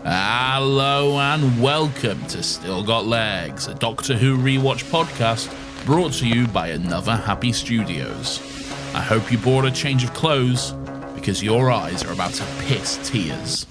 Hello and welcome to Still Got Legs, a Doctor Who Rewatch podcast brought to you by Another Happy Studios. I hope you bought a change of clothes because your eyes are about to piss tears.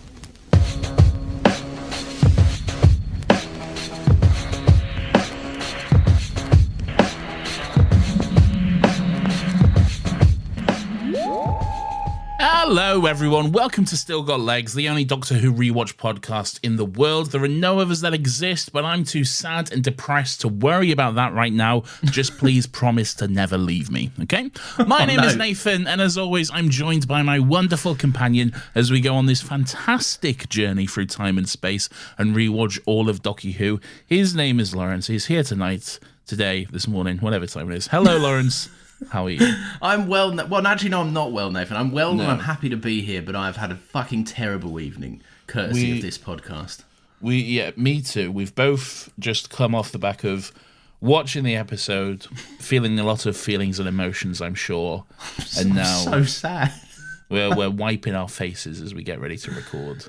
Hello everyone, welcome to Still Got Legs, the only Doctor Who rewatch podcast in the world. There are no others that exist, but I'm too sad and depressed to worry about that right now. Just please promise to never leave me, okay? My name is Nathan, and as always, I'm joined by my wonderful companion as we go on this fantastic journey through time and space and rewatch all of Doctor Who. His name is Lawrence. He's here tonight, today, this morning, whatever time it is. Hello, Lawrence. How are you? I'm well. Well, actually, no, I'm not well, Nathan. I'm well and I'm happy to be here, but I've had a fucking terrible evening, courtesy of this podcast. Me too. We've both just come off the back of watching the episode, feeling a lot of feelings and emotions, I'm sure. And now so sad. we're wiping our faces as we get ready to record.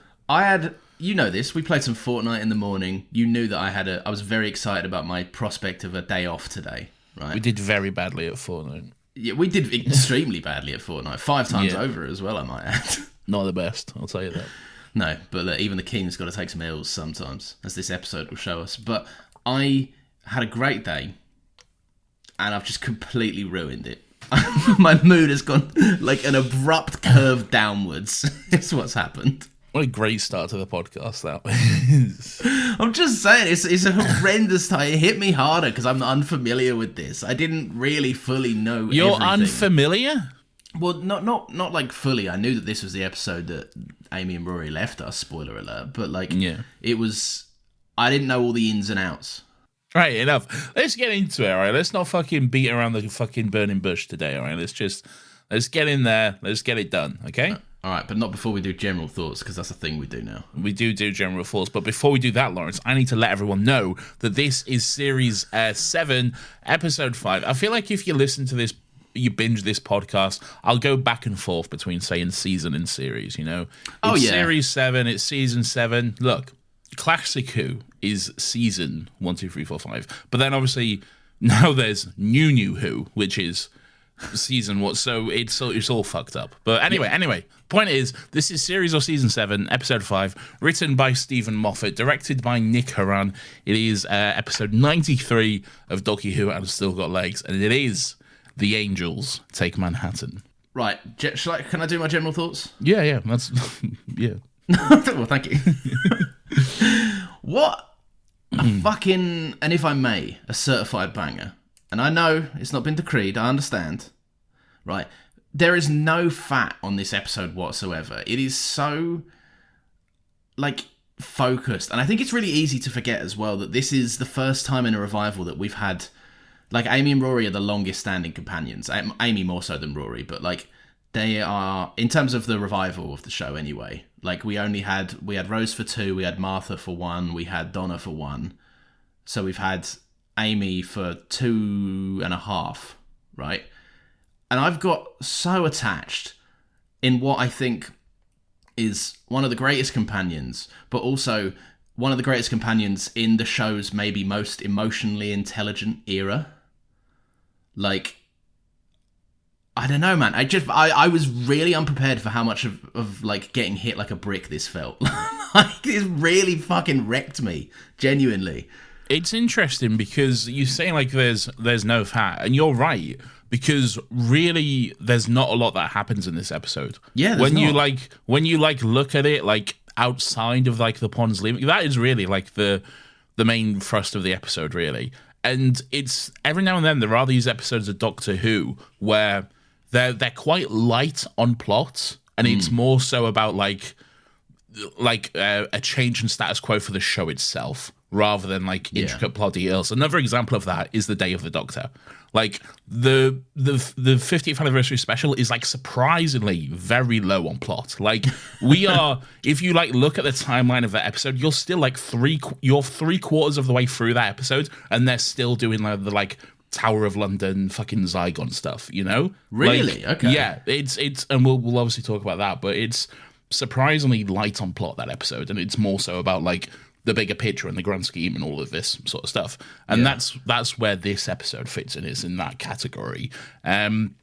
You know this, we played some Fortnite in the morning. You knew that I was very excited about my prospect of a day off today. Right. We did very badly at Fortnite. Yeah, we did extremely badly at Fortnite. 5 times over as well, I might add. Not the best, I'll tell you that. No, but even the king's got to take some L's sometimes, as this episode will show us. But I had a great day, and I've just completely ruined it. My mood has gone like an abrupt curve downwards. It's what's happened. What a great start to the podcast that is. I'm just saying, it's a horrendous time. It hit me harder because I'm unfamiliar with this. I didn't really fully know You're everything. Unfamiliar? Well, not like fully. I knew that this was the episode that Amy and Rory left us, spoiler alert. But it was... I didn't know all the ins and outs. Right, enough. Let's get into it, all right? Let's not fucking beat around the fucking burning bush today, all right? Let's get in there. Let's get it done, okay? All right, but not before we do general thoughts, because that's a thing we do now. We do general thoughts, but before we do that, Lawrence, I need to let everyone know that this is Series 7, Episode 5. I feel like if you listen to this, you binge this podcast, I'll go back and forth between saying season and series, you know? It's Series 7, it's Season 7. Look, Classic Who is Season 1, 2, 3, 4, 5. But then obviously now there's New Who, which is Season 1, so it's all fucked up. But anyway, point is, this is Series or Season 7, Episode 5, written by Stephen Moffat, directed by Nick Horan. It is Episode 93 of Doctor Who and Still Got Legs, and it is The Angels Take Manhattan. Right, can I do my general thoughts? Yeah, that's... yeah. Well, thank you. What a fucking, and if I may, a certified banger. And I know it's not been decreed, I understand. Right. There is no fat on this episode whatsoever. It is so, focused. And I think it's really easy to forget as well that this is the first time in a revival that we've had, Amy and Rory are the longest standing companions. Amy more so than Rory, but, they are, in terms of the revival of the show anyway, we had Rose for 2, we had Martha for 1, we had Donna for 1. So we've had Amy for 2.5, right? And I've got so attached in what I think is one of the greatest companions, but also one of the greatest companions in the show's maybe most emotionally intelligent era. I don't know, man. I was really unprepared for how much of getting hit like a brick this felt. It really fucking wrecked me, genuinely. It's interesting because you say there's no fat, and you're right, because really there's not a lot that happens in this episode. Yeah, when you look at it outside of the Ponds leaving, that is really the main thrust of the episode, really. And it's every now and then there are these episodes of Doctor Who where they're quite light on plot, and it's more so about a change in status quo for the show itself, rather than intricate plot details. Another example of that is The Day of the Doctor. The 50th anniversary special is surprisingly very low on plot. We are, if you look at the timeline of that episode, you're still you're 3/4 of the way through that episode, and they're still doing the Tower of London fucking Zygon stuff, you know? Really? Okay. Yeah, it's and we'll obviously talk about that, but it's surprisingly light on plot, that episode, and it's more so about like the bigger picture and the grand scheme and all of this sort of stuff. And that's where this episode fits in, is in that category. And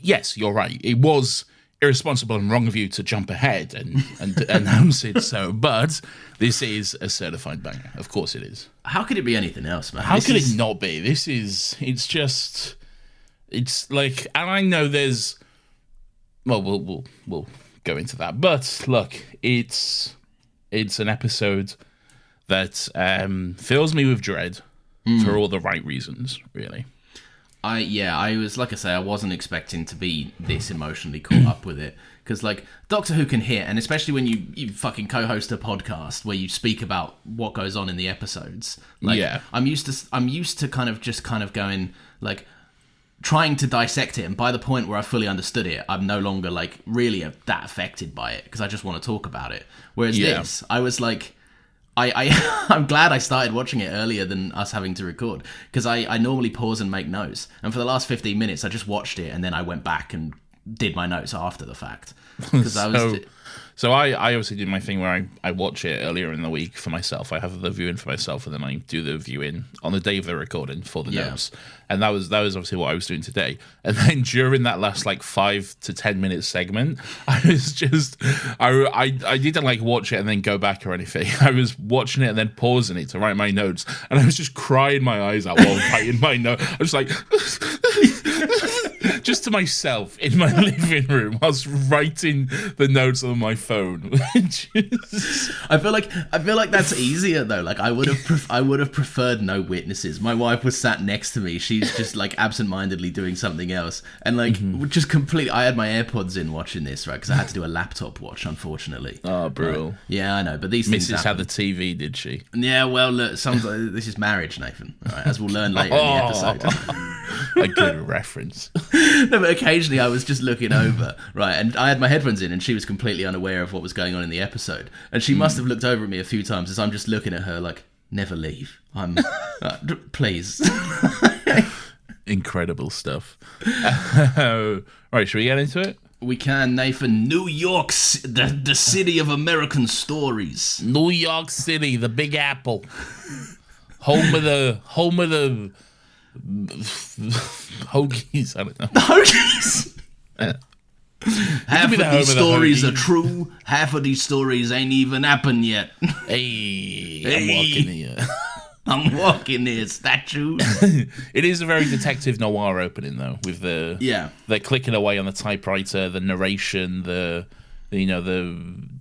yes, you're right. It was irresponsible and wrong of you to jump ahead and announce it so, but this is a certified banger. Of course it is. How could it be anything else, man? How could it not be? It's like, and I know there's, well, we'll go into that, but look, it's an episode that fills me with dread for all the right reasons, really. I was, like I say, I wasn't expecting to be this emotionally caught up with it, because like Doctor Who can hit, and especially when you fucking co-host a podcast where you speak about what goes on in the episodes. Like, yeah. I'm used to kind of going like trying to dissect it, and by the point where I fully understood it, I'm no longer like really that affected by it, because I just want to talk about it. Whereas this, I was like, I'm glad I started watching it earlier than us having to record, because I normally pause and make notes, and for the last 15 minutes I just watched it and then I went back and did my notes after the fact, because So I obviously do my thing where I watch it earlier in the week for myself. I have the viewing for myself, and then I do the viewing on the day of the recording for the notes. And that was obviously what I was doing today. And then during that last like 5 to 10 minute segment, I was just I didn't like watch it and then go back or anything. I was watching it and then pausing it to write my notes, and I was just crying my eyes out while writing my note. I was like just to myself in my living room whilst writing the notes on my phone. I feel like that's easier though. Like I would have preferred no witnesses. My wife was sat next to me. She's just like absentmindedly doing something else, and like just completely. I had my AirPods in watching this, right? Because I had to do a laptop watch, unfortunately. Oh, brutal. Yeah, I know, but these things Mrs. had the TV, did she? Yeah, well, look, this is marriage, Nathan. All right, as we'll learn later in the episode. A good reference. No, but occasionally I was just looking over, right, and I had my headphones in, and she was completely unaware of what was going on in the episode, and she must have looked over at me a few times as I'm just looking at her like, never leave. I'm, please. Incredible stuff. Right, should we get into it? We can, Nathan. New York, the city of American stories. New York City, the Big Apple, home of the Hoagies. I don't know. The Hoagies. Half of these stories are true. Half of these stories ain't even happened yet. Hey, I'm walking here. I'm walking here, statue. It is a very detective noir opening, though, with the clicking away on the typewriter, the narration, the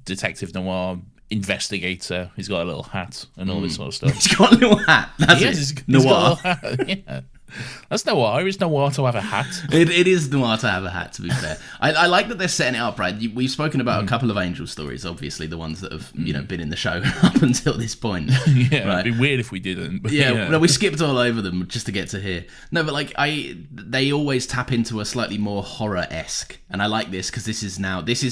detective noir investigator. He's got a little hat and all this sort of stuff. He's got a little hat. That's it. He's noir. Got a little hat. Yeah. That's noir. It's noir to have a hat. It is noir to have a hat, to be fair. I like that they're setting it up, right? We've spoken about a couple of Angel stories, obviously, the ones that have been in the show up until this point. Yeah, right? It'd be weird if we didn't. But no, we skipped all over them just to get to here. No, but like they always tap into a slightly more horror-esque, and I like this because this is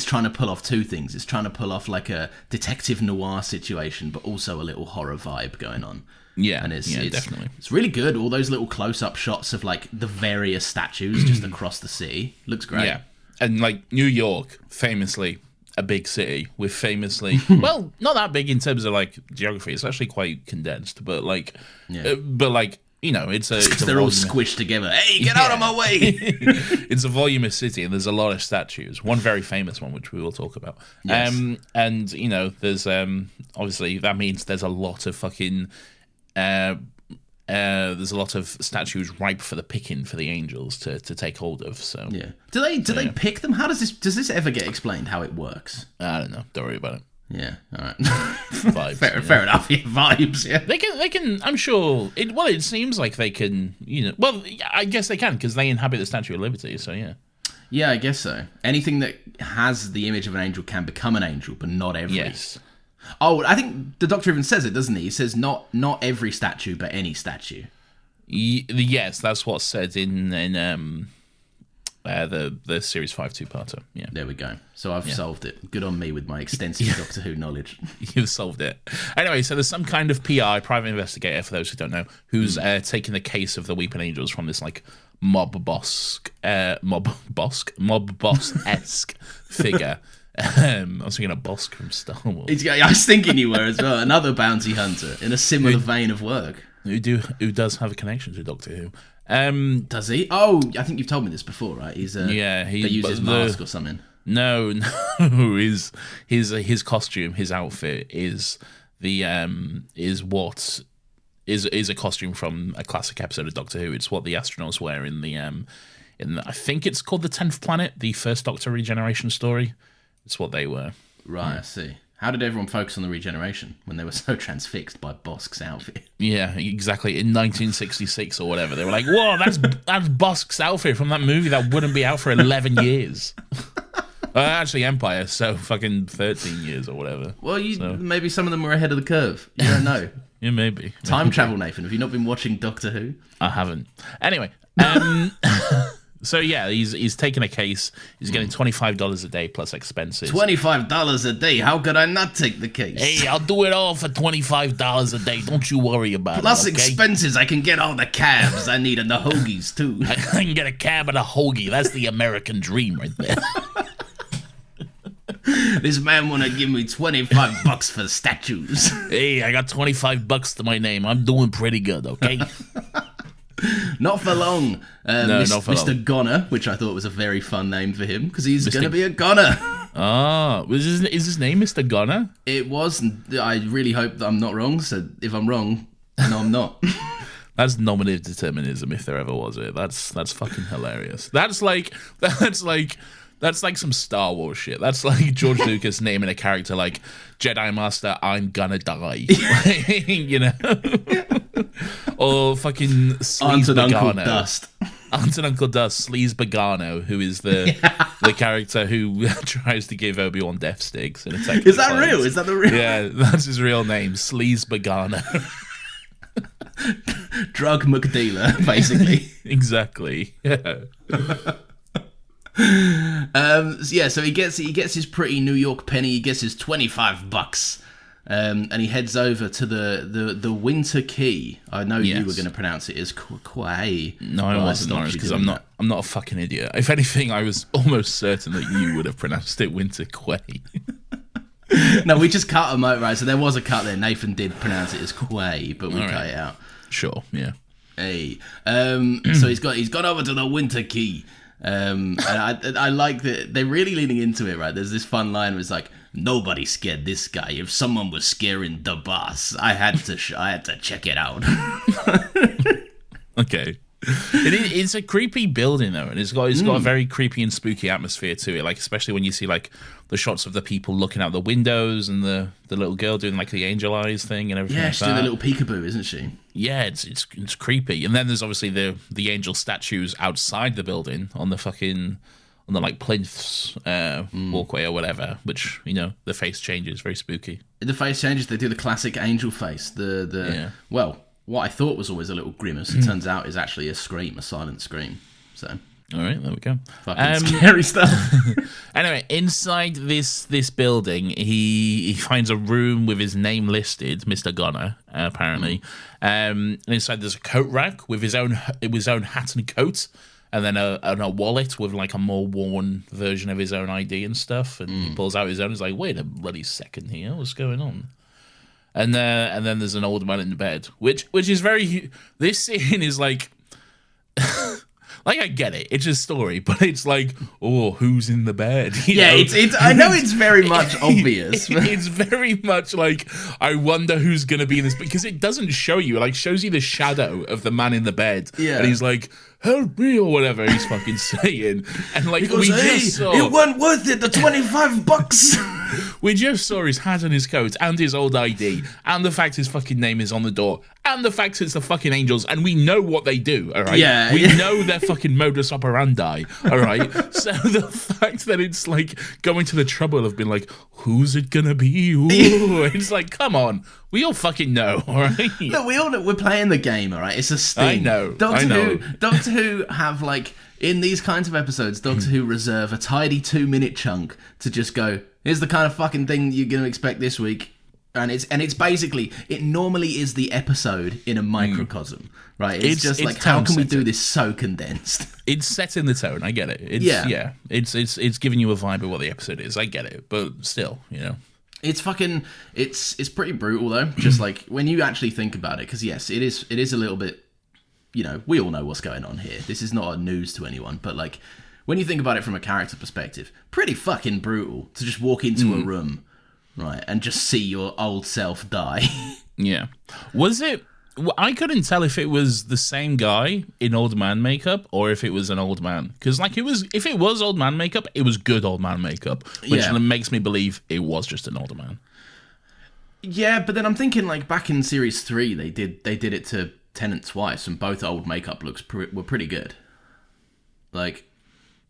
trying to pull off two things. It's trying to pull off like a detective noir situation, but also a little horror vibe going on. Yeah, and it's definitely. It's really good. All those little close-up shots of like the various statues just across the city looks great. Yeah, and like New York, famously a big city with well, not that big in terms of like geography. It's actually quite condensed, but like, it's they're all squished together. Hey, get out of my way! It's a voluminous city, and there's a lot of statues. One very famous one, which we will talk about. Yes. And there's obviously that means there's a lot of fucking. There's a lot of statues ripe for the picking for the angels to take hold of. So yeah, do they pick them? How does this ever get explained? How it works? I don't know. Don't worry about it. Yeah, all right. Vibes. Fair enough. Yeah, vibes. Yeah, they can. I'm sure. It seems like they can. Well, I guess they can because they inhabit the Statue of Liberty. So yeah. Yeah, I guess so. Anything that has the image of an angel can become an angel, but not every. Yes. Oh, I think the Doctor even says it, doesn't he? He says not every statue, but any statue. Yes, that's what's said in the Series 5 two-parter. Yeah, there we go. So I've solved it. Good on me with my extensive Doctor Who knowledge. You've solved it. Anyway, so there's some kind of PI, private investigator, for those who don't know, who's taking the case of the Weeping Angels from this like mob boss-esque figure. I was thinking of Bosk from Star Wars. I was thinking you were as well. Another bounty hunter in a similar vein of work. Who does have a connection to Doctor Who. Does he? Oh, I think you've told me this before, right? He's they use his mask or something. No, his costume, his outfit is a costume from a classic episode of Doctor Who. It's what the astronauts wear in the I think it's called the 10th Planet, the first Doctor regeneration story. It's what they wear. Right, I see. How did everyone focus on the regeneration when they were so transfixed by Bosk's outfit? Yeah, exactly. In 1966 or whatever, they were like, "Whoa, that's Bosk's outfit from that movie that wouldn't be out for 11 years." Actually, Empire, so fucking 13 years or whatever. Well, maybe some of them were ahead of the curve. You don't know. Yeah, maybe. Time travel, Nathan. Have you not been watching Doctor Who? I haven't. Anyway, so yeah, he's taking a case. He's getting $25 a day plus expenses. $25 a day? How could I not take the case? Hey, I'll do it all for $25 a day. Don't you worry about plus it. Plus expenses, I can get all the cabs I need and the hoagies too. I can get a cab and a hoagie. That's the American dream right there. This man want to give me $25 for statues. Hey, I got $25 to my name. I'm doing pretty good, okay? Not for long. Not for Mr. long. Goner, which I thought was a very fun name for him, because he's going to be a goner. Oh, is his name Mr. Goner? It was. I really hope that I'm not wrong, so if I'm wrong, no, I'm not. That's nominative determinism, if there ever was it. That's fucking hilarious. That's like some Star Wars shit. That's like George Lucas naming a character like Jedi Master, I'm gonna die. You know? Or fucking Sleaze Bagano. Aunt and Uncle Dust, Sleaze Bagano, who is the character who tries to give Obi-Wan death sticks. In Attack Is that real? Is that the real? Yeah, that's his real name, Sleaze Bagano. Drug McDealer, basically. Exactly. Yeah. So he gets his pretty New York penny. He gets his $25, and he heads over to the Winter Key. I know you were going to pronounce it as Quay. No, I wasn't, Lawrence, because I'm not a fucking idiot. If anything, I was almost certain that you would have pronounced it Winter Quay. No, we just cut them out, right? So there was a cut there. Nathan did pronounce it as Quay, but we cut it out. Sure, yeah. Hey, so he's gone over to the Winter Key. And I like that they're really leaning into it, right? There's this fun line where it's like, nobody scared this guy. If someone was scaring the boss, I had to check it out. Okay. It's a creepy building though, and it's got a very creepy and spooky atmosphere to it. Like especially when you see like the shots of the people looking out the windows and the little girl doing like the angel eyes thing and everything. Yeah, like she's doing a little peekaboo, isn't she? Yeah, it's creepy. And then there's obviously the angel statues outside the building on the like plinths walkway or whatever, which the face changes, very spooky. The face changes. They do the classic angel face. Well, what I thought was always a little grimace, it turns out is actually a scream, a silent scream. So, all right, there we go. Fucking scary stuff. Anyway, inside this building, he finds a room with his name listed, Mr. Goner, apparently. And inside there's a coat rack with his own hat and coat, and then a wallet with like a more worn version of his own ID and stuff. And he pulls out his own. He's like, "Wait a bloody second here, what's going on?" And then there's an old man in the bed, which is very. This scene is like, like I get it, it's a story, but it's like, oh, who's in the bed? It's. I know it's very much obvious. It's very much like I wonder who's gonna be in this because it doesn't show you. It like shows you the shadow of the man in the bed, and he's like, "Help me" or whatever he's fucking saying, and like goes, just saw it wasn't worth it. The $25. We just saw his hat and his coat and his old ID and the fact his fucking name is on the door and the fact it's the fucking angels and we know what they do, all right? Yeah. We know their fucking modus operandi, all right? So the fact that it's like going to the trouble of being like, who's it gonna be? Ooh, it's like, come on. We all fucking know, all right? Look, we all know we're playing the game, all right? It's a sting. I know. Doctor Who have like, in these kinds of episodes, Doctor Who reserve a tidy 2-minute chunk to just go, here's the kind of fucking thing you're going to expect this week. And it's basically, it normally is the episode in a microcosm, right? It's just like, how can we do this so condensed? It's setting the tone. I get it. It's giving you a vibe of what the episode is. I get it, but still, It's fucking, it's pretty brutal though. Just like when you actually think about it, because yes, it is a little bit, we all know what's going on here. This is not news to anyone, but like when you think about it from a character perspective, pretty fucking brutal to just walk into a room. Right, and just see your old self die. Yeah. Was it... I couldn't tell if it was the same guy in old man makeup or if it was an old man. Because, if it was old man makeup, it was good old man makeup, which makes me believe it was just an older man. Yeah, but then I'm thinking, back in Series 3, they did it to Tennant twice, and both old makeup looks were pretty good.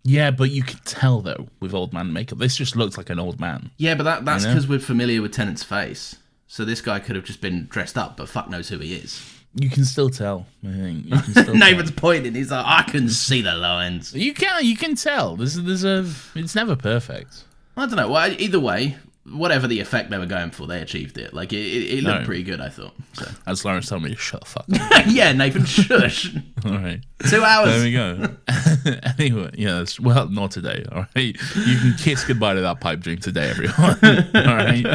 Yeah, but you could tell, though, with old man makeup. This just looks like an old man. Yeah, but that's because we're familiar with Tennant's face. So this guy could have just been dressed up, but fuck knows who he is. You can still tell, I think. You can still Nathan's pointing. He's like, I can see the lines. You can tell. It's never perfect. I don't know. Well, either way, whatever the effect they were going for, they achieved it. It looked pretty good, I thought. So. As Lawrence told me to shut the fuck up. Yeah, Nathan, shush. All right. 2 hours. There we go. Anyway, well, not today, all right? You can kiss goodbye to that pipe dream today, everyone. All right?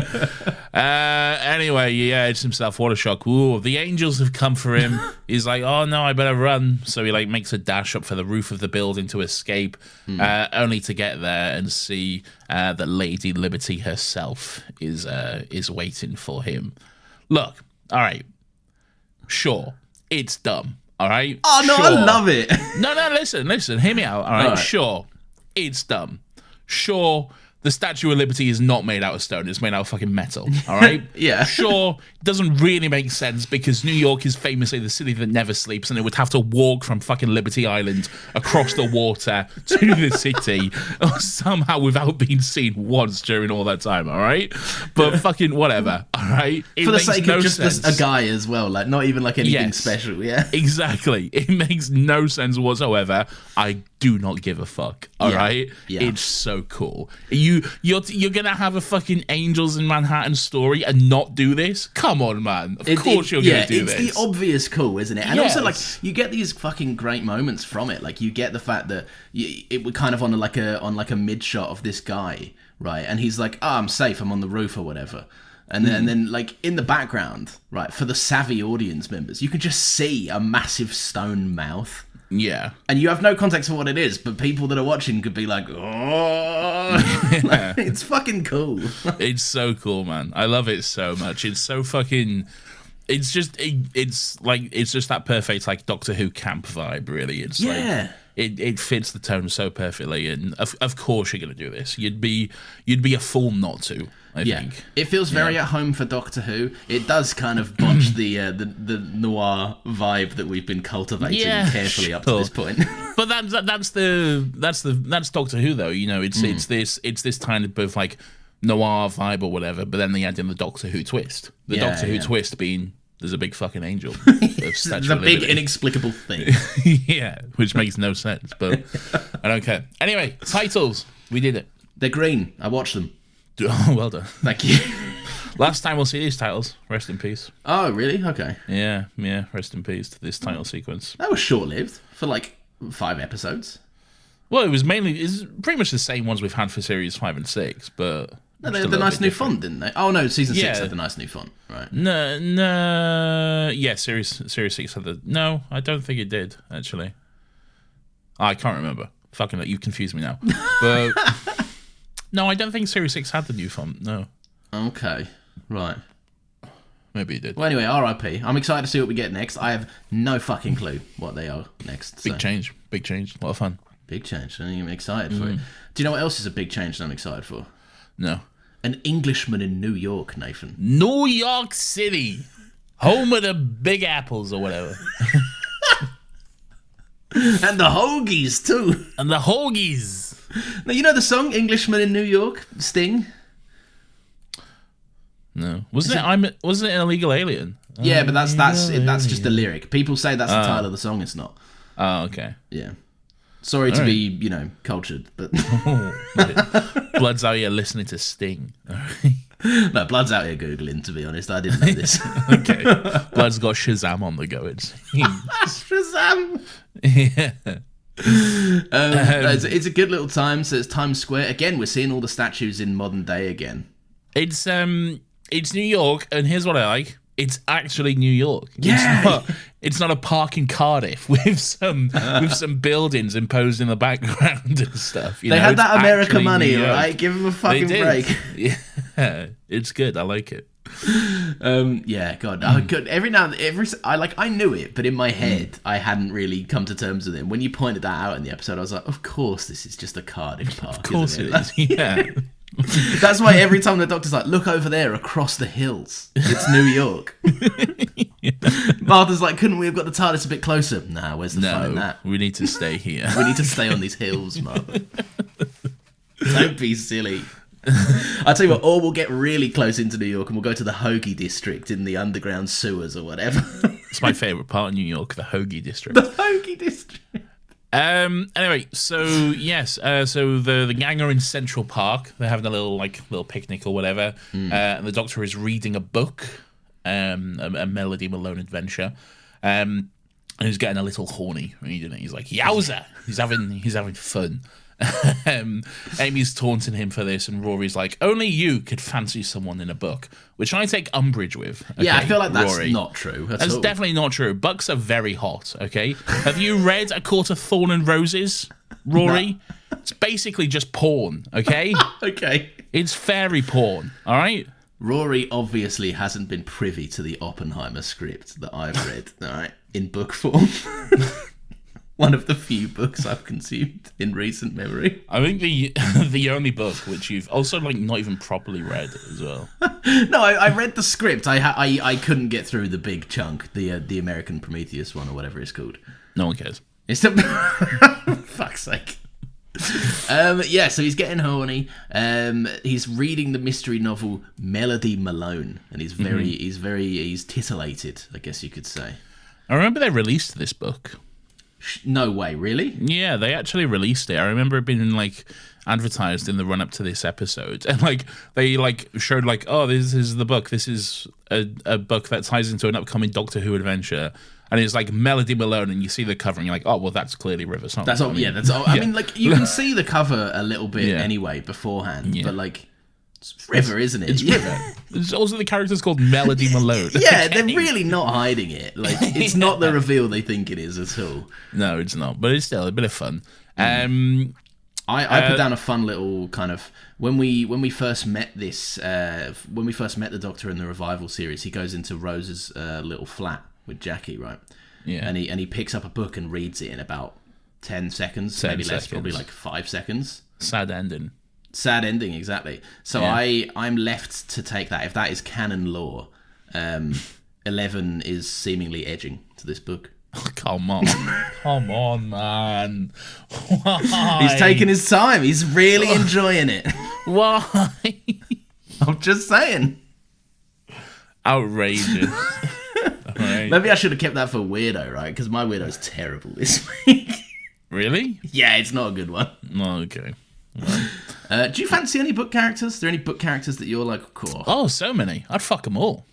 Anyway, he edged himself. What a shock. Ooh, the angels have come for him. He's like, oh, no, I better run. So he, makes a dash up for the roof of the building to escape, only to get there and see that Lady Liberty herself is waiting for him. Look, all right, sure, it's dumb, all right? Oh, no, sure. I love it. No, listen, hear me out, all right? Sure, it's dumb. Sure, the Statue of Liberty is not made out of stone, it's made out of fucking metal, all right? Yeah. Sure, it doesn't really make sense because New York is famously the city that never sleeps, and it would have to walk from fucking Liberty Island across the water to the city somehow without being seen once during all that time, all right? But fucking whatever, all right? For the sake of just a guy as well, not even anything special, yeah? Exactly. It makes no sense whatsoever. I do not give a fuck, all right? Yeah. It's so cool. You're gonna have a fucking Angels in Manhattan story and not do this? Come on, man. Of course you're gonna do this. It's the obvious cool, isn't it? And also, you get these fucking great moments from it. You get the fact that it was kind of on a mid shot of this guy, right? And he's like, "Oh, I'm safe. I'm on the roof or whatever." And then, in the background, right, for the savvy audience members, you could just see a massive stone mouth. Yeah. And you have no context for what it is, but people that are watching could be like, oh, it's fucking cool. It's so cool, man. I love it so much. It's so fucking... It's just that perfect, Doctor Who camp vibe, really. It's it fits the tone so perfectly, and of course you're going to do this. You'd be a fool not to. I think it feels very at home for Doctor Who. It does kind of botch the noir vibe that we've been cultivating carefully up to this point. But that's Doctor Who though. It's this kind of noir vibe or whatever. But then they add in the Doctor Who twist. The Doctor Who twist being there's a big fucking angel. There's a big inexplicable thing. Yeah, which makes no sense. But I don't care. Anyway, titles. We did it. They're green. I watched them. Oh, well done. Thank you. Last time we'll see these titles. Rest in peace. Oh, really? Okay. Yeah. Rest in peace to this title sequence. That was short-lived for 5 episodes. Well, it's pretty much the same ones we've had for series 5 and 6, but no, they had the nice new font, didn't they? Oh no, season 6 had the nice new font, right? No. Yeah, series 6 had the. No, I don't think it did actually. I can't remember. Fucking, you confused me now. But. No, I don't think Series 6 had the new font, no. Okay, right. Maybe it did. Well, anyway, RIP. I'm excited to see what we get next. I have no fucking clue what they are next. Big change. A lot of fun. Big change. I'm excited for it. Do you know what else is a big change that I'm excited for? No. An Englishman in New York, Nathan. New York City. Home of the Big Apples or whatever. And the Hoagies, too. And the Hoagies. Now, you know the song Englishman in New York, Sting? No. Wasn't it an Illegal Alien? Yeah, but that's just the lyric. People say that's the title of the song, it's not. Oh, okay. Yeah. Sorry to be, cultured, but Blood's out here listening to Sting. No, Blood's out here Googling, to be honest. I didn't know this. Okay. Blood's got Shazam on the go. Shazam! Yeah. It's a good little time. So it's Times Square. Again, we're seeing all the statues in modern day again. It's New York, and here's what I like. It's actually New York. Yeah. It's not a park in Cardiff with some buildings imposed in the background and stuff. They had that America money, right? Give them a fucking break. Yeah, it's good. I like it. Yeah, God. I knew it, but in my head, I hadn't really come to terms with it. When you pointed that out in the episode, I was like, of course, this is just a Cardiff park. Of course it is. Yeah. That's why every time the Doctor's like, look over there across the hills. It's New York. Yeah. Martha's like, couldn't we have got the TARDIS a bit closer? Nah, where's the fun in that? We need to stay here. We need to stay on these hills, Martha. Don't be silly. I tell you what, or we'll get really close into New York and we'll go to the Hoagie district in the underground sewers or whatever. It's my favourite part of New York, the Hoagie district. The Hoagie district. Anyway, so yes, so the gang are in Central Park. They're having a little picnic or whatever, and the Doctor is reading a book, a Melody Malone adventure, and he's getting a little horny reading it. He's like, "Yowza!" He's having fun. Amy's taunting him for this, and Rory's like, only you could fancy someone in a book, which I take umbrage with. Okay, yeah, I feel like that's Rory. not true. That's definitely not true. Books are very hot, okay? Have you read A Court of Thorn and Roses, Rory? No. It's basically just porn, okay? Okay. It's fairy porn, all right? Rory obviously hasn't been privy to the Oppenheimer script that I've read, all right, in book form. One of the few books I've consumed in recent memory. I think the only book which you've also not even properly read as well. No, I read the script. I couldn't get through the big chunk, the American Prometheus one or whatever it's called. No one cares. It's the fuck's sake. Yeah, so he's getting horny. He's reading the mystery novel Melody Malone, and he's titillated, I guess you could say. I remember they released this book. No way, really? Yeah, they actually released it. I remember it being advertised in the run up to this episode, and they showed oh, this is the book. This is a book that ties into an upcoming Doctor Who adventure, and it's Melody Malone, and you see the cover, and you're like, oh, well, that's clearly River Song. That's all. Yeah, that's all. I mean, you can see the cover a little bit anyway beforehand, but it's River, isn't it? It's River. There's also the character's called Melody Malone. Yeah, they're really not hiding it. It's not the reveal they think it is at all. No, it's not. But it's still a bit of fun. I put down a fun little kind of when we first met the Doctor in the Revival series. He goes into Rose's little flat with Jackie, right? Yeah, and he picks up a book and reads it in about 10 seconds, maybe less, probably 5 seconds. Sad ending, exactly. So yeah. I'm left to take that. If that is canon lore, 11 is seemingly edging to this book. Oh, come on, man. Why? He's taking his time. He's really enjoying it. Why? I'm just saying. Outrageous. Right. Maybe I should have kept that for Weirdo, right? Because my Weirdo's terrible this week. Really? Yeah, it's not a good one. Oh, okay. Well. Do you fancy any book characters? Are there any book characters that you're like, cool? Oh, so many. I'd fuck them all.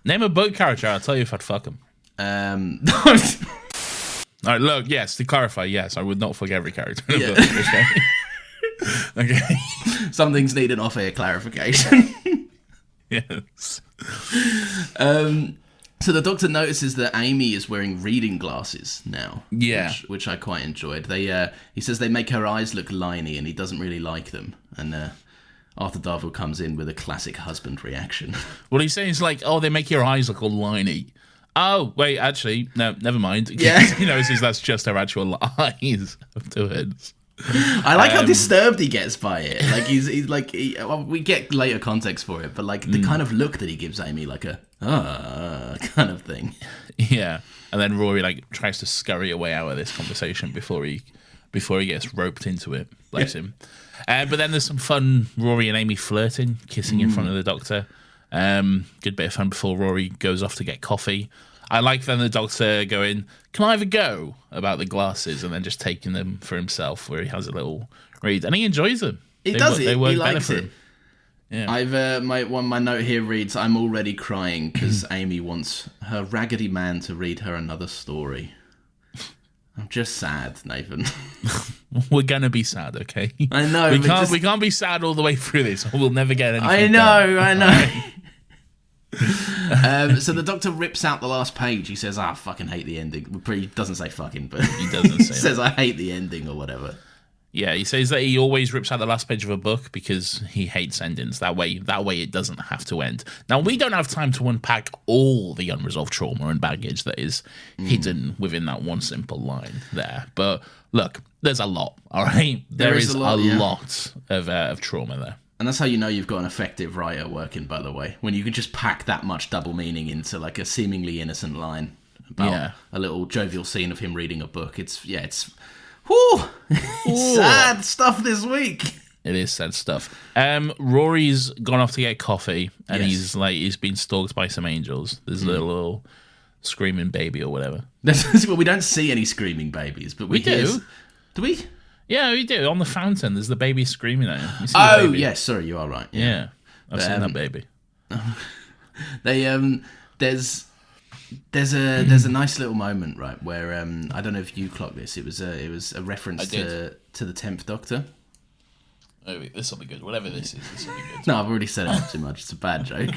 Name a book character, I'll tell you if I'd fuck them. All right, look, yes, to clarify, yes, I would not fuck every character in a book. Okay. Okay. Some things need an off-air clarification. Yes. So the Doctor notices that Amy is wearing reading glasses now. Yeah. Which I quite enjoyed. He says they make her eyes look liney and he doesn't really like them. And Arthur Darvill comes in with a classic husband reaction. Well, he's saying oh, they make your eyes look all liney. Oh, wait, actually, no, never mind. Yeah. He notices that's just her actual eyes afterwards. I like how disturbed he gets by it. We get later context for it, but the kind of look that he gives Amy, kind of thing. Yeah, and then Rory tries to scurry away out of this conversation before he gets roped into it. Bless him. But then there's some fun Rory and Amy flirting, kissing in front of the Doctor. Good bit of fun before Rory goes off to get coffee. I like then the Doctor going, can I have a go about the glasses, and then just taking them for himself, where he has a little read, and he enjoys them. He likes it. Yeah. I've my note here reads, "I'm already crying because Amy wants her raggedy man to read her another story." I'm just sad, Nathan. We're gonna be sad, okay? I know. We can't be sad all the way through this. We'll never get anything. I know. Right. So the Doctor rips out the last page. He says, "I fucking hate the ending." He doesn't say "fucking," but He doesn't say. He says, "I hate the ending" or whatever. Yeah, he says that he always rips out the last page of a book because he hates endings. That way it doesn't have to end. Now, we don't have time to unpack all the unresolved trauma and baggage that is hidden within that one simple line there. But look, there's a lot, all right? There is a lot of trauma there. And that's how you know you've got an effective writer working, by the way. When you can just pack that much double meaning into like a seemingly innocent line about a little jovial scene of him reading a book. It's whew, it's sad stuff this week. It is sad stuff. Rory's gone off to get coffee, and he's been stalked by some angels. There's a little screaming baby or whatever. Well, we don't see any screaming babies, but we do. Do we? Yeah, we do. On the fountain, there's the baby screaming at him. Oh, yes, sorry, you are right. Yeah, I've seen that baby. There's a nice little moment, right, where I don't know if you clocked this. It was a reference to the 10th Doctor. Oh, this will be good. Whatever this will be good. No, I've already said it too much. It's a bad joke.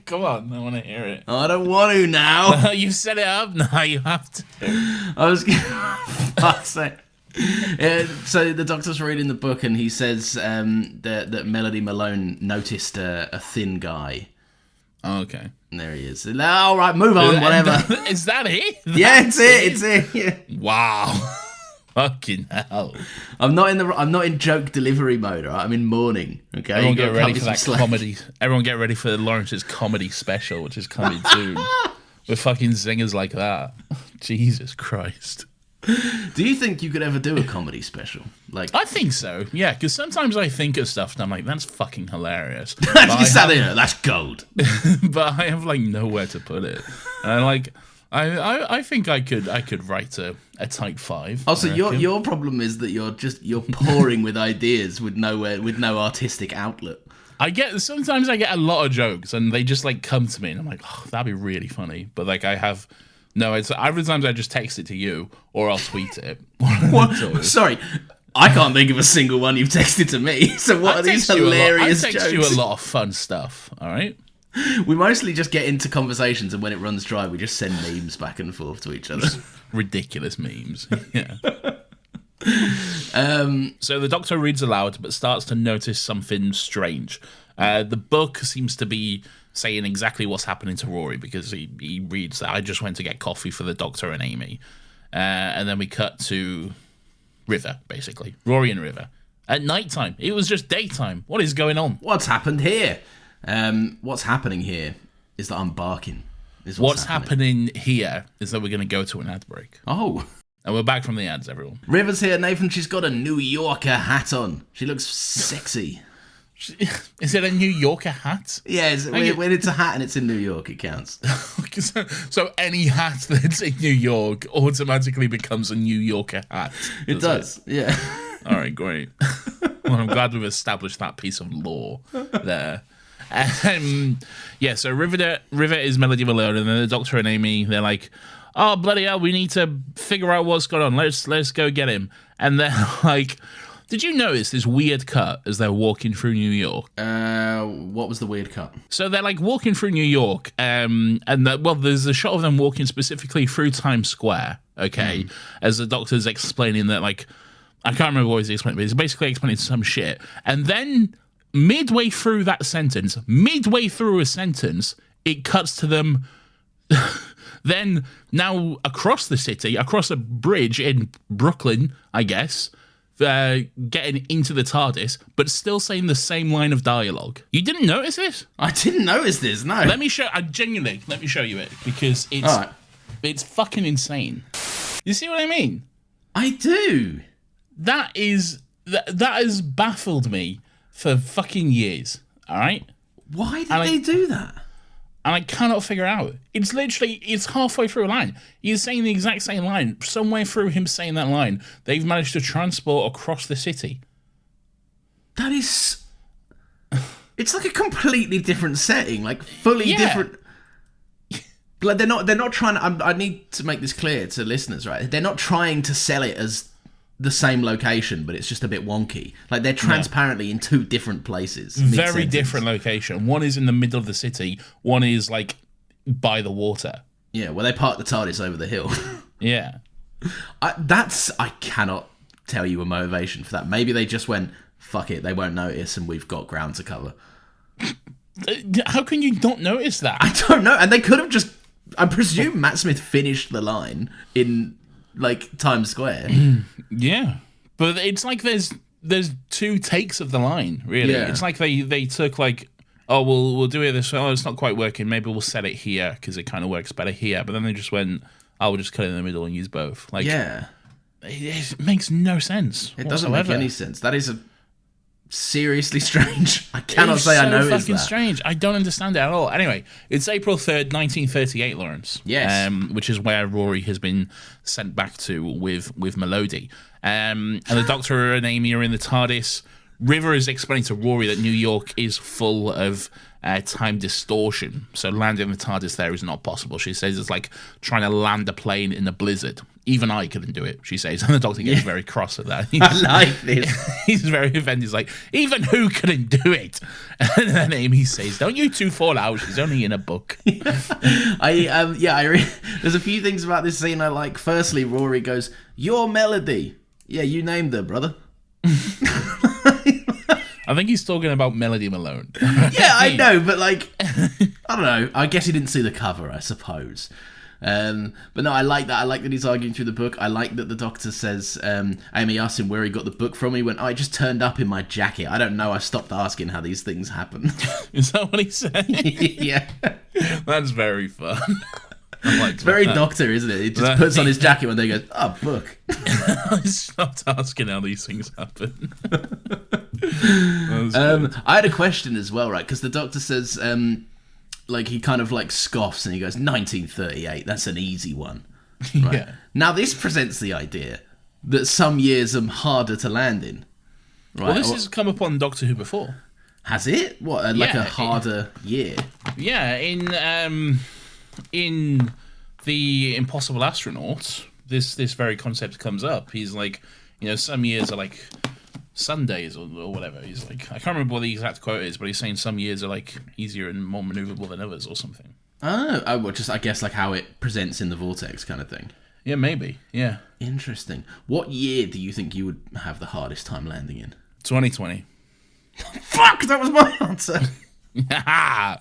Come on, I want to hear it. Oh, I don't want to now. You've set it up. Now you have to. I was. Fuck's sake. So the Doctor's reading the book, and he says that Melody Malone noticed a thin guy. Oh, okay. And there he is. All right, move on. Whatever. Is that it? Yeah, it's it. Yeah. Wow. Fucking hell! I'm not in joke delivery mode. Right? I'm in mourning. Okay, everyone get ready for that comedy. Everyone get ready for Lawrence's comedy special, which is coming soon. With fucking zingers like that. Jesus Christ. Do you think you could ever do a comedy special? Like, I think so. Yeah, because sometimes I think of stuff and I'm like, that's fucking hilarious. That's gold. But I have like nowhere to put it. And like. I think I could write a type 5. Also, your problem is that you're pouring with ideas with no artistic outlet. Sometimes I get a lot of jokes and they just like come to me and I'm like, oh, that'd be really funny. But like it's either times I just text it to you or I'll tweet it. What? Sorry. I can't think of a single one you've texted to me. So what are these hilarious jokes? I text you a lot of fun stuff, all right? We mostly just get into conversations, and when it runs dry, we just send memes back and forth to each other. Ridiculous memes. Yeah. So the Doctor reads aloud, but starts to notice something strange. The book seems to be saying exactly what's happening to Rory, because he reads that I just went to get coffee for the Doctor and Amy. And then we cut to River, basically. Rory and River. At night time. It was just daytime. What is going on? What's happened here? What's happening here is that I'm barking. What's happening here is that we're going to go to an ad break. Oh. And we're back from the ads, everyone. River's here, Nathan. She's got a New Yorker hat on. She looks sexy. Is it a New Yorker hat? Yeah, when it's a hat and it's in New York, it counts. So any hat that's in New York automatically becomes a New Yorker hat. It does, yeah. All right, great. Well, I'm glad we've established that piece of law there. So River is Melody Malone, and then the Doctor and Amy, they're like, oh, bloody hell, we need to figure out what's going on. Let's go get him. And they're like, did you notice this weird cut as they're walking through New York? What was the weird cut? So they're like walking through New York, there's a shot of them walking specifically through Times Square, okay, as the Doctor's explaining that, like, I can't remember what he's explaining, but he's basically explaining some shit. And then midway through a sentence, it cuts to them then now across the city, across a bridge in Brooklyn, I guess, getting into the TARDIS, but still saying the same line of dialogue. You didn't notice this? I didn't notice this, no. Let me show you it, because it's fucking insane. You see what I mean? I do. That has baffled me for fucking years, all right? Why did they do that? And I cannot figure it out. It's halfway through a line. He's saying the exact same line. Somewhere through him saying that line, they've managed to transport across the city. That is... It's like a completely different setting, like fully different. Like they're not trying to. I need to make this clear to listeners, right? They're not trying to sell it as the same location, but it's just a bit wonky. Like they're transparently in two different places. Very different location. One is in the middle of the city. One is like by the water. Yeah, where they park the TARDIS over the hill. Yeah. I cannot tell you a motivation for that. Maybe they just went, fuck it, they won't notice, and we've got ground to cover. How can you not notice that? I don't know. And they could have just... I presume Matt Smith finished the line in, like, Times Square. Yeah. But it's like there's two takes of the line, really. Yeah. It's like they took, like, oh, we'll do it this way. Oh, it's not quite working. Maybe we'll set it here because it kind of works better here. But then they just went, oh, we'll just cut it in the middle and use both. Like, yeah. It makes no sense. It doesn't make any sense. That is seriously strange. I cannot say I noticed that. It's fucking strange. I don't understand it at all. Anyway, it's April 3rd, 1938, Lawrence. Yes. Which is where Rory has been sent back to with Melody. And the Doctor and Amy are in the TARDIS. River is explaining to Rory that New York is full of time distortion, so landing the TARDIS there is not possible. She says it's like trying to land a plane in a blizzard. Even I couldn't do it, she says. And the Doctor gets very cross at that. I like this. He's very offended. He's like, even who couldn't do it? And then Amy says, don't you two fall out. She's only in a book. There's a few things about this scene I like. Firstly, Rory goes, your Melody. Yeah, you named her, brother. I think he's talking about Melody Malone. Yeah, I know, but like, I don't know. I guess he didn't see the cover, I suppose. But no, I like that. I like that he's arguing through the book. I like that the Doctor says, Amy asked him where he got the book from. He went, oh, it just turned up in my jacket. I don't know. I stopped asking how these things happen. Is that what he said? Yeah. That's very fun. It's very Doctor, isn't it? It just puts on his jacket when they go, oh, book. I stopped asking how these things happen. I had a question as well, right? Because the Doctor says, like, he kind of like scoffs and he goes, 1938, that's an easy one. Right? Yeah. Now, this presents the idea that some years are harder to land in. Right? Well, this has come up on Doctor Who before. Has it? What, like a harder year? Yeah, in The Impossible Astronaut, this very concept comes up. He's like, some years are like Sundays or whatever. He's like, I can't remember what the exact quote is, but he's saying some years are like easier and more maneuverable than others or something. Oh, well, just I guess like how it presents in the vortex kind of thing. Yeah, maybe. Yeah. Interesting. What year do you think you would have the hardest time landing in? 2020. Fuck, that was my answer. Yeah,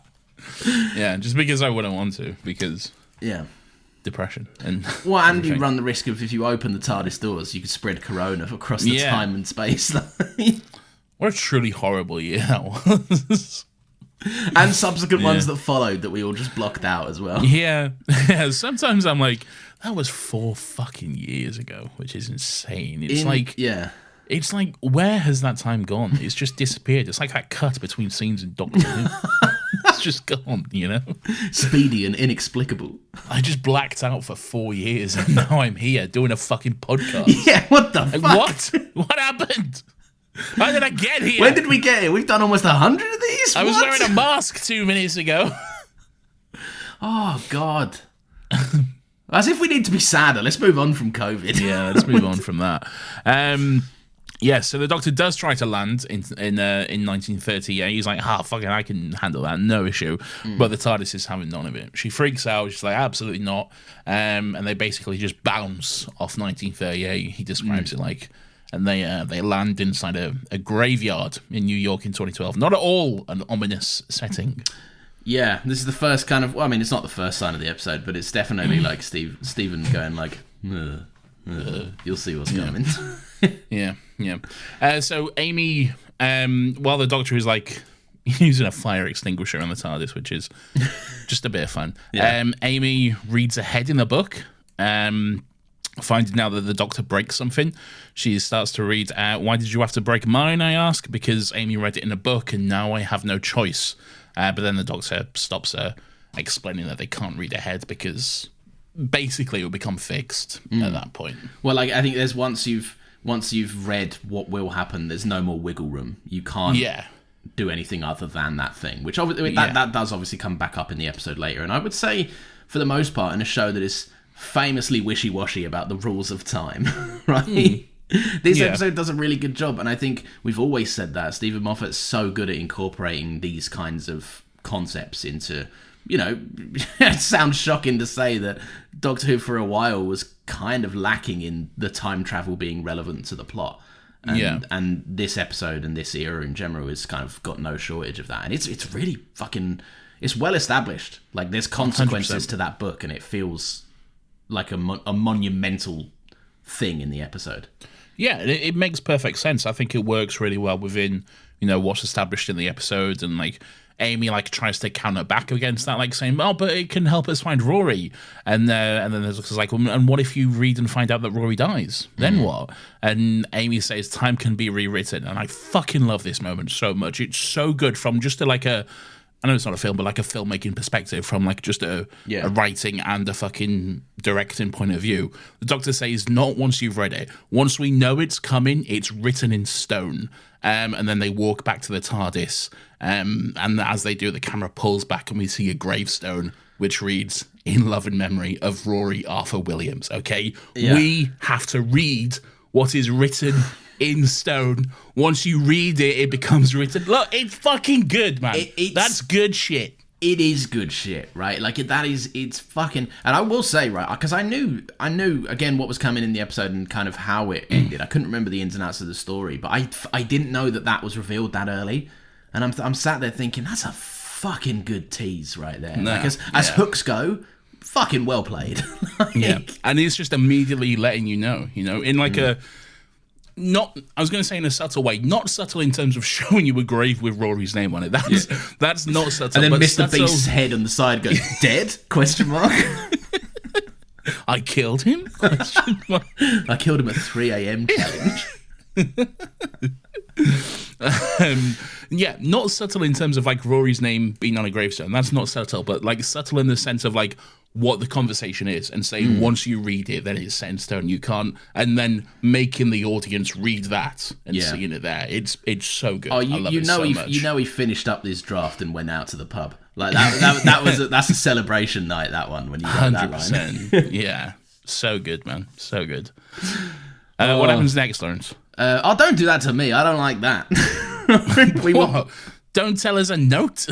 just because I wouldn't want to, because depression and you run the risk of, if you open the TARDIS doors, you could spread corona across the time and space. What a truly horrible year that was. And subsequent ones that followed that we all just blocked out as well. Yeah. Sometimes I'm like, that was 4 fucking years ago, which is insane. It's It's like, where has that time gone? It's just disappeared. It's like that cut between scenes in Doctor Who. It's just gone, Speedy and inexplicable. I just blacked out for 4 years and now I'm here doing a fucking podcast. Yeah, what the fuck? What? What happened? How did I get here? When did we get here? We've done almost 100 of these? I was wearing a mask 2 minutes ago. Oh, God. As if we need to be sadder. Let's move on from COVID. Yeah, let's move on from that. So the Doctor does try to land in 1930. Yeah, he's like, fucking, I can handle that, no issue. But the TARDIS is having none of it. She freaks out. She's like, absolutely not. And they basically just bounce off 1938. He describes it like, and they land inside a graveyard in New York in 2012. Not at all an ominous setting. Yeah, this is the first kind of. Well, I mean, it's not the first sign of the episode, but it's definitely like Stephen going like, you'll see what's coming. Yeah. So Amy, while the Doctor is like using a fire extinguisher on the TARDIS, which is just a bit of fun. Amy reads ahead in the book, finding out that the Doctor breaks something. She starts to read, why did you have to break mine, I ask? Because Amy read it in a book and now I have no choice. But then the Doctor stops her, explaining that they can't read ahead because basically it will become fixed at that point. Well, like I think there's once you've read what will happen, there's no more wiggle room. You can't do anything other than that thing, which obviously that does obviously come back up in the episode later. And I would say, for the most part, in a show that is famously wishy-washy about the rules of time, right? This episode does a really good job, and I think we've always said that Stephen Moffat's so good at incorporating these kinds of concepts into, you know, it sounds shocking to say that Doctor Who for a while was kind of lacking in the time travel being relevant to the plot. And this episode and this era in general has kind of got no shortage of that. And it's really fucking... It's well established. Like, there's consequences 100%. to that book, and it feels like a monumental thing in the episode. Yeah, it makes perfect sense. I think it works really well within, you know, what's established in the episode, and like Amy like tries to counter back against that, like saying, "Oh, but it can help us find Rory," and then there's like, well, "And what if you read and find out that Rory dies? Then what?" And Amy says, "Time can be rewritten," and I fucking love this moment so much. It's so good from just I know it's not a film, but like a filmmaking perspective, from like just a writing and a fucking directing point of view. The Doctor says, not once you've read it. Once we know it's coming, it's written in stone. And then they walk back to the TARDIS. And as they do, the camera pulls back and we see a gravestone, which reads, "In love and memory of Rory Arthur Williams." Okay? Yeah. We have to read what is written in stone. Once you read it, it becomes written. Look, it's fucking good, man. That's good shit. It is good shit, right? Like, it's fucking... And I will say, right, because I knew, again, what was coming in the episode and kind of how it ended. I couldn't remember the ins and outs of the story, but I didn't know that was revealed that early. And I'm sat there thinking, that's a fucking good tease right there. No, like, as hooks go, fucking well played. Like, and it's just immediately letting you know, in like I was going to say in a subtle way, not subtle in terms of showing you a grave with Rory's name on it. That's not subtle. And then but Mr. subtle... Beast's head on the side goes, "Dead?" Question mark. I killed him? Question mark. I killed him at 3 a.m. challenge. Not subtle in terms of like Rory's name being on a gravestone. That's not subtle, but like subtle in the sense of like what the conversation is, and saying once you read it, then it's set in stone. You can't, and then making the audience read that and seeing it there. It's so good. Oh, I love it so much. You know, he finished up this draft and went out to the pub. Like that's a celebration night. That one when you got that line. Yeah, so good, man, so good. What happens next, Lawrence? Don't do that to me. I don't like that. Don't tell us a note.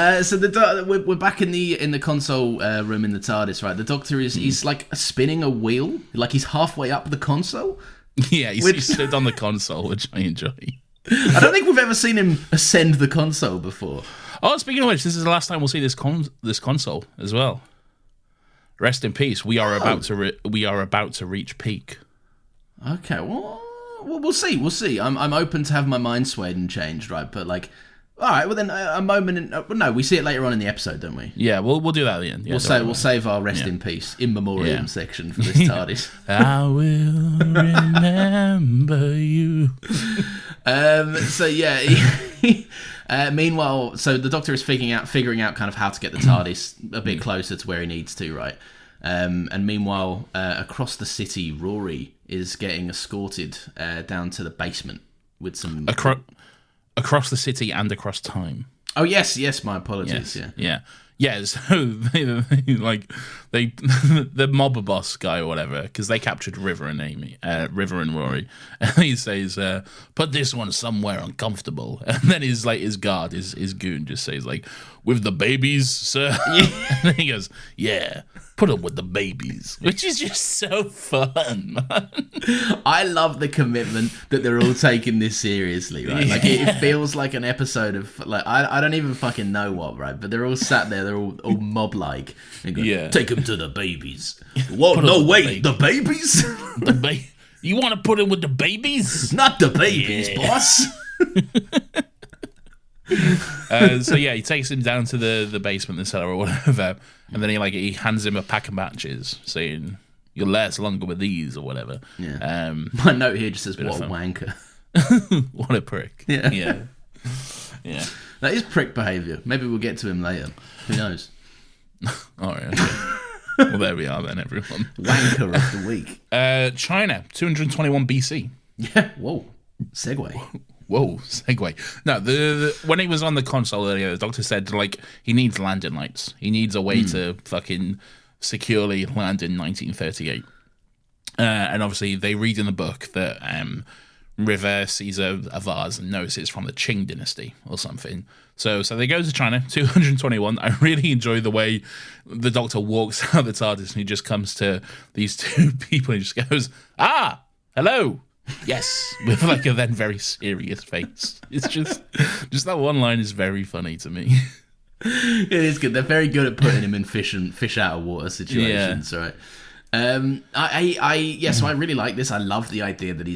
So we're back in the console room in the TARDIS, right? The Doctor he's like spinning a wheel, like he's halfway up the console. Yeah, he stood on the console, which I enjoy. I don't think we've ever seen him ascend the console before. Oh, speaking of which, this is the last time we'll see this console as well. Rest in peace. We are about to reach peak. Okay, well, we'll see. We'll see. I'm open to have my mind swayed and changed, right? But like, all right, well then a moment. No, we see it later on in the episode, don't we? Yeah, we'll do that at the end. Yeah, we'll save our rest in peace in memoriam section for this TARDIS. I will remember you. Meanwhile, so the Doctor is figuring out kind of how to get the TARDIS a bit closer to where he needs to, right? And meanwhile, across the city, Rory is getting escorted down to the basement with some... Across the city and across time. Oh, yes, my apologies. Yeah, so the mob boss guy or whatever, because they captured River and Rory, and he says, "Put this one somewhere uncomfortable," and then his guard, his goon, just says like, "With the babies, sir," and then he goes, "Yeah, put them with the babies," which is just so fun, man. I love the commitment that they're all taking this seriously, right? Like it feels like an episode of like I don't even fucking know what, right? But they're all sat there, they're all mob-like. And go, take them to the babies. What? No, wait, the babies? You want to put him with the babies? Not the babies, boss. He takes him down to the basement, the cellar or whatever, and then he hands him a pack of matches, saying, "You'll last longer with these," or whatever. Yeah. My note here just says, "What a wanker." What a prick. Yeah. That is prick behaviour. Maybe we'll get to him later. Who knows? All right. Okay. Well, there we are then, everyone. Wanker of the week. China, 221 BC. Yeah. Whoa. Segue. Whoa, segue. No, the when he was on the console earlier, the doctor said like he needs landing lights. He needs a way to fucking securely land in 1938. And obviously, they read in the book that River sees a vase and knows it's from the Qing dynasty or something. So they go to China, 221. I really enjoy the way the doctor walks out the TARDIS and he just comes to these two people and just goes, "Ah, hello." Yes, with like a then very serious face. It's just that one line is very funny to me. It is good. They're very good at putting him in fish out of water situations, right? So I really like this. I love the idea that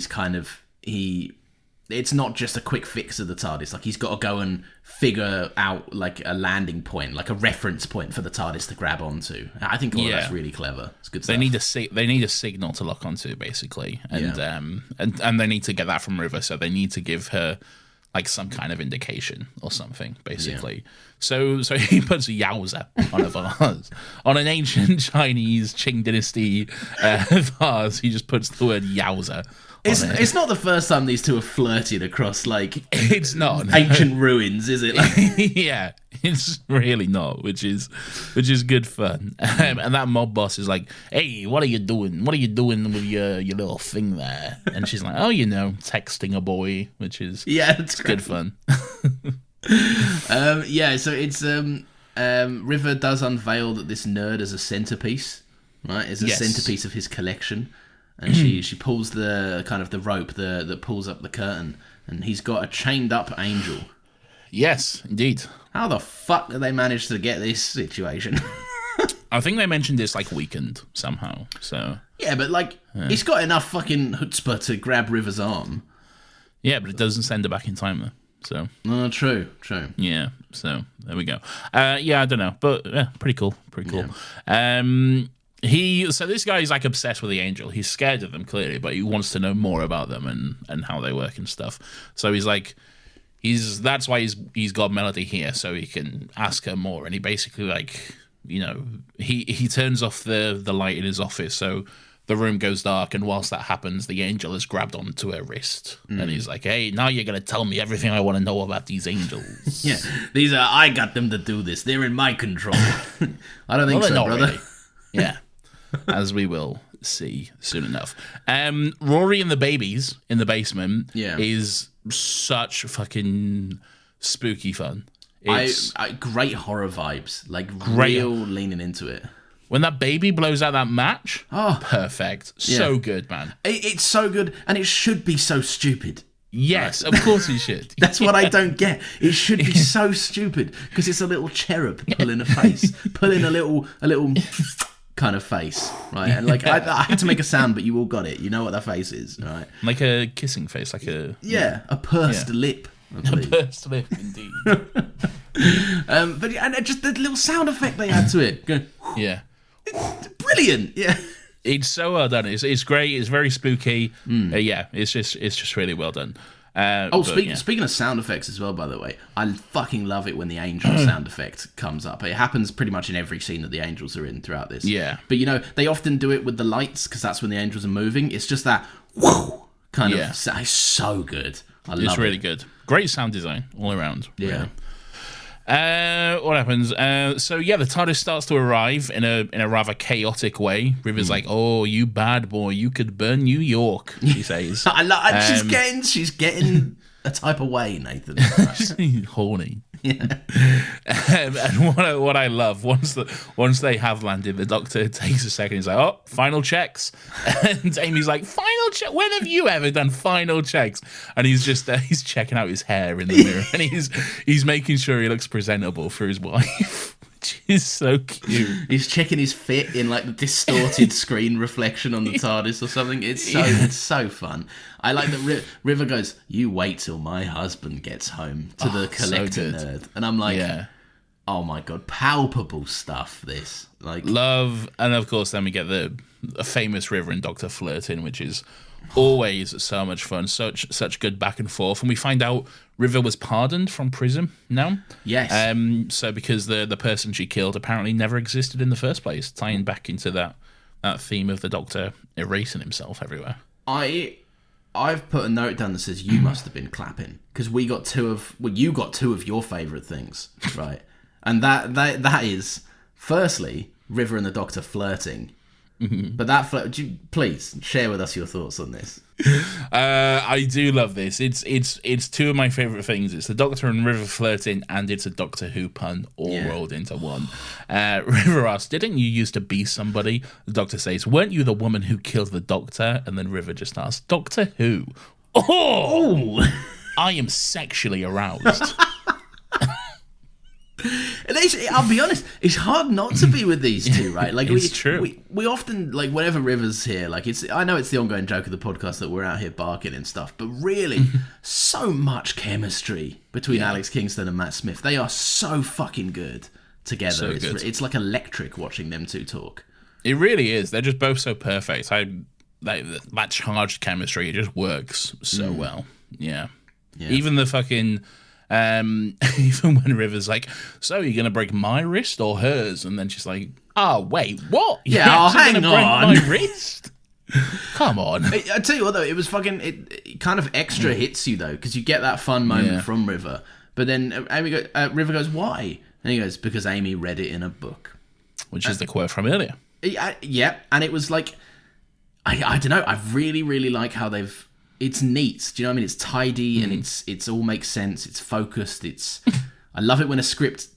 it's not just a quick fix of the TARDIS. Like he's got to go and figure out like a landing point, like a reference point for the TARDIS to grab onto. I think all of that's really clever. It's good stuff. They need a signal to lock onto, basically, and they need to get that from River. So they need to give her like some kind of indication or something, basically. Yeah. So he puts a yowza on a vase. On an ancient Chinese Qing dynasty vase, he just puts the word yowza. It's not the first time these two have flirted across like it's not ancient ruins, is it? Like, yeah, it's really not, which is good fun. And that mob boss is like, "Hey, what are you doing? What are you doing with your little thing there?" And she's like, "Oh, texting a boy," which is it's good fun. So it's River does unveil that this nerd is a centerpiece, right? Is a centerpiece of his collection. And she pulls the kind of the rope that pulls up the curtain, and he's got a chained up angel. Yes, indeed. How the fuck did they manage to get this situation? I think they mentioned it's like weakened somehow. So yeah, but he's got enough fucking chutzpah to grab River's arm. Yeah, but it doesn't send her back in time though. So true. Yeah, so there we go. I don't know, but pretty cool. Yeah. So this guy is like obsessed with the angel. He's scared of them clearly, but he wants to know more about them and how they work and stuff. So he's like, that's why he's got Melody here, so he can ask her more. And he basically like, he turns off the light in his office, so the room goes dark. And whilst that happens, the angel is grabbed onto her wrist, and he's like, "Hey, now you're gonna tell me everything I want to know about these angels." Yeah, I got them to do this. They're in my control. I don't think so, brother. Really. Yeah. As we will see soon enough. Rory and the babies in the basement is such fucking spooky fun. It's great horror vibes, like real leaning into it. When that baby blows out that match, perfect. So good, man. It's so good, and it should be so stupid. Yes, of course it should. That's what I don't get. It should be so stupid because it's a little cherub pulling a face, pulling a little kind of face, right? And like I had to make a sound, but you all got it. You know what that face is, right? Like a kissing face, like a a pursed lip. A pursed lip, indeed. But and just the little sound effect they had to it. It's brilliant. Yeah. It's so well done. It's great. It's very spooky. It's just really well done. Speaking of sound effects as well, by the way, I fucking love it when the angel sound effect comes up. It happens pretty much in every scene that the angels are in throughout this. Yeah. But they often do it with the lights because that's when the angels are moving. It's just that whoo kind of. It's so good. I love it. It's really good. Great sound design all around. Yeah. Really. What happens? The TARDIS starts to arrive in a rather chaotic way. River's like, "Oh, you bad boy, you could burn New York," he says. She's getting a type of way, Nathan. Horny. Yeah. And what I love, once they have landed, the doctor takes a second. He's like, "Oh, final checks," and Amy's like, "Final check? When have you ever done final checks?" And he's just he's checking out his hair in the mirror, and he's making sure he looks presentable for his wife. Which is so cute. He's checking his fit in like the distorted screen reflection on the TARDIS or something. It's so fun. I like that River goes, "You wait till my husband gets home," to the collector nerd. And I'm like, oh my God, palpable stuff, this. Like love. And of course, then we get the famous River and Doctor flirting, which is always so much fun. Such good back and forth. And we find out River was pardoned from prison now. Yes. So because the person she killed apparently never existed in the first place, tying back into that theme of the Doctor erasing himself everywhere. I've put a note down that says you must have been clapping because you got two of your favourite things, right? And that is, firstly, River and the Doctor flirting. But that please share with us your thoughts on this. I do love this. It's two of my favourite things. It's the Doctor and River flirting, and it's a Doctor Who pun all rolled into one. River asks, "Didn't you used to be somebody?" The Doctor says, "Weren't you the woman who killed the Doctor?" And then River just asks, "Doctor Who?" Oh! I am sexually aroused. And I'll be honest, it's hard not to be with these two, right? Like it's true. We often, like, whenever River's here, like, I know it's the ongoing joke of the podcast that we're out here barking and stuff, but really, so much chemistry between Alex Kingston and Matt Smith. They are so fucking good together. So good. It's like electric watching them two talk. It really is. They're just both so perfect. That charged chemistry, it just works so well. Yeah. Even the fucking... even when River's like, "So you're gonna break my wrist or hers?" And then she's like, "Oh wait, what? Yeah, hang on, break my wrist? Come on." I tell you what though, it was fucking. It kind of extra hits you though, because you get that fun moment from River, but then River goes, "Why?" And he goes, "Because Amy read it in a book," which is the quote from earlier. Yeah, and it was like, I don't know. I really, really like how they've. It's neat. Do you know what I mean? It's tidy and it's all makes sense. It's focused. I love it when a script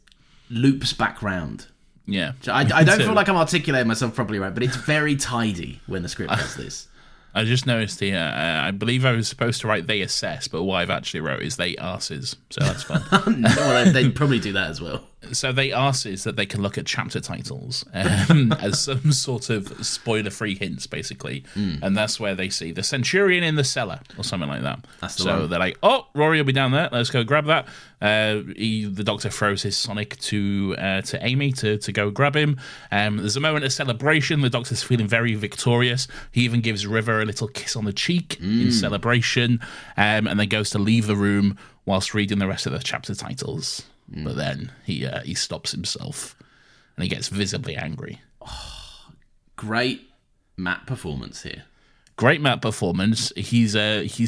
loops back round. Yeah. I don't feel like I'm articulating myself properly right, but it's very tidy when the script does this. I just noticed here, I believe I was supposed to write "they assess," but what I've actually wrote is "they arses," so that's fun. Well, they'd probably do that as well. So they arses that they can look at chapter titles as some sort of spoiler-free hints, basically, and that's where they see the Centurion in the cellar or something like that. That's the one. So they're like, "Oh, Rory will be down there. Let's go grab that." The Doctor throws his Sonic to Amy to go grab him. There's a moment of celebration. The Doctor's feeling very victorious. He even gives River a little kiss on the cheek in celebration, and then goes to leave the room whilst reading the rest of the chapter titles. But then he stops himself and he gets visibly angry. Oh, great Matt performance here. Great Matt performance. He's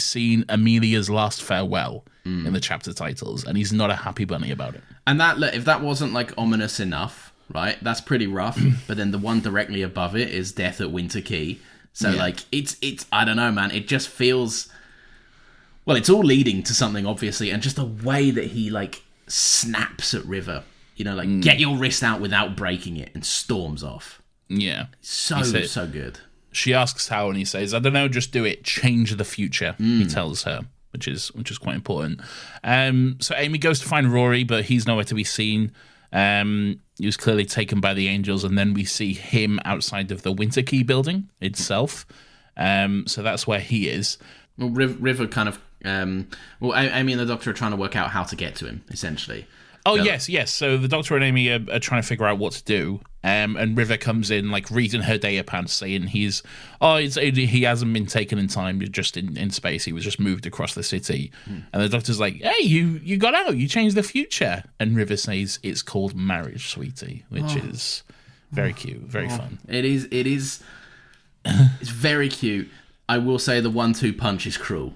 seen Amelia's last farewell in the chapter titles, and he's not a happy bunny about it. And that, look, if that wasn't like ominous enough, right? That's pretty rough. But then the one directly above it is Death at Winter Quay. So like it's I don't know, man. It just feels, well, it's all leading to something obviously, and just the way that he like snaps at River, you know, like get your wrist out without breaking it, and storms off. Yeah, so good. She asks how, and he says, "I don't know, just do it. Change the future." He tells her, which is quite important. So Amy goes to find Rory, but he's nowhere to be seen. He was clearly taken by the angels, and then we see him outside of the Winter Quay building itself. So that's where he is. Well, River kind of. Amy and the Doctor are trying to work out how to get to him, essentially. Oh, yes. So the Doctor and Amy are trying to figure out what to do. And River comes in, like, reading her data pants, saying he hasn't been taken in time, just in space. He was just moved across the city. And the Doctor's like, "Hey, you got out. You changed the future." And River says, "It's called marriage, sweetie," which is very cute, very fun. It is. It's very cute. I will say the 1-2 punch is cruel.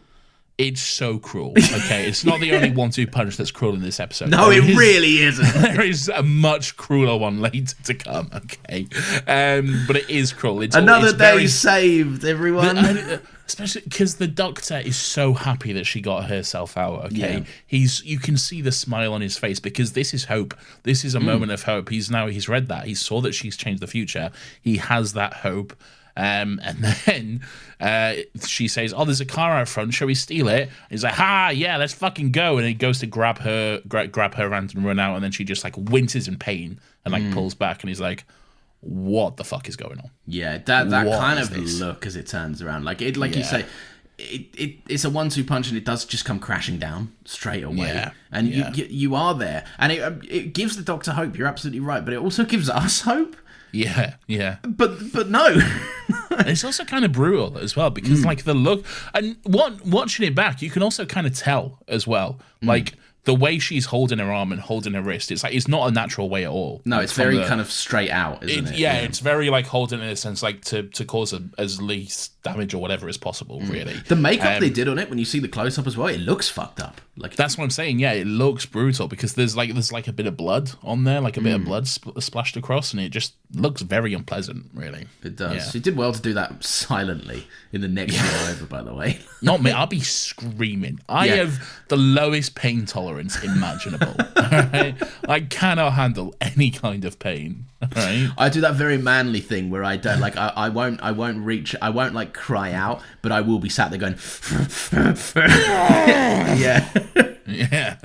It's so cruel. Okay, it's not the only 1-2 punch that's cruel in this episode. No, it really isn't. There is a much crueler one later to come. Okay, but it is cruel. It's another day saved, everyone. Especially because the Doctor is so happy that she got herself out. Okay, you can see the smile on his face because this is hope. This is a moment of hope. He's read that. He saw that she's changed the future. He has that hope. And then she says, "Oh, there's a car out front. Shall we steal it?" And he's like, yeah, let's fucking go." And he goes to grab her hand and run out. And then she just like winces in pain and like pulls back. And he's like, "What the fuck is going on?" Yeah, that kind of look as it turns around, like it, like you say, it's a 1-2 punch, and it does just come crashing down straight away. And you are there, and it gives the Doctor hope. You're absolutely right, but it also gives us hope. Yeah. But no. It's also kind of brutal as well because like the look, and watching it back, you can also kind of tell as well. Like the way she's holding her arm and holding her wrist, it's like it's not a natural way at all. No, it's very kind of straight out, isn't it? Yeah, it's very like holding it in a sense like to cause as least damage or whatever as possible, really. The makeup they did on it, when you see the close-up as well, it looks fucked up. Like that's what I'm saying. Yeah, it looks brutal because there's like a bit of blood on there, like a bit of blood splashed across, and it just looks very unpleasant, really. It does. Yeah. She did well to do that silently in the next show over, by the way. Not me. I'll be screaming. I have the lowest pain tolerance imaginable. Right? I cannot handle any kind of pain. Right? I do that very manly thing where I don't like. I won't like cry out, but I will be sat there going. Yeah. Yeah.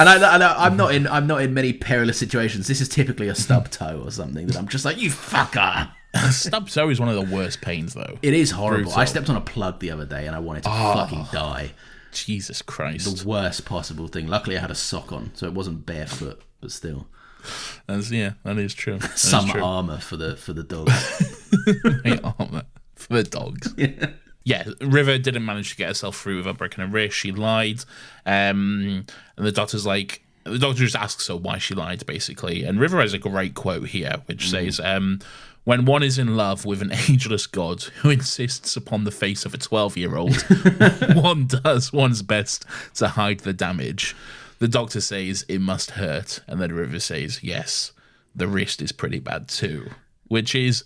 And I'm not in many perilous situations. This is typically a stub toe or something that I'm just like, you fucker. Stub toe is one of the worst pains, though. It is horrible. Brutal. I stepped on a plug the other day and I wanted to fucking die. Jesus Christ. The worst possible thing. Luckily, I had a sock on, so it wasn't barefoot, but still. That is true. Some armour for the dogs. Armour for the dogs. Yeah. Yeah, River didn't manage to get herself through without breaking her wrist. She lied. And the doctor just asks her why she lied, basically. And River has a great quote here, which says, when one is in love with an ageless god who insists upon the face of a 12-year-old, one does one's best to hide the damage. The doctor says, it must hurt. And then River says, yes, the wrist is pretty bad too. Which is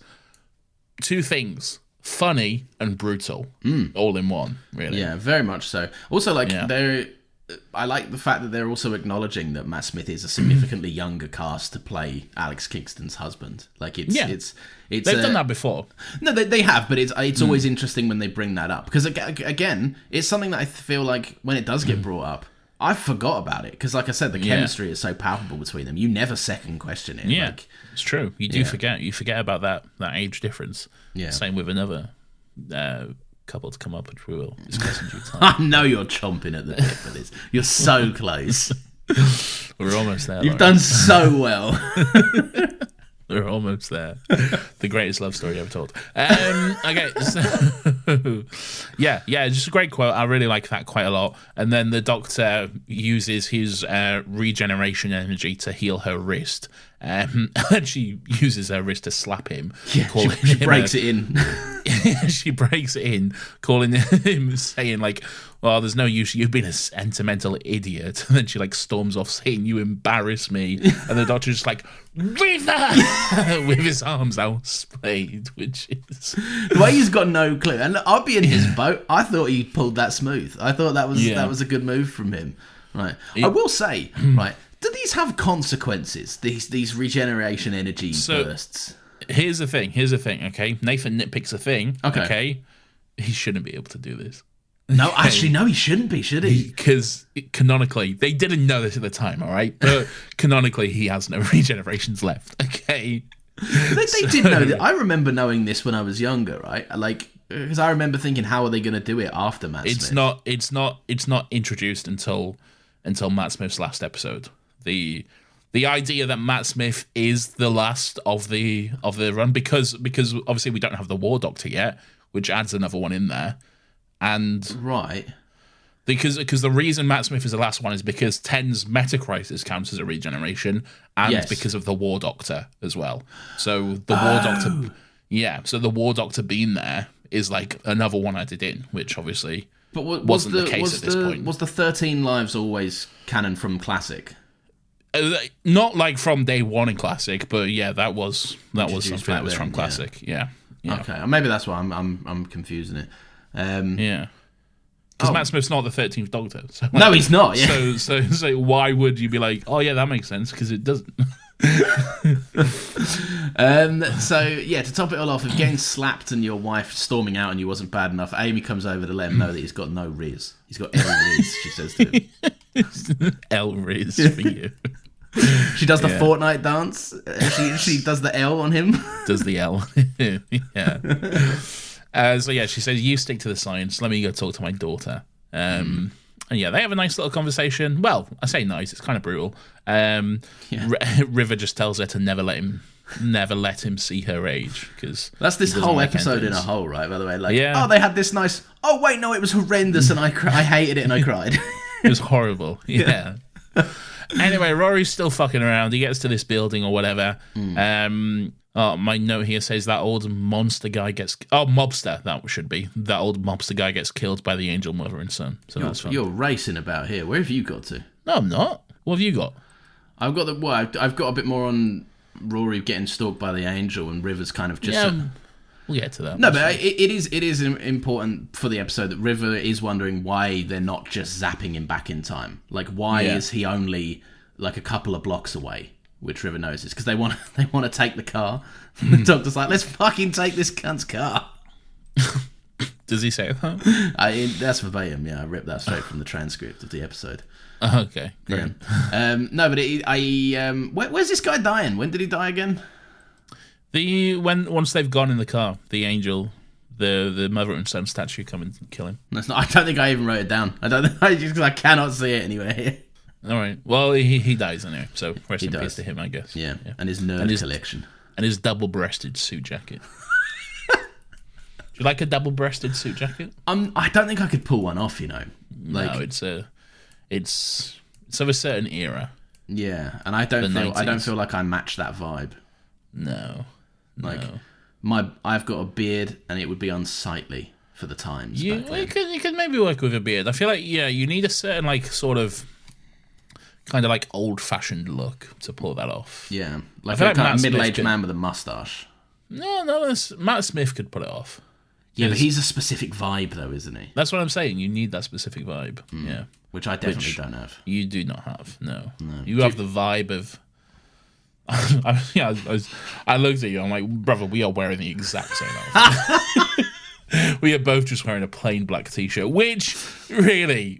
two things. Funny and brutal, all in one, really. Yeah, very much so. Also, like, I like the fact that they're also acknowledging that Matt Smith is a significantly younger cast to play Alex Kingston's husband. Like, it's they've done that before. No, they have, but it's always interesting when they bring that up because again, it's something that I feel like when it does get brought up, I forgot about it because, like I said, the chemistry is so palpable between them. You never second question it. Yeah, like, it's true. You do forget. You forget about that age difference. Yeah. Same with another couple to come up, which we will discuss in due time. I know you're chomping at the bit for this. You're so close. We're almost there. You've done so well. We're almost there. The greatest love story ever told. Okay, so yeah, just a great quote. I really like that quite a lot. And then the doctor uses his regeneration energy to heal her wrist. And she uses her wrist to slap him. Yeah, she breaks it in. She breaks it in, calling him, saying like, well, there's no use, you've been a sentimental idiot. And then she like storms off saying, you embarrass me. And the doctor's just like, River! With his arms outsplayed, which is... The way he's got no clue. And I'll be in his boat. I thought he pulled that smooth. I thought that was a good move from him. Right. I will say, right, do these have consequences, these regeneration energy bursts? Here's the thing, okay? Nathan nitpicks a thing, okay? He shouldn't be able to do this. No, actually, no, he shouldn't be, should he? Because canonically, they didn't know this at the time, all right? But canonically, he has no regenerations left, okay? They did know that. I remember knowing this when I was younger, right? Like, because I remember thinking, how are they going to do it after Matt Smith? It's not introduced until Matt Smith's last episode. The idea that Matt Smith is the last of the run because obviously we don't have the War Doctor yet, which adds another one in there. And right, because the reason Matt Smith is the last one is because 10's Metacrisis counts as a regeneration, and because of the War Doctor as well. So the War Doctor, so the War Doctor being there is like another one added in, which obviously wasn't the case at this point. Was the 13 Lives always canon from Classic? Not like from day one in Classic, but yeah, that was something that was from Classic. Yeah. Okay, maybe that's why I'm confusing it. Because Matt Smith's not the 13th Doctor. So like, no, he's not. Yeah. So why would you be like, oh yeah, that makes sense? Because it doesn't. So yeah, to top it all off, if getting slapped and your wife storming out and you wasn't bad enough, Amy comes over to let him know that he's got no riz. He's got L riz. She says to him. L riz for you. She does the Fortnite dance. She does the L on him. Does the L? Yeah. So yeah, she says, "You stick to the science. Let me go talk to my daughter." And yeah, they have a nice little conversation. Well, I say nice; it's kind of brutal. River just tells her to never let him see her age, because that's this whole episode in a whole, right? By the way, like, oh, they had this nice. Oh wait, no, it was horrendous, and I hated it, and I cried. It was horrible. Yeah. Anyway, Rory's still fucking around. He gets to this building or whatever. My note here says that old monster guy gets... Oh, mobster, that should be. That old mobster guy gets killed by the angel mother and son. So that's fun. You're racing about here. Where have you got to? No, I'm not. What have you got? I've got a bit more on Rory getting stalked by the angel and River's kind of just... Yeah, we'll get to that. No, but it is important for the episode that River is wondering why they're not just zapping him back in time. Like, why is he only like a couple of blocks away? Which River knows is because they want to take the car. The Doctor's like, let's fucking take this cunt's car. Does he say that? That's verbatim. Yeah, I ripped that straight from the transcript of the episode. Okay, great. Yeah. No, but where's this guy dying? When did he die again? Once they've gone in the car, the angel, the mother and son statue come and kill him. That's not. I don't think I even wrote it down. I cannot see it anywhere here. All right. Well, he dies anyway, so rest in peace to him, I guess. Yeah. And his nerd collection. And his double-breasted suit jacket. Do you like a double-breasted suit jacket? I don't think I could pull one off, you know. Like, no, it's of a certain era. Yeah, and I don't feel like I match that vibe. No. Like, I've got a beard, and it would be unsightly for the times. You could maybe work with a beard. I feel like you need a certain like sort of kind of like old-fashioned look to pull that off. Yeah, like a kind of middle-aged man with a mustache. No, Matt Smith could pull it off. Yeah, but he's a specific vibe, though, isn't he? That's what I'm saying. You need that specific vibe. Yeah, which I definitely don't have. You do not have. No. You have the vibe of. I looked at you. I'm like, brother, we are wearing the exact same outfit. We are both just wearing a plain black t-shirt, which really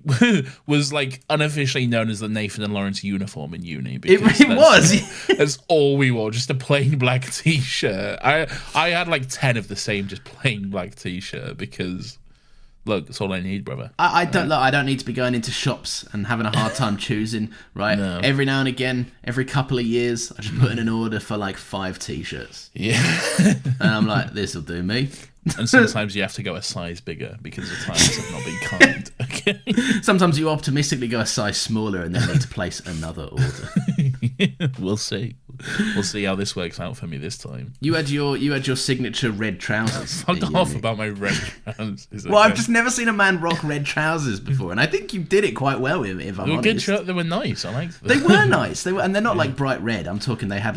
was like unofficially known as the Nathan and Lawrence uniform in uni. It was. That's all we wore, just a plain black t-shirt. I had like 10 of the same just plain black t-shirt because look, that's all I need, brother. I don't need to be going into shops and having a hard time choosing, right? No. Every now and again, every couple of years, I just put in an order for like 5 t-shirts. Yeah. And I'm like, this'll do me. And sometimes you have to go a size bigger because the times have not been kind. Okay. Sometimes you optimistically go a size smaller and then need to place another order. We'll see. We'll see how this works out for me this time. You had your signature red trousers. Fuck off about my red trousers. Well, I've just never seen a man rock red trousers before, and I think you did it quite well. If I'm honest, good. They were nice. I liked them. They were nice. And they're not like bright red. I'm talking. They had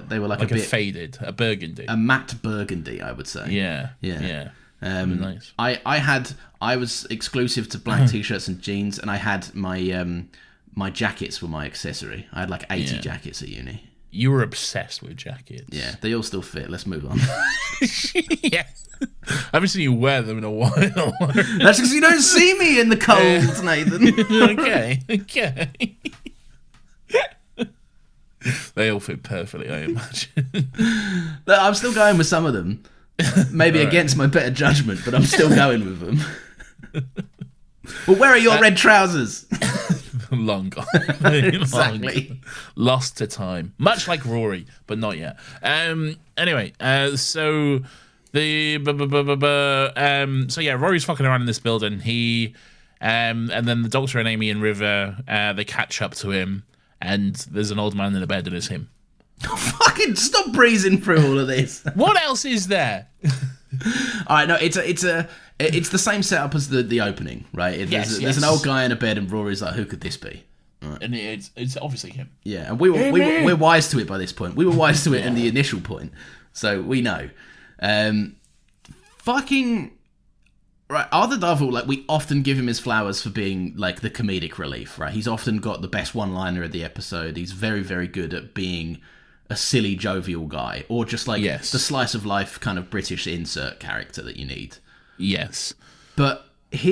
they were like a bit faded, a burgundy, a matte burgundy, I would say. Yeah. Nice. I was exclusive to black t-shirts and jeans, and I had my jackets were my accessory. I had like 80 jackets at uni. You were obsessed with jackets. Yeah, they all still fit. Let's move on. Yeah. I haven't seen you wear them in a while. That's because you don't see me in the cold, Nathan. Okay. They all fit perfectly, I imagine. I'm still going with some of them. Maybe against my better judgment, but I'm still going with them. Well, where are your red trousers? Long gone. Exactly. Lost to time. Much like Rory, but not yet. Anyway, so Rory's fucking around in this building. He and then the Doctor and Amy and River they catch up to him, and there's an old man in a bed and it's him. Fucking stop breezing through all of this. What else is there? All right, no, it's the same setup as the opening, right? There's an old guy in a bed, and Rory's like, "Who could this be?" Right. And it's obviously him. Yeah, and we're wise to it by this point. We were wise to it in the initial point, so we know. Fucking right, Arthur Darvill, like we often give him his flowers for being like the comedic relief, right? He's often got the best one-liner of the episode. He's very, very good at being a silly, jovial guy, or just like the slice of life kind of British insert character that you need. Yes. But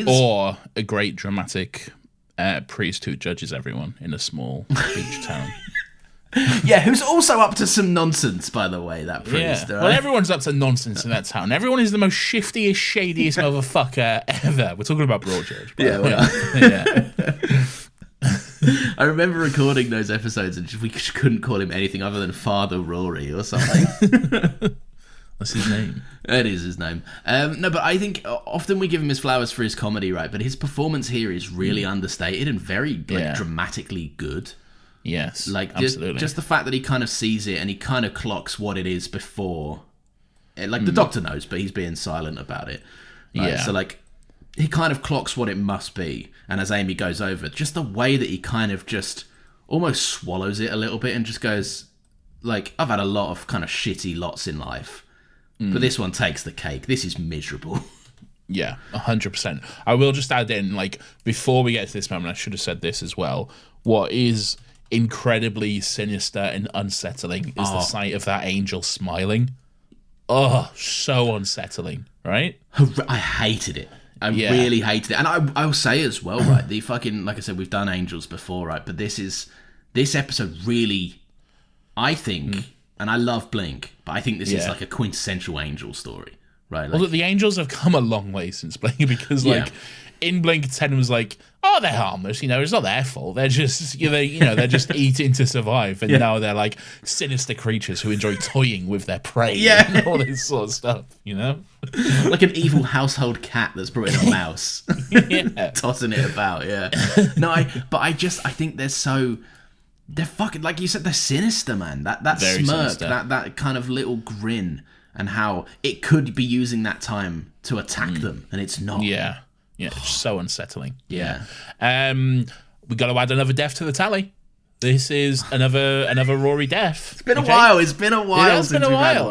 or a great dramatic priest who judges everyone in a small beach town. Yeah, who's also up to some nonsense, by the way, that priest. Yeah. Right? Well, everyone's up to nonsense in that town. Everyone is the most shiftiest, shadiest motherfucker ever. We're talking about Broadchurch. Yeah. I remember recording those episodes and we couldn't call him anything other than Father Rory or something. That's his name. That is his name. No, but I think often we give him his flowers for his comedy, right? But his performance here is really understated and very dramatically good. Yes, like absolutely. Just the fact that he kind of sees it and he kind of clocks what it is before. Like the Doctor knows, but he's being silent about it. Right? Yeah. So like he kind of clocks what it must be, and as Amy goes over, just the way that he kind of just almost swallows it a little bit and just goes, like, I've had a lot of kind of shitty lots in life, but this one takes the cake. This is miserable. Yeah, 100%. I will just add in, like, before we get to this moment, I should have said this as well. What is incredibly sinister and unsettling is the sight of that angel smiling. Oh, so unsettling, right? I hated it. I really hated it. And I'll say as well, right, the fucking, like I said, we've done angels before, right, but this episode really, I think, and I love Blink, but I think this is like a quintessential angel story, right? Like, well, the angels have come a long way since Blink, because, like, in Blink, Ted was like, oh, they're harmless, it's not their fault. They're just, they're just eating to survive. And now they're like sinister creatures who enjoy toying with their prey and all this sort of stuff, Like an evil household cat that's brought in a mouse. Tossing it about, No, I think they're fucking, like you said, they're sinister, man. That Very smirk, sinister. that kind of little grin, and how it could be using that time to attack them, and it's not. Yeah, it's so unsettling. Yeah. We got to add another death to the tally. This is another Rory death. It's been a while. It's been a while.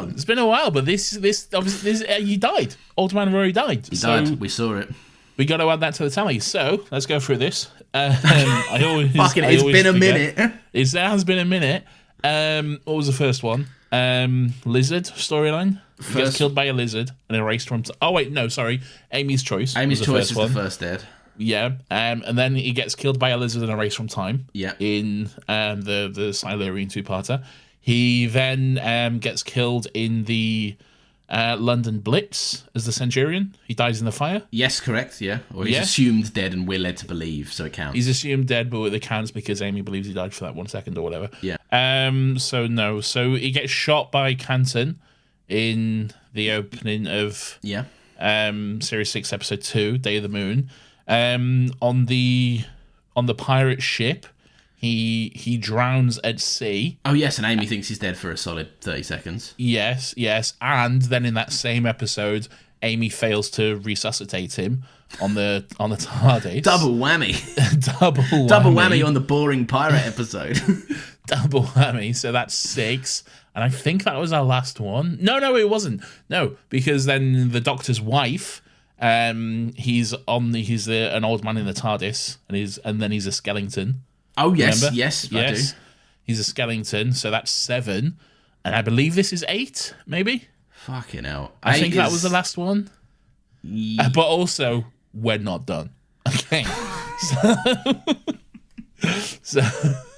It's been a while. But this obviously he died. Old man Rory died. He died. We saw it. We got to add that to the tally. So let's go through this. It's been a minute. It has been a minute. What was the first one? Lizard storyline. He gets killed by a lizard and erased from. Oh wait, no, sorry. Amy's Choice. Amy's Choice is the first dead. Yeah, and then he gets killed by a lizard and erased from time. Yeah. In the Silurian two-parter. He then gets killed in the London Blitz as the Centurion. He dies in the fire. Yes, correct, yeah. Or he's assumed dead and we're led to believe, so it counts. He's assumed dead, but it counts because Amy believes he died for that 1 second or whatever. Yeah. So no. So he gets shot by Canton in the opening of Series 6, Episode 2, Day of the Moon. On the pirate ship, he drowns at sea. Oh yes, and Amy thinks he's dead for a solid 30 seconds. Yes, and then in that same episode, Amy fails to resuscitate him on the TARDIS. Double whammy. Double whammy on the boring pirate episode. Double whammy. So that's 6. And I think that was our last one. No, it wasn't. No, because then the Doctor's wife, he's an old man in the TARDIS, and then he's a skeleton. Oh yes, remember? yes, I do. He's a skeleton. So that's 7, and I believe this is 8, maybe. Fucking hell! I think that was the last one. But also, we're not done. Okay. So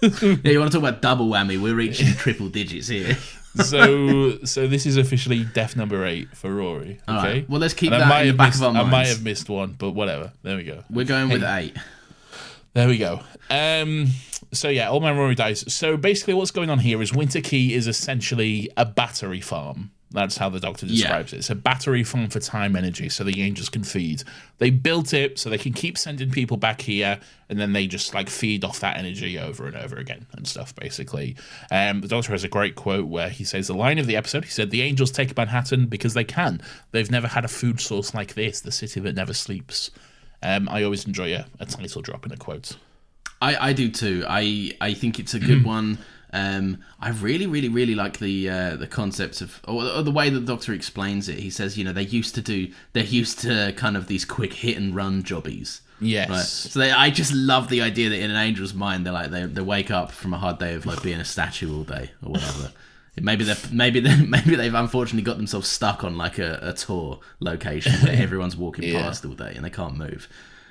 yeah, you want to talk about double whammy? We're reaching triple digits here. So this is officially death number 8 for Rory. Okay. All right. Well, let's keep that in the back of our minds. I might have missed one, but whatever. There we go. We're going with 8. There we go. So yeah, Old Man Rory dies. So basically, what's going on here is Winter Key is essentially a battery farm. That's how the Doctor describes it. It's a battery farm for time energy, so the angels can feed. They built it so they can keep sending people back here, and then they just like feed off that energy over and over again and stuff, basically. The Doctor has a great quote where he says, the line of the episode, he said, "The angels take Manhattan because they can. They've never had a food source like this, the city that never sleeps." I always enjoy a title drop in a quote. I do too. I think it's a good one. I really, really, really like the concepts of, or the way that the Doctor explains it. He says, they're used to kind of these quick hit and run jobbies. Yes. Right? So I just love the idea that in an angel's mind, they're like, they wake up from a hard day of like being a statue all day or whatever. Maybe they've unfortunately got themselves stuck on like a tour location where everyone's walking past all day and they can't move.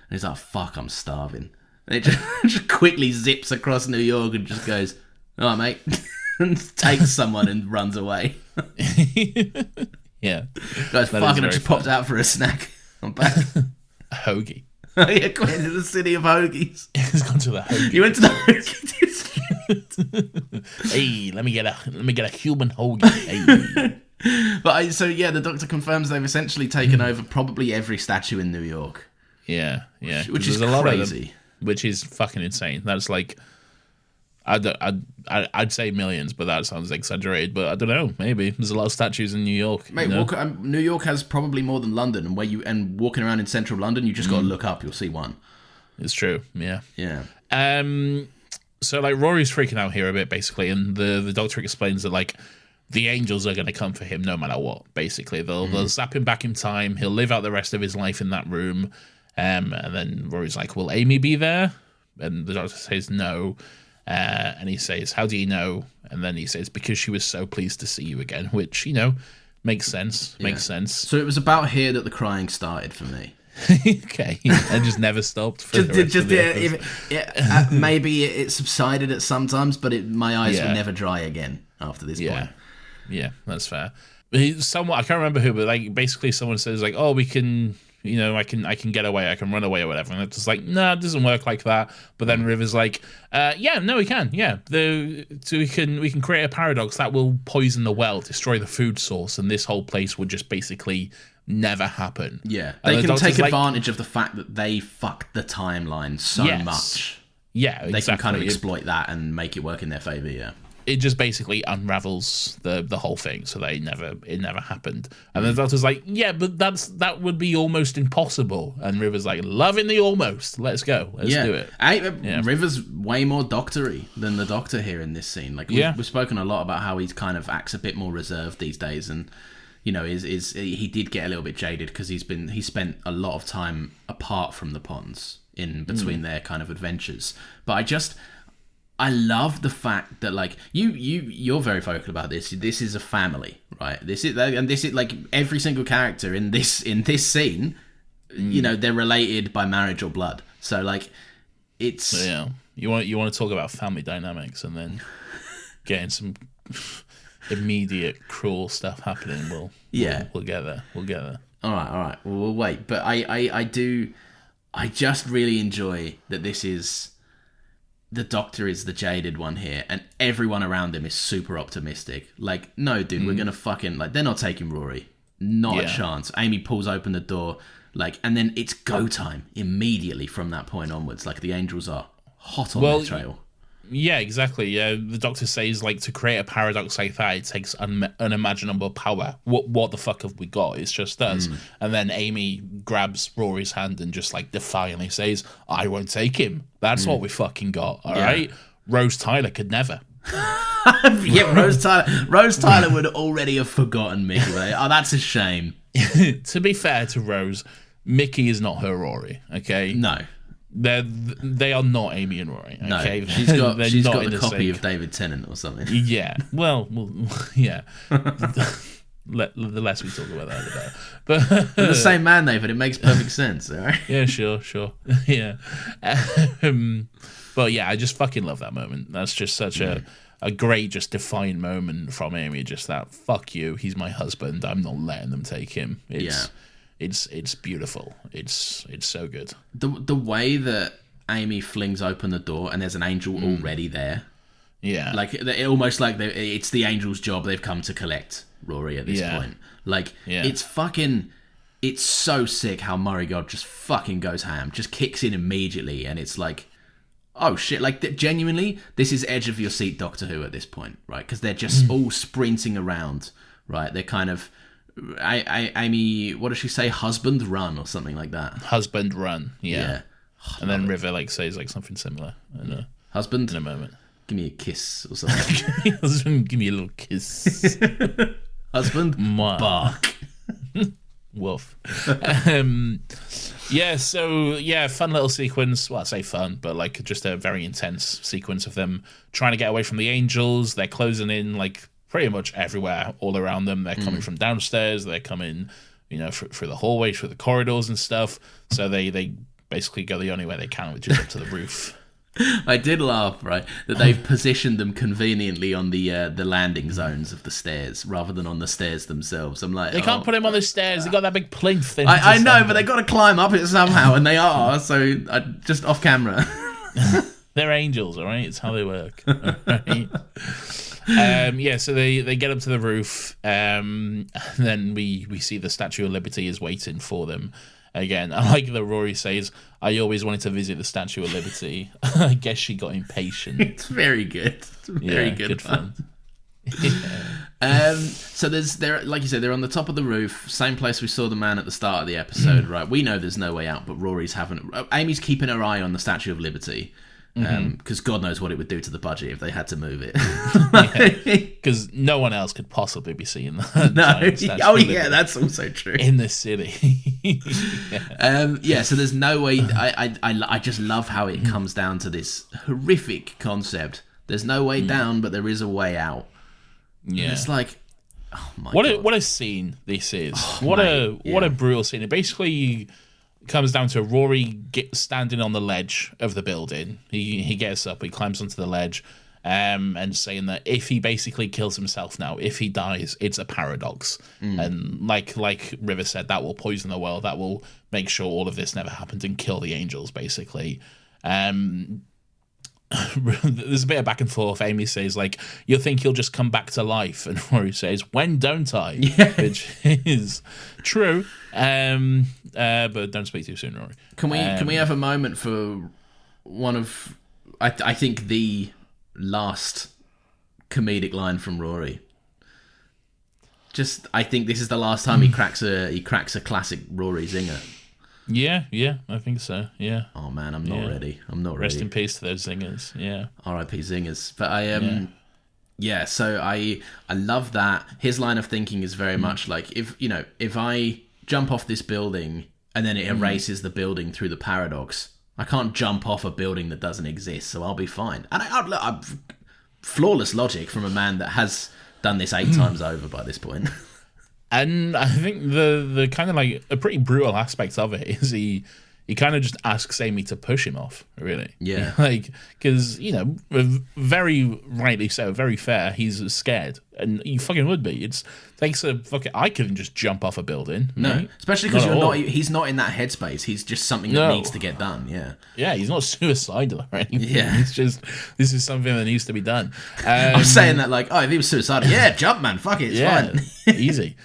And he's like, fuck, I'm starving. And it just quickly zips across New York and just goes, "All right, mate," and takes someone and runs away. Yeah. Guys, fucking, I just popped out for a snack. I'm back. A hoagie. Yeah, going to the city of hoagies. He's gone to the hoagie. You went to the hoagie district. Hey, let me get a human hoagie. Hey. But the Doctor confirms they've essentially taken over probably every statue in New York. Yeah. Which is a lot crazy. Of them, which is fucking insane. That's like, I'd say millions, but that sounds exaggerated. But I don't know. Maybe there's a lot of statues in New York. Mate, New York has probably more than London, and walking around in central London, you just got to look up. You'll see one. It's true. Yeah. Yeah. So like Rory's freaking out here a bit, basically, and the Doctor explains that like the angels are going to come for him no matter what. Basically, they'll zap him back in time. He'll live out the rest of his life in that room. And then Rory's like, "Will Amy be there?" And the Doctor says no. And he says, "How do you know?" And then he says, "Because she was so pleased to see you again," which, makes sense. Yeah. Makes sense. So it was about here that the crying started for me. Okay. And just never stopped. For maybe it subsided at some times, but my eyes would never dry again after this point. Yeah, that's fair. Somewhat, I can't remember who, but like basically someone says like, "Oh, we can... I can get away, I can run away or whatever." And it's just like, no, it doesn't work like that. But then River's like, we can. Yeah. So we can create a paradox that will poison the well, destroy the food source, and this whole place would just basically never happen. Yeah. They can take advantage of the fact that they fucked the timeline so much. Yeah, exactly. They can kind of exploit that and make it work in their favour, yeah. It just basically unravels the whole thing, so it never happened. And the Doctor's like, yeah, but that would be almost impossible. And River's like, loving the almost. Let's go. Let's do it. River's way more doctory than the Doctor here in this scene. Like we've spoken a lot about how he kind of acts a bit more reserved these days, and he did get a little bit jaded because he spent a lot of time apart from the Ponds in between their kind of adventures. But I love the fact that like you're very vocal about this. This is a family, right? This is like every single character in this scene. They're related by marriage or blood. So like, it's so, You want to talk about family dynamics and then getting some immediate cruel stuff happening. We'll get there. We'll get there. All right. Well, we'll wait. But I just really enjoy that this is. The Doctor is the jaded one here, and everyone around him is super optimistic. Like, no, dude, we're gonna fucking... Like, they're not taking Rory. Not a chance. Amy pulls open the door, like, and then it's go time immediately from that point onwards. Like, the angels are hot on their trail. Yeah, exactly. Yeah, the Doctor says like to create a paradox like that, it takes unimaginable power. What the fuck have we got? It's just us. And then Amy grabs Rory's hand and just like defiantly says, "I won't take him." That's what we fucking got. All right. Rose Tyler could never. Rose Tyler would already have forgotten Mickey. Right? Oh, that's a shame. To be fair to Rose, Mickey is not her Rory. Okay. No. They are not Amy and Rory. Okay, no, she's got the copy of David Tennant or something. Yeah, well, yeah. The less we talk about that, the better. But the same man, David. It makes perfect sense. All right. Yeah, sure. Yeah. But yeah, I just fucking love that moment. That's just such a great, just moment from Amy. Just that, fuck you. He's my husband. I'm not letting them take him. It's beautiful. It's so good. The way that Amy flings open the door and there's an angel already there. Yeah. Like, almost like it's the angel's job. They've come to collect Rory at this point. Like, it's so sick how Murray God just fucking goes ham. Just kicks in immediately, and it's like, oh shit. Like, genuinely, this is edge of your seat Doctor Who at this point, right? Because they're just all sprinting around, right? They're kind of... Amy, what does she say? Husband run or something like that. Husband run, yeah. And then River says something similar. Husband, in a moment, give me a kiss or something. Husband, give me a little kiss. Husband, bark. Woof. Fun little sequence. Well, I say fun, but like just a very intense sequence of them trying to get away from the angels. They're closing in like pretty much everywhere, all around them. They're coming from downstairs. They're coming, through the hallways, through the corridors and stuff. So they basically go the only way they can, which is up to the roof. I did laugh, right, that they've positioned them conveniently on the landing zones of the stairs rather than on the stairs themselves. I'm like, they can't put him on the stairs. They got that big plinth. I know, but they got to climb up it somehow, and they are. So just off camera. They're angels, all right. It's how they work. All right? So they get up to the roof, and then we see the Statue of Liberty is waiting for them. Again, I like that Rory says, I always wanted to visit the Statue of Liberty. I guess she got impatient. It's very good. It's very good fun. So they're like you said, they're on the top of the roof, same place we saw the man at the start of the episode, right? We know there's no way out, but Amy's keeping her eye on the Statue of Liberty. Because God knows what it would do to the budget if they had to move it. Because no one else could possibly be seeing that. No. Oh yeah, that's also true. In the city. So there's no way. I just love how it comes down to this horrific concept. There's no way down, but there is a way out. Yeah, and it's like, oh my God. What a scene this is. What a brutal scene. It basically comes down to Rory standing on the ledge of the building. He gets up, he climbs onto the ledge, and saying that if he basically kills himself now, if he dies, it's a paradox. And like River said, that will poison the world, that will make sure all of this never happened and kill the angels, basically. There's a bit of back and forth. Amy says, like, you'll think he'll just come back to life, and Rory says, when don't I? Yeah. Which is true. But don't speak too soon, Rory. Can we have a moment for one of I think the last comedic line from Rory? I think this is the last time he cracks a classic Rory zinger. Yeah, I think so. Yeah. Oh man, I'm not ready. Rest in peace to those zingers. Yeah. R.I.P. zingers. But so I love that. His line of thinking is very much like, if I jump off this building and then it erases the building through the paradox, I can't jump off a building that doesn't exist, so I'll be fine. And I flawless logic from a man that has done this 8 times over by this point. And I think the kind of like a pretty brutal aspect of it is he kind of just asks Amy to push him off, really. Yeah. Like, because, very rightly so, very fair, he's scared. And he fucking would be. I couldn't just jump off a building. No, mate. Especially because he's not in that headspace. He's just something that needs to get done, yeah. Yeah, he's not suicidal or anything. Yeah. It's just, this is something that needs to be done. I'm saying that like, if he was suicidal, yeah, jump, man, fuck it, it's fine. Easy.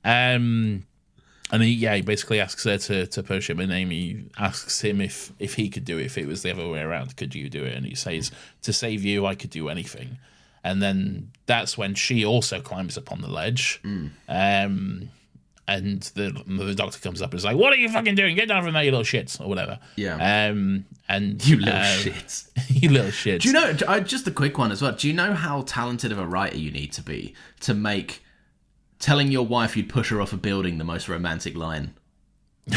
And he basically asks her to push him, and Amy asks him if he could do it, if it was the other way around, could you do it? And he says, to save you, I could do anything. And then that's when she also climbs up on the ledge. And the doctor comes up and is like, what are you fucking doing? Get down from there, you little shits, or whatever. Yeah. And you little shits. You little shits. Do you know, just a quick one as well, do you know how talented of a writer you need to be to make telling your wife you'd push her off a building the most romantic line?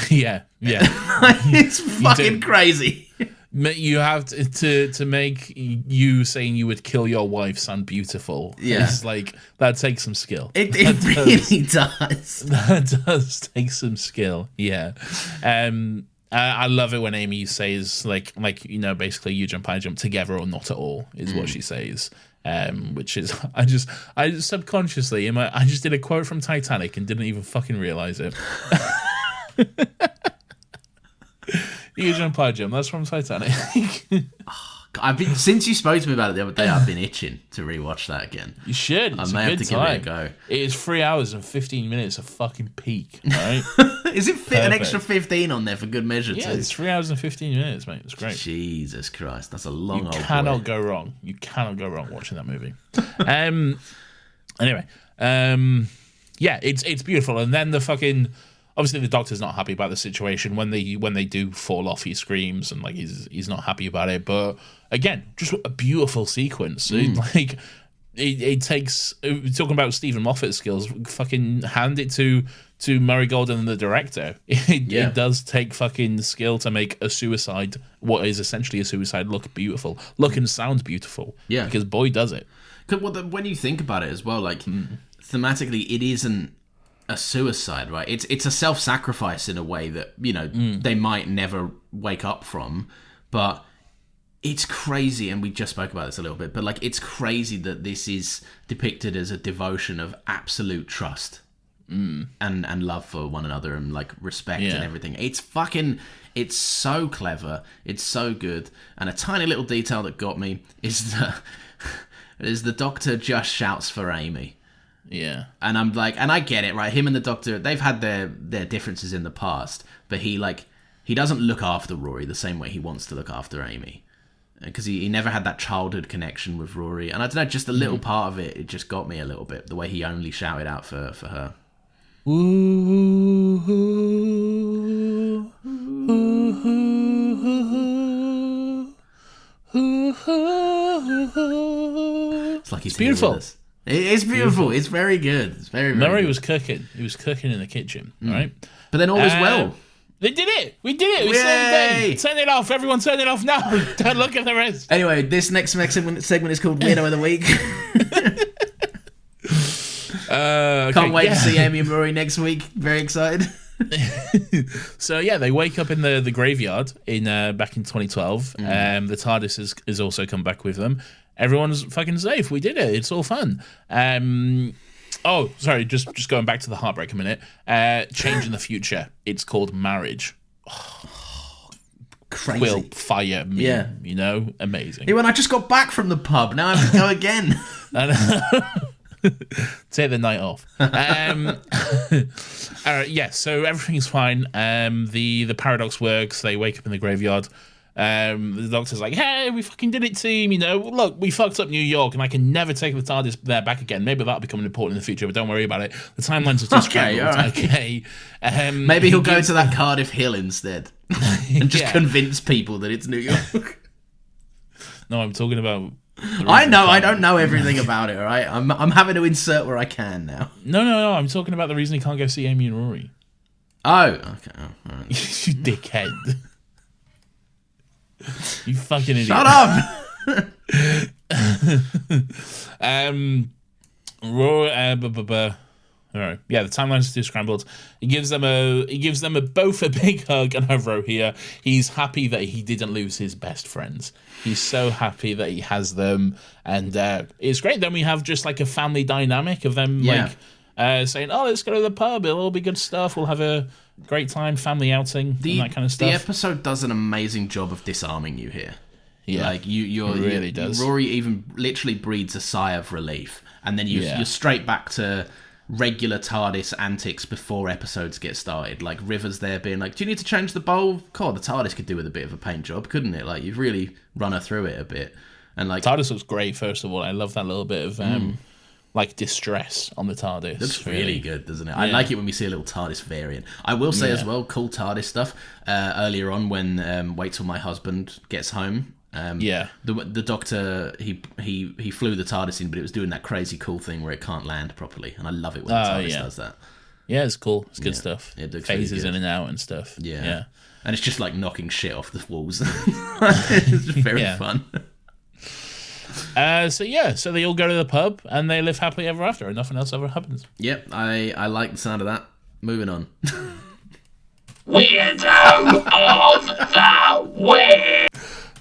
Yeah. It's fucking crazy. You have to make you saying you would kill your wife sound beautiful. Yeah. It's like, that takes some skill. It really does. That does take some skill, yeah. I love it when Amy says, like basically you jump, I jump, together or not at all, is what she says. Which is, I subconsciously, I just did a quote from Titanic and didn't even fucking realize it. You jump, I jump. That's from Titanic. Since you spoke to me about it the other day, I've been itching to rewatch that again. You should. It's I may have to give it a go. It is 3 hours and 15 minutes of fucking peak, right? Is it an extra 15 on there for good measure too? Yeah, it's 3 hours and 15 minutes, mate. It's great. Jesus Christ, that's a long old. You cannot go wrong. You cannot go wrong watching that movie. Anyway, it's beautiful, and then the fucking. Obviously, the doctor's not happy about the situation. When they do fall off, he screams and like he's not happy about it. But again, just a beautiful sequence. It takes talking about Stephen Moffat's skills. Fucking hand it to Murray Goldwyn and the director. It does take fucking skill to make what is essentially a suicide, look beautiful, look and sound beautiful. Yeah, because boy does it. When you think about it as well, like thematically, it isn't a suicide, right? It's a self-sacrifice in a way that they might never wake up from, but it's crazy, and we just spoke about this a little bit, but like it's crazy that this is depicted as a devotion of absolute trust and love for one another and like respect and everything. It's so clever, it's so good. And a tiny little detail that got me is that is the Doctor just shouts for Amy. Yeah. And I'm like, and I get it, right? Him and the Doctor, they've had their differences in the past, but he doesn't look after Rory the same way he wants to look after Amy. Because he never had that childhood connection with Rory. And I don't know, just a little part of it just got me a little bit, the way he only shouted out for her. Ooh, It's like he's beautiful. Here with us. It's beautiful. It's very good. It's very, very Murray good. was cooking. He was cooking in the kitchen, all right? But then all is well. They did it. We did it. We saved it. Turn it off. Everyone turn it off now. Don't look at the rest. Anyway, this next segment is called Weirdo of the Week. Okay, Can't wait to see Amy and Rory next week. Very excited. So yeah, they wake up in the graveyard in back in 2012. The TARDIS has also come back with them. Everyone's fucking safe. We did it. It's all fun. Oh, sorry. Just going back to the heartbreak a minute. Change in the future. It's called marriage. Crazy. Will fire me. Yeah. You know, amazing. Hey, when I just got back from the pub, now I have to go again. Take the night off. Yeah, so everything's fine. The paradox works. They wake up in the graveyard. The Doctor's like, hey, we fucking did it, team. You know, look, we fucked up New York, and I can never take the TARDIS there back again. Maybe that'll become important in the future, but don't worry about it. The timelines are too scrambled. Right. Okay. Maybe he'll go to that Cardiff Hill instead and just convince people that it's New York. No, I'm talking about. I know. I don't know everything about it. All right, I'm having to insert where I can now. No. I'm talking about the reason he can't go see Amy and Rory. Oh, okay. Oh, all right. You dickhead. You fucking idiot. Shut up. All right. Yeah, the timeline's too scrambled. He gives them both a big hug, and over here, he's happy that he didn't lose his best friends. He's so happy that he has them, and it's great. Then we have just like a family dynamic of them, saying, "Oh, let's go to the pub. It'll all be good stuff. We'll have a great time, family outing, and that kind of stuff." The episode does an amazing job of disarming you here. Yeah, like it really does. Rory even literally breathes a sigh of relief, and then you're straight back to regular TARDIS antics before episodes get started. Like River's there being like, "Do you need to change the bowl?" God, the TARDIS could do with a bit of a paint job, couldn't it? Like you've really run her through it a bit, and like TARDIS looks great. First of all, I love that little bit of like distress on the TARDIS. Looks really good, doesn't it? Yeah. I like it when we see a little TARDIS variant. I will say as well, cool TARDIS stuff. Earlier on, when Wait Till My Husband Gets Home. The Doctor he flew the TARDIS in, but it was doing that crazy cool thing where it can't land properly, and I love it when the TARDIS does that. Yeah, it's cool. It's good stuff. It looks phases really good. in and out and stuff. Yeah, and it's just like knocking shit off the walls. It's just very fun. So they all go to the pub and they live happily ever after, and nothing else ever happens. Yep, I like the sound of that. Moving on. Weirdo of the Week.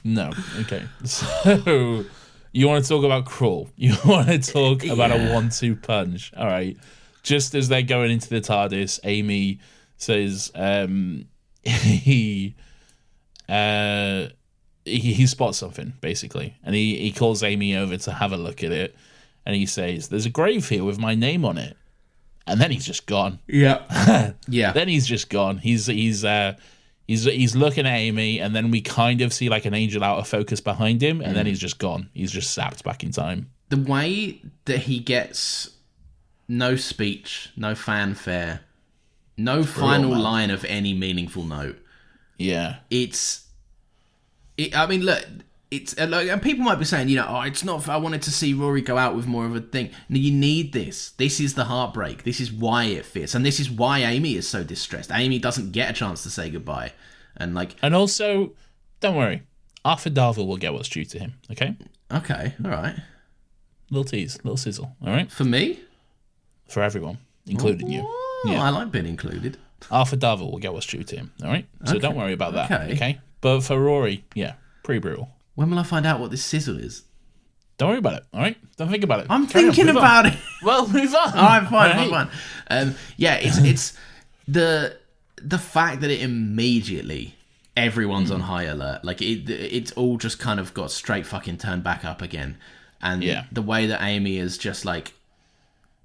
No. Okay. So you want to talk about Crawl? You want to talk about a 1-2 punch? All right. Just as they're going into the TARDIS, Amy says he spots something basically, and he calls Amy over to have a look at it, and he says, "There's a grave here with my name on it," and then he's just gone. Yeah. Then he's just gone. He's looking at Amy, and then we kind of see like an angel out of focus behind him, and then he's just gone. He's just sapped back in time. The way that he gets no speech, no fanfare, no final line of any meaningful note. Yeah. I mean, look, and people might be saying, it's not, I wanted to see Rory go out with more of a thing. No, you need this. This is the heartbreak. This is why it fits. And this is why Amy is so distressed. Amy doesn't get a chance to say goodbye. And also, don't worry. Arthur Darvill will get what's due to him, okay? Okay, all right. Little tease, little sizzle, all right? For me? For everyone, including you. Yeah. I like being included. Arthur Darvill will get what's due to him, all right? So don't worry about that, okay? But for Rory, pretty brutal. When will I find out what this sizzle is? Don't worry about it, all right? Don't think about it. I'm thinking about it. Well, move on. All right, fine. It's the fact that it immediately everyone's on high alert. Like it's all just kind of got straight fucking turned back up again. And the way that Amy is just like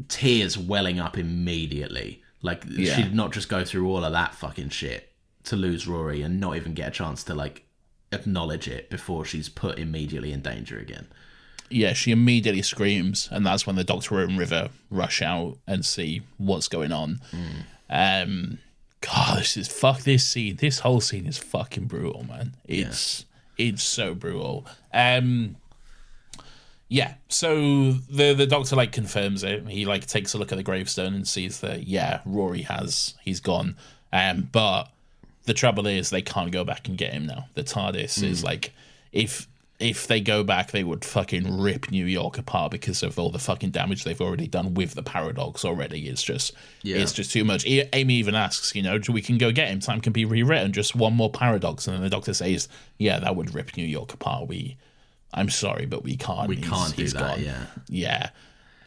tears welling up immediately. Like she did not just go through all of that fucking shit to lose Rory and not even get a chance to like acknowledge it before she's put immediately in danger again. Yeah, she immediately screams, and that's when the Doctor and River rush out and see what's going on. God, this scene. This whole scene is fucking brutal, man. It's so brutal. Yeah, so the Doctor like confirms it. He like takes a look at the gravestone and sees that he's gone. But the trouble is they can't go back and get him now. The TARDIS is like, if they go back, they would fucking rip New York apart because of all the fucking damage they've already done with the paradox already. It's just too much. Amy even asks, we can go get him. Time can be rewritten. Just one more paradox. And then the Doctor says, yeah, that would rip New York apart. I'm sorry, but we can't. We can't do that, gone. Yeah.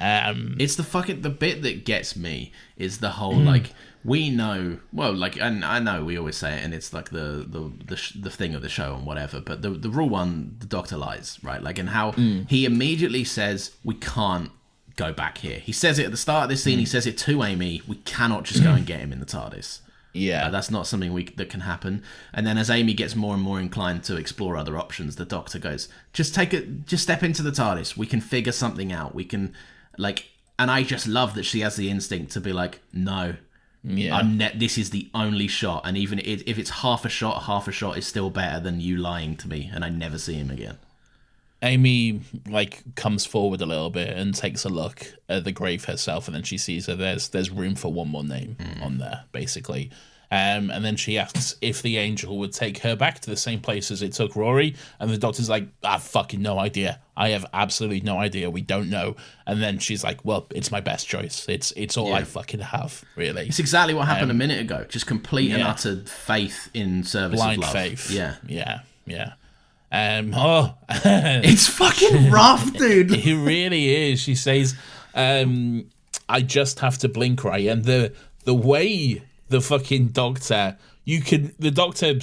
It's the bit that gets me is the whole like, we know, well, like, and I know we always say it, and it's like the thing of the show and whatever, but the rule one, the Doctor lies, right? Like, and how he immediately says we can't go back here. He says it at the start of this scene. He says it to Amy. We cannot just go and get him in the TARDIS. Yeah, that's not something that can happen. And then as Amy gets more and more inclined to explore other options, the Doctor goes, just step into the TARDIS. We can figure something out. We can, like, and I just love that she has the instinct to be like, no, this is the only shot. And even if it's half a shot is still better than you lying to me and I never see him again. Amy like comes forward a little bit and takes a look at the grave herself, and then she sees that there's room for one more name on there, basically. And then she asks if the angel would take her back to the same place as it took Rory, and the Doctor's like, I've fucking no idea. I have absolutely no idea. We don't know. And then she's like, well, it's my best choice. It's all I fucking have, really. It's exactly what happened a minute ago. Just complete and utter faith in service blind of love. faith. Yeah. It's fucking rough, dude. It really is. She says, I just have to blink right. And the way the fucking Doctor, the Doctor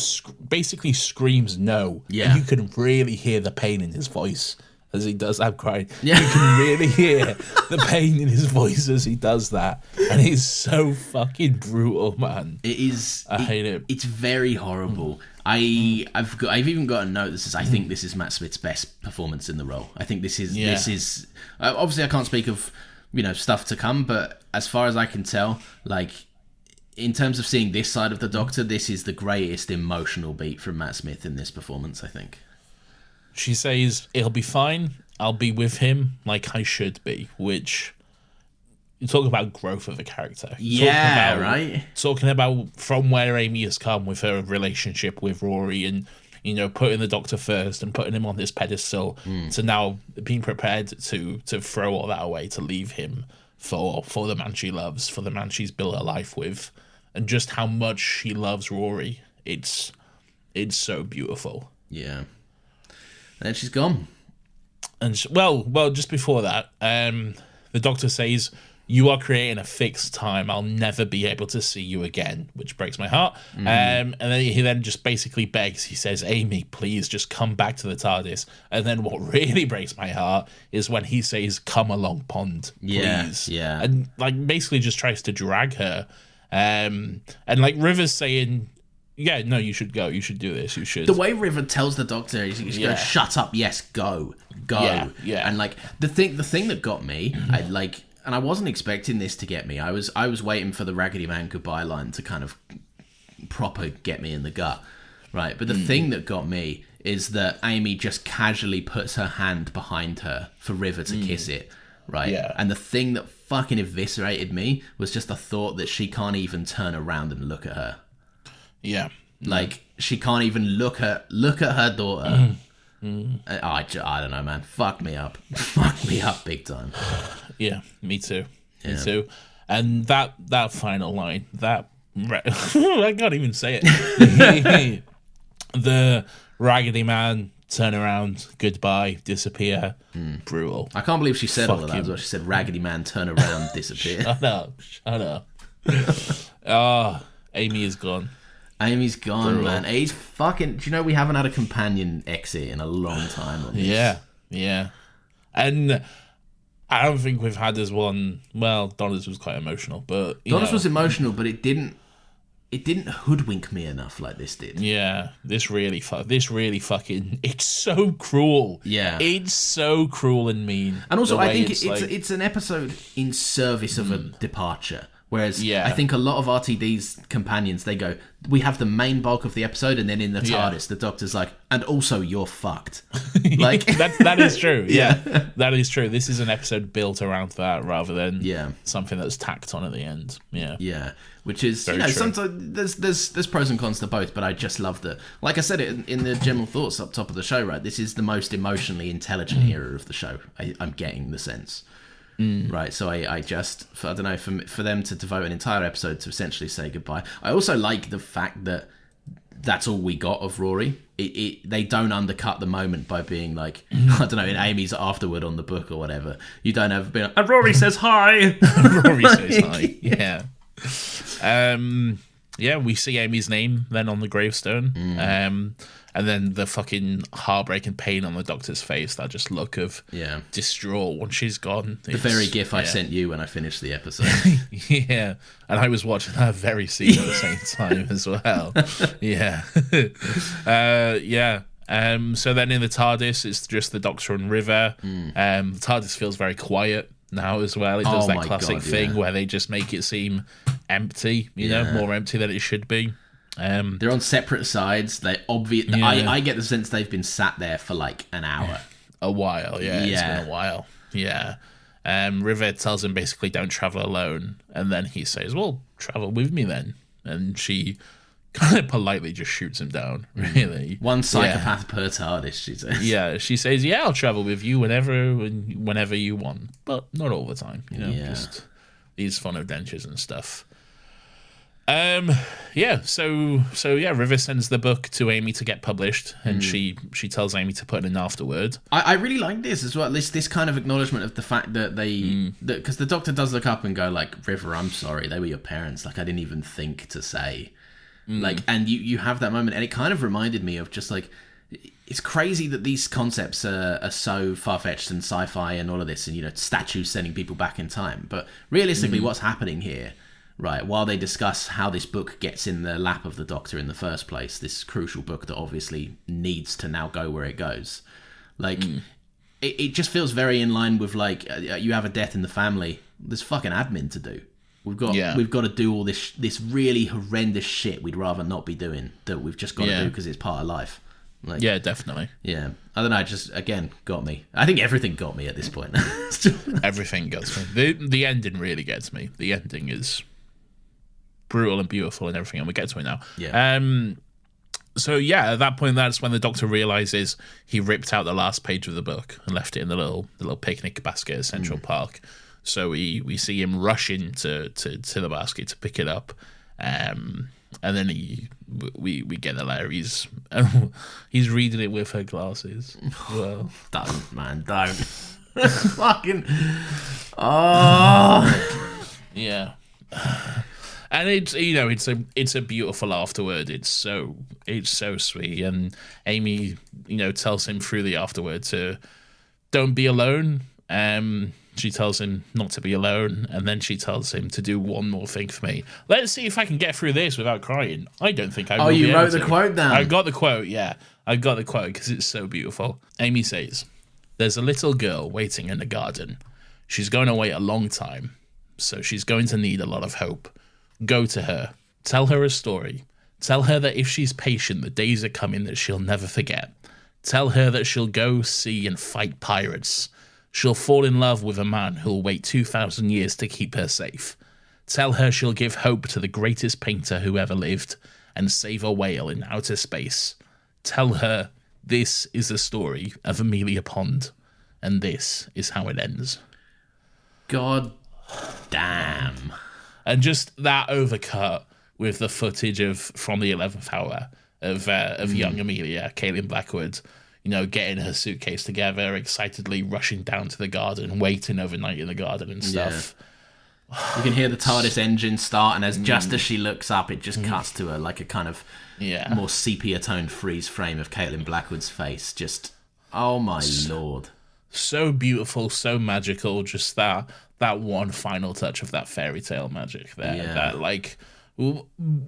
basically screams no. Yeah. And you can really hear the pain in his voice as he does that crying. Yeah. You can really hear the pain in his voice as he does that. And it's so fucking brutal, man. It is. I hate it. It's very horrible. I've even got a note that says I think this is Matt Smith's best performance in the role. I think this is obviously I can't speak of stuff to come, but as far as I can tell, like in terms of seeing this side of the Doctor, this is the greatest emotional beat from Matt Smith in this performance, I think. She says it'll be fine. I'll be with him like I should be, which you talk about growth of a character. Right. Talking about from where Amy has come with her relationship with Rory and, putting the Doctor first and putting him on this pedestal to now being prepared to throw all that away, to leave him for the man she loves, for the man she's built her life with, and just how much she loves Rory. It's so beautiful. Yeah. And then she's gone. And well, just before that, the Doctor says, you are creating a fixed time. I'll never be able to see you again, which breaks my heart. And then he just basically begs. He says, Amy, please just come back to the TARDIS. And then what really breaks my heart is when he says, come along, Pond, please. Yeah. And like basically just tries to drag her. And like River's saying, yeah, no, you should go. You should do this. You should. The way River tells the Doctor, he goes, shut up. Yes, go. Yeah. And like the thing that got me, and I wasn't expecting this to get me. I was waiting for the Raggedy Man goodbye line to kind of proper get me in the gut, right? But the thing that got me is that Amy just casually puts her hand behind her for River to kiss it, right? Yeah. And the thing that fucking eviscerated me was just the thought that she can't even turn around and look at her. Yeah. Like she can't even look at her daughter. I don't know, man. Fuck me up. Fuck me up big time. Yeah, me too. Me too. And that final line, I can't even say it. The Raggedy Man, turn around, goodbye, disappear. Brutal. I can't believe she said all of that as well. She said, Raggedy Man, turn around, disappear. Shut up. Amy is gone. Amy's gone, brutal. Man. He's fucking... Do you know we haven't had a companion exit in a long time on this? Yeah. And I don't think we've had this one. Well, Donna's was quite emotional, but Donna's was emotional, but it didn't hoodwink me enough like this did. Yeah, this really fucking. It's so cruel. Yeah, it's so cruel and mean. And also, I think it's an episode in service of a departure. Whereas I think a lot of RTD's companions, they go, we have the main bulk of the episode, and then in the TARDIS, the Doctor's like, and also you're fucked. Like that is true. Yeah, that is true. This is an episode built around that rather than something that's tacked on at the end. Yeah, which is very true. Sometimes there's pros and cons to both, but I just love that. Like I said it in the general thoughts up top of the show, right? This is the most emotionally intelligent era of the show. I'm getting the sense. Right, so I don't know, for them to devote an entire episode to essentially say goodbye. I also like the fact that that's all we got of Rory. They don't undercut the moment by being like, I don't know, in Amy's afterward on the book or whatever. You don't have been like, and Rory says hi. Rory says hi. Yeah. We see Amy's name then on the gravestone. And then the fucking heartbreak and pain on the Doctor's face, that just look of distraught when she's gone. The very gif I sent you when I finished the episode. Yeah, and I was watching that very scene at the same time as well. Yeah. So then in the TARDIS, it's just the Doctor and River. The TARDIS feels very quiet now as well. It does that classic thing where they just make it seem empty, you know, more empty than it should be. They're on separate sides. They I get the sense they've been sat there for like an hour. A while, It's been a while. Yeah. River tells him basically don't travel alone, and then he says, well, travel with me then. And she kind of politely just shoots him down, really. One psychopath per TARDIS, she says. Yeah, she says, I'll travel with you whenever you want, but not all the time, you know, just these fun adventures and stuff. River sends the book to Amy to get published, and she tells Amy to put in an afterword. I really like this as well. This kind of acknowledgement of the fact that because the Doctor does look up and go like, River, I'm sorry, they were your parents. Like I didn't even think to say, like, and you have that moment, and it kind of reminded me of just like, it's crazy that these concepts are so far-fetched and sci-fi and all of this, and you know, statues sending people back in time. But realistically, what's happening here? Right, while they discuss how this book gets in the lap of the Doctor in the first place, this crucial book that obviously needs to now go where it goes, like, it just feels very in line with, like, you have a death in the family, there's fucking admin to do. We've got to do all this really horrendous shit we'd rather not be doing, that we've just got to do because it's part of life. Like, yeah, definitely. Yeah. I don't know, it just, again, got me. I think everything got me at this point. Everything gets me. The ending really gets me. The ending is brutal and beautiful and everything, and we get to it now. At that point, that's when the Doctor realizes he ripped out the last page of the book and left it in the little picnic basket at Central Park. So we see him rush into to the basket to pick it up, and then we get the letter. He's reading it with her glasses. Well, don't, man, don't. Fucking yeah. And it's a beautiful afterword. It's so sweet. And Amy, tells him through the afterword to don't be alone. She tells him not to be alone, and then she tells him to do one more thing for me. Let's see if I can get through this without crying. I don't think I will. Oh, you wrote the quote down. I got the quote. Yeah, I got the quote because it's so beautiful. Amy says, "There's a little girl waiting in the garden. She's going to wait a long time, so she's going to need a lot of hope. Go to her. Tell her a story. Tell her that if she's patient, the days are coming that she'll never forget. Tell her that she'll go see and fight pirates. She'll fall in love with a man who'll wait 2,000 years to keep her safe. Tell her she'll give hope to the greatest painter who ever lived and save a whale in outer space. Tell her this is the story of Amelia Pond, and this is how it ends." God damn. And just that overcut with the footage from the 11th hour of young Amelia, Caitlin Blackwood, getting her suitcase together, excitedly rushing down to the garden, waiting overnight in the garden and stuff. Yeah. You can hear the TARDIS engine start, and just as she looks up, it just cuts to a kind of more sepia-toned freeze frame of Caitlin Blackwood's face. Just, oh my lord. so beautiful, so magical. Just that one final touch of that fairy tale magic there. Yeah. That like,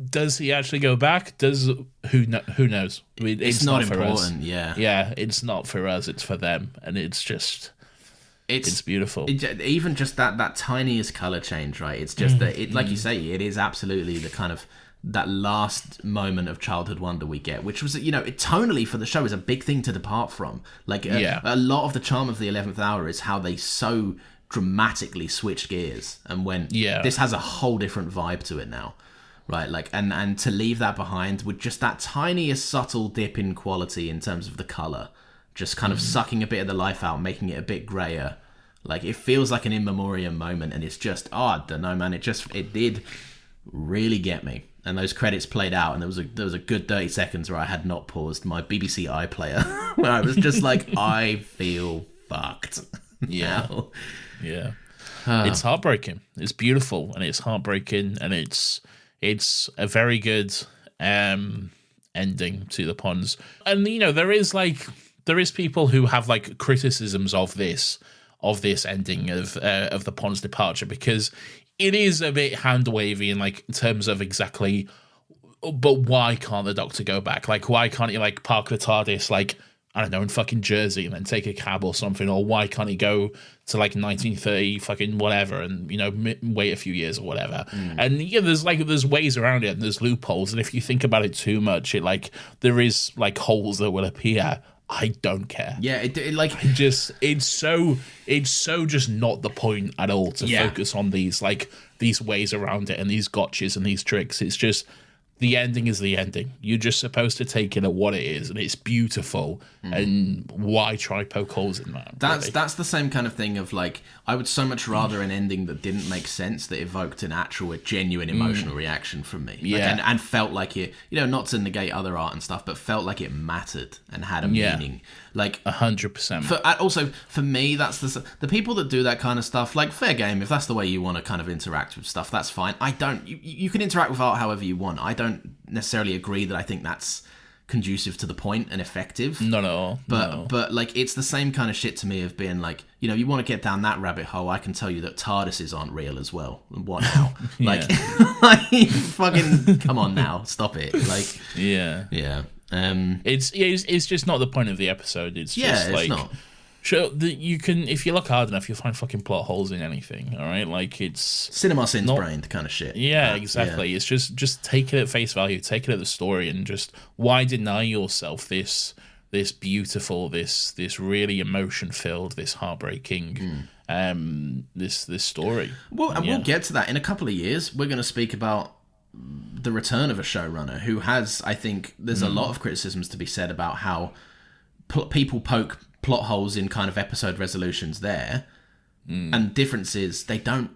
does he actually go back? Who knows? I mean, It's not for us. important. Yeah. Yeah, it's not for us. It's for them, and it's just. It's beautiful. Even just that tiniest color change, right? It's just that it, like you say, it is absolutely the kind of that last moment of childhood wonder we get, which was, it tonally for the show is a big thing to depart from. Like a lot of the charm of the 11th Hour is how they so dramatically switched gears and went, this has a whole different vibe to it now. Right, like, and to leave that behind with just that tiniest subtle dip in quality in terms of the color, just kind of sucking a bit of the life out, making it a bit grayer. Like, it feels like an in memoriam moment, and it's just, I don't know, man. It did really get me. And those credits played out, and there was a good 30 seconds where I had not paused my BBC iPlayer, where I was just like, I feel fucked. Yeah, now. Yeah. It's heartbreaking. It's beautiful, and it's heartbreaking, and it's a very good ending to the Ponds. And there is people who have like criticisms of this ending of the Ponds departure, because it is a bit hand wavy in like in terms of exactly. But why can't the Doctor go back? Like, why can't he like park the TARDIS like, I don't know, in fucking Jersey and then take a cab or something? Or why can't he go to like 1930 fucking whatever and, wait a few years or whatever? And there's ways around it and there's loopholes. And if you think about it too much, there is like holes that will appear. I don't care. Yeah, it's so just not the point at all to focus on these ways around it and these gotchas and these tricks. It's just, the ending is the ending. You're just supposed to take it at what it is, and it's beautiful. And why try poke holes in that? That's the same kind of thing of like, I would so much rather an ending that didn't make sense, that evoked a genuine emotional reaction from me. And felt like it, not to negate other art and stuff, but felt like it mattered and had a meaning. Like 100%. Also, for me, that's the people that do that kind of stuff. Like, fair game. If that's the way you want to kind of interact with stuff, that's fine. I don't. You can interact with art however you want. I don't necessarily agree that I think that's conducive to the point and effective. Not at all. But like, it's the same kind of shit to me of being like, you want to get down that rabbit hole. I can tell you that TARDISes aren't real as well. What now? Like, fucking come on now, stop it. Like, yeah. It's just not the point of the episode. It's just like, it's not. Sure, you can, if you look hard enough, you'll find fucking plot holes in anything. All right, like, it's cinema sins brained kind of shit. Yeah, exactly. It's just take it at face value, take it at the story, and just, why deny yourself this beautiful, this really emotion filled, this heartbreaking, this story. Well, and we'll get to that in a couple of years. We're going to speak about the return of a showrunner who has, I think, there's a lot of criticisms to be said about how people poke plot holes in kind of episode resolutions there, and the difference is they don't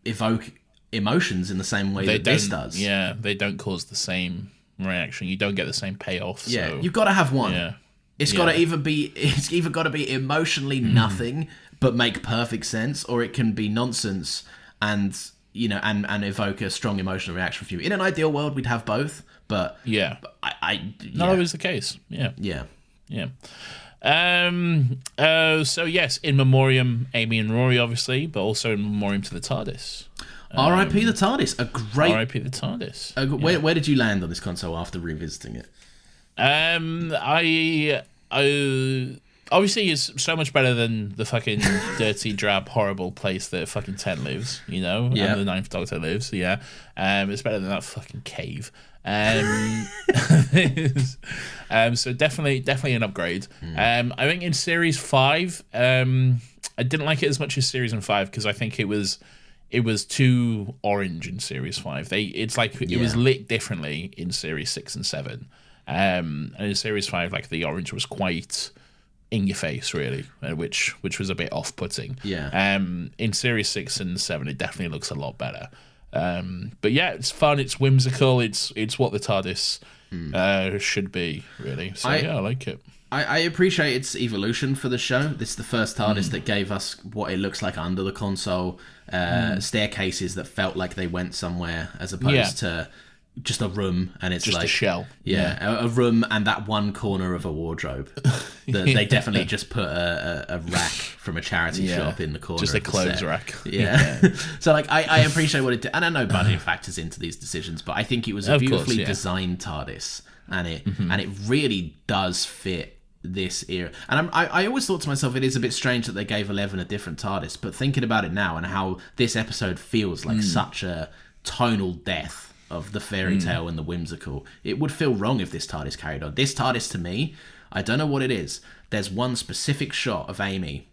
evoke emotions in the same way that this does. Yeah, they don't cause the same reaction. You don't get the same payoff. Yeah, so. You've got to have one. Yeah. It's either got to be emotionally nothing but make perfect sense, or it can be nonsense and and evoke a strong emotional reaction from you. In an ideal world, we'd have both, but not always the case. Yeah. So yes, in memoriam, Amy and Rory, obviously, but also in memoriam to the TARDIS. R.I.P. the TARDIS. A great R.I.P. the TARDIS. Where did you land on this console after revisiting it? I obviously it's so much better than the fucking dirty, drab, horrible place that fucking 10 lives, and the Ninth Doctor lives. It's better than that fucking cave. So definitely an upgrade. I think in Series 5, I didn't like it as much as Series 5 because I think it was too orange in Series 5. It was lit differently in Series 6 and 7. And in Series 5, like, the orange was quite in your face, really, which was a bit off-putting. In Series 6 and 7, it definitely looks a lot better. But yeah, it's fun, it's whimsical, it's what the TARDIS should be, really. So I like it. I appreciate its evolution for the show. This is the first TARDIS that gave us what it looks like under the console, staircases that felt like they went somewhere, as opposed to just a room, and it's just like a shell. a room and that one corner of a wardrobe. They definitely just put a rack from a charity shop in the corner. Just a of the clothes set. rack. Yeah. So like I appreciate what it did, and I know budget factors into these decisions, but I think it was a beautifully designed TARDIS, and it really does fit this era. And I always thought to myself, it is a bit strange that they gave 11 a different TARDIS, but thinking about it now and how this episode feels like such a tonal death of the fairy tale and the whimsical, it would feel wrong if this TARDIS carried on. This TARDIS, to me, I don't know what it is. There's one specific shot of Amy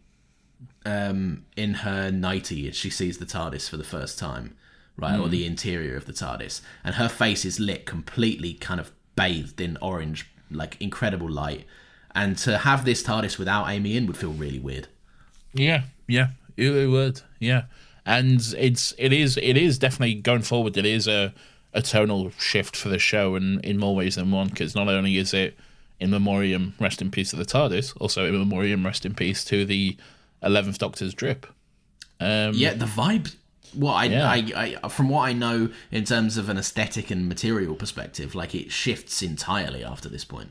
in her nightie as she sees the TARDIS for the first time, right, or the interior of the TARDIS, and her face is lit completely kind of bathed in orange, like incredible light. And to have this TARDIS without Amy in would feel really weird. Yeah, it would. Yeah, and it is definitely going forward. It is a tonal shift for the show, and in more ways than one. Because not only is it in memoriam, rest in peace to the TARDIS, also in memoriam, rest in peace to the 11th Doctor's drip. The vibe. I from what I know in terms of an aesthetic and material perspective, like it shifts entirely after this point.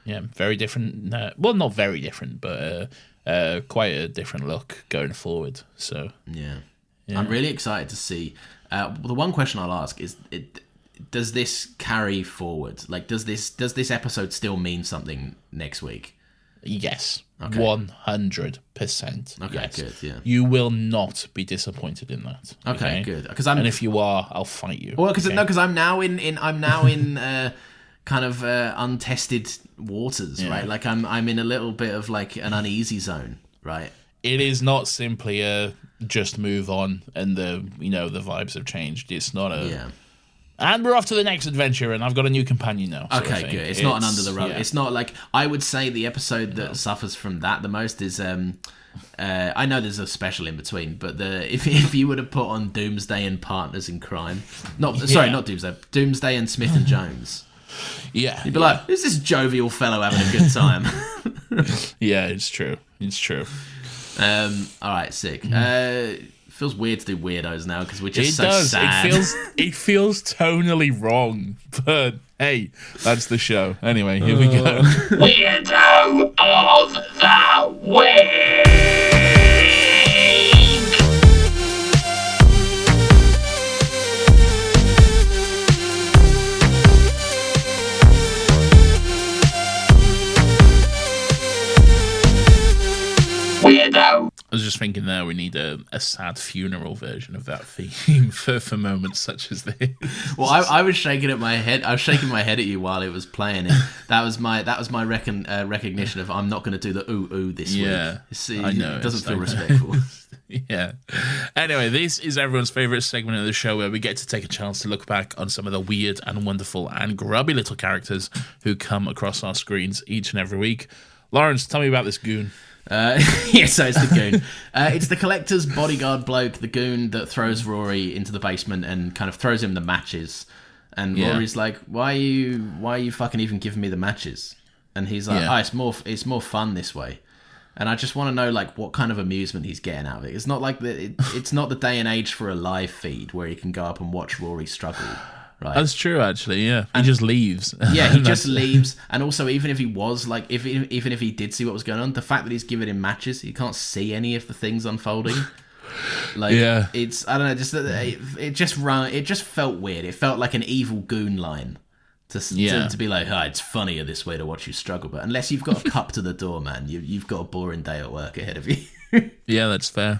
Yeah, very different. Well, not very different, but quite a different look going forward. So yeah. I'm really excited to see. The one question I'll ask is, does this carry forward? Like, does this episode still mean something next week? Yes, okay. 100%. Okay, yes. Good. Yeah, you will not be disappointed in that. Okay, good. And if you are, I'll fight you. Well, because I'm now in kind of untested waters, right? Like I'm in a little bit of like an uneasy zone, right? It is not simply a just move on and the vibes have changed. It's not a and we're off to the next adventure and I've got a new companion now. Okay, good. It's not an under the rug. Yeah. It's not like, I would say the episode that suffers from that the most is I know there's a special in between, but if you would have put on Doomsday and Partners in Crime, not Doomsday, Doomsday and Smith and Jones. Yeah, you'd be like, who's this jovial fellow having a good time? Yeah, it's true. All right, sick. Feels weird to do weirdos now because we're just sad. It feels tonally wrong, but hey, that's the show. Anyway, here we go. Weirdo of the Week. Weirdo. I was just thinking there we need a sad funeral version of that theme for moments such as this. Well, I was shaking my head at you while it was playing it. That was my recognition of I'm not going to do the ooh this week. I know. It doesn't feel respectful. Yeah. Anyway, this is everyone's favourite segment of the show where we get to take a chance to look back on some of the weird and wonderful and grubby little characters who come across our screens each and every week. Lawrence, tell me about this goon. So it's the goon. It's the collector's bodyguard bloke, the goon that throws Rory into the basement and kind of throws him the matches. And Rory's like, why are you fucking even giving me the matches? And he's like, it's more fun this way. And I just want to know like what kind of amusement he's getting out of it. It's not like it's not the day and age for a live feed where you can go up and watch Rory struggle. Right. That's true, actually. Yeah, he just leaves. Yeah, he just leaves. And also, even if he was like, even if he did see what was going on, the fact that he's giving him matches, he can't see any of the things unfolding. Like, it's I don't know, just it just felt weird. It felt like an evil goon line to be like, it's funnier this way to watch you struggle. But unless you've got a cup to the door, man, you've got a boring day at work ahead of you. Yeah, that's fair.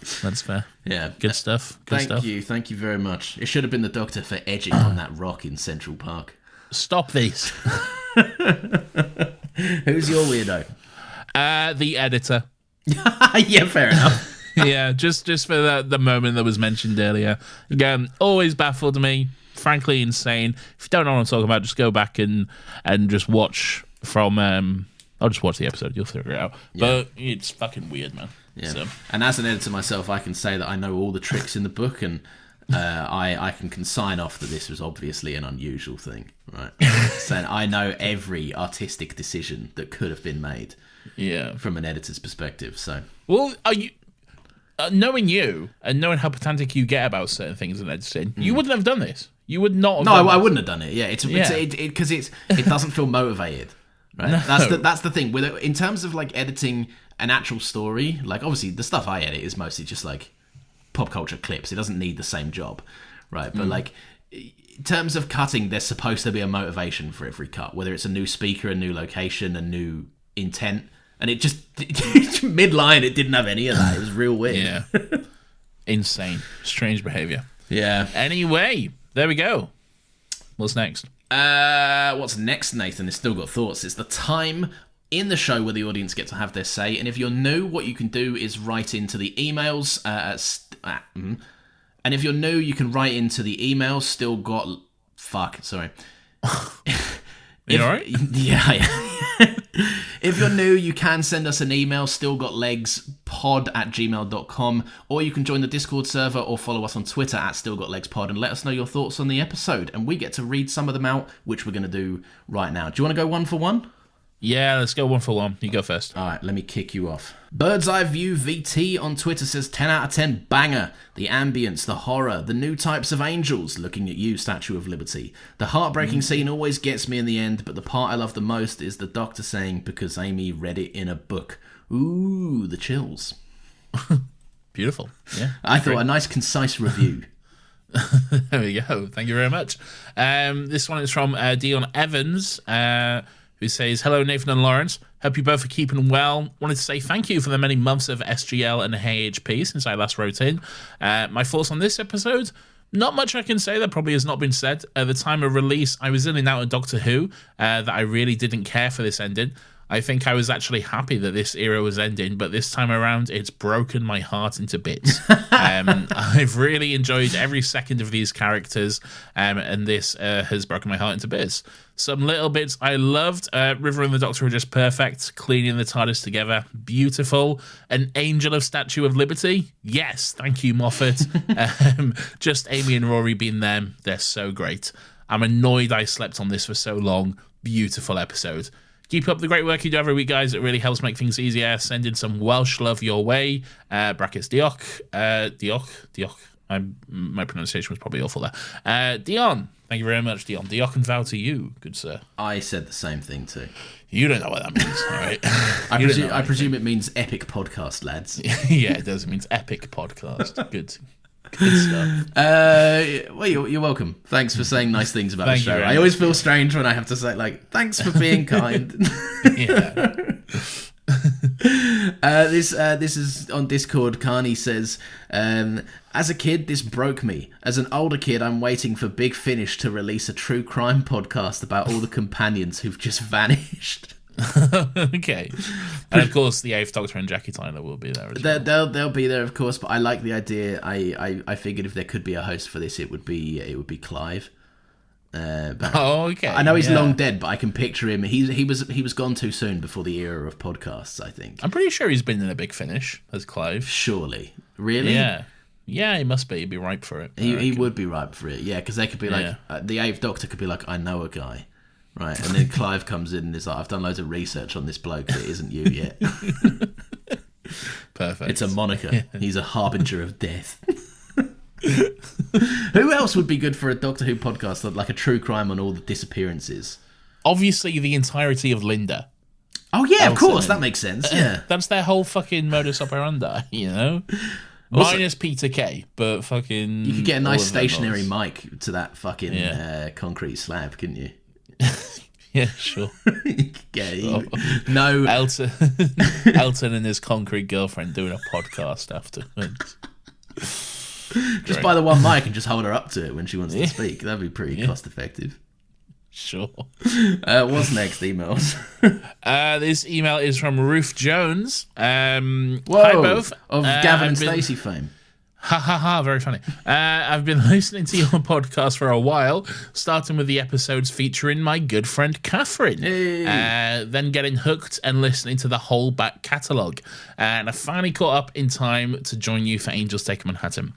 Yeah. Good stuff. Thank you very much. It should have been the Doctor for edging on that rock in Central Park. Stop this. Who's your weirdo? The editor. Yeah, fair enough. Yeah, just for the moment that was mentioned earlier. Again, always baffled me. Frankly insane. If you don't know what I'm talking about, just go back and just watch from I'll just watch the episode, you'll figure it out. Yeah. But it's fucking weird, man. Yeah. So. And as an editor myself, I can say that I know all the tricks in the book, and I can sign off that this was obviously an unusual thing, right? So I know every artistic decision that could have been made, from an editor's perspective. So, well, are you knowing you and knowing how pedantic you get about certain things in editing, you wouldn't have done this. You would not have No, done I that. wouldn't have done it. Yeah, because it doesn't feel motivated. Right? No. That's the thing. With in terms of like editing an actual story, like obviously the stuff I edit is mostly just like pop culture clips. It doesn't need the same job, right? But like in terms of cutting, there's supposed to be a motivation for every cut, whether it's a new speaker, a new location, a new intent. And it just mid-line, it didn't have any of that. It was real weird. Yeah. Insane. Strange behavior. Yeah. Anyway, there we go. What's next? What's next, Nathan? It's still got thoughts. It's the time in the show where the audience get to have their say. And if you're new, what you can do is write into the emails. And if you're new, you can write into the emails. Still got... Fuck, sorry. You alright? Yeah. If you're new, you can send us an email, stillgotlegspod@gmail.com, or you can join the Discord server or follow us on Twitter @stillgotlegspod and let us know your thoughts on the episode. And we get to read some of them out, which we're going to do right now. Do you want to go one for one? Yeah, let's go one for one. You go first. All right, let me kick you off. Bird's Eye View VT on Twitter says 10 out of 10 banger. The ambience, the horror, the new types of angels. Looking at you, Statue of Liberty. The heartbreaking scene always gets me in the end, but the part I love the most is the doctor saying, because Amy read it in a book. Ooh, the chills. Beautiful. Yeah. I thought a nice, concise review. There we go. Thank you very much. This one is from Dion Evans, who says, hello, Nathan and Lawrence. Hope you both are keeping well. Wanted to say thank you for the many months of SGL and HHP since I last wrote in. My thoughts on this episode? Not much I can say that probably has not been said. At the time of release, I was in and out of Doctor Who, that I really didn't care for this ending. I think I was actually happy that this era was ending, but this time around, it's broken my heart into bits. I've really enjoyed every second of these characters, and this has broken my heart into bits. Some little bits I loved. River and the Doctor were just perfect. Cleaning the TARDIS together, beautiful. An angel of Statue of Liberty, yes, thank you, Moffat. Just Amy and Rory being them, they're so great. I'm annoyed I slept on this for so long. Beautiful episode. Keep up the great work you do every week, guys. It really helps make things easier. Send in some Welsh love your way. Brackets Dioch. Dioch. My pronunciation was probably awful there. Dion. Thank you very much, Dion. Dioch and vow to you, good sir. I said the same thing too. You don't know what that means, all right? I presume it means epic podcast, lads. Yeah, it does. It means epic podcast. Good stuff. Well, you're welcome. Thanks for saying nice things about the Thank you show. very I always much, feel strange when I have to say, like, thanks for being kind. Yeah. This is on Discord. Carney says, as a kid, this broke me. As an older kid, I'm waiting for Big Finish to release a true crime podcast about all the companions who've just vanished. Okay. And of course, the Eighth Doctor and Jackie Tyler will be there as well. They'll be there, of course. But I like the idea. I figured if there could be a host for this, it would be Clive. But okay. I know he's long dead, but I can picture him. He was gone too soon before the era of podcasts, I think. I'm pretty sure he's been in a Big Finish as Clive. Surely, really? Yeah, he must be. He'd be ripe for it. He would be ripe for it. Yeah, because they could be like the Eighth Doctor could be like, I know a guy, right? And then Clive comes in and is like, I've done loads of research on this bloke that isn't you yet. Perfect. It's a moniker. He's a harbinger of death. Who else would be good for a Doctor Who podcast, like a true crime on all the disappearances? Obviously, the entirety of Linda. Oh yeah, of course, that makes sense. Yeah, that's their whole fucking modus operandi, you know. Also, minus Peter Kay, but fucking. You could get a nice stationary mic to that fucking concrete slab, couldn't you? Yeah, sure. No, Elton and his concrete girlfriend doing a podcast afterwards. Just buy the one mic and just hold her up to it when she wants to speak. That'd be pretty cost effective. Sure. What's next? Emails. This email is from Ruth Jones. Hi both. Of Gavin and Stacey fame. Ha ha ha, very funny. I've been listening to your podcast for a while, starting with the episodes featuring my good friend Catherine. Hey. Then getting hooked and listening to the whole back catalogue. And I finally caught up in time to join you for Angels Take Manhattan.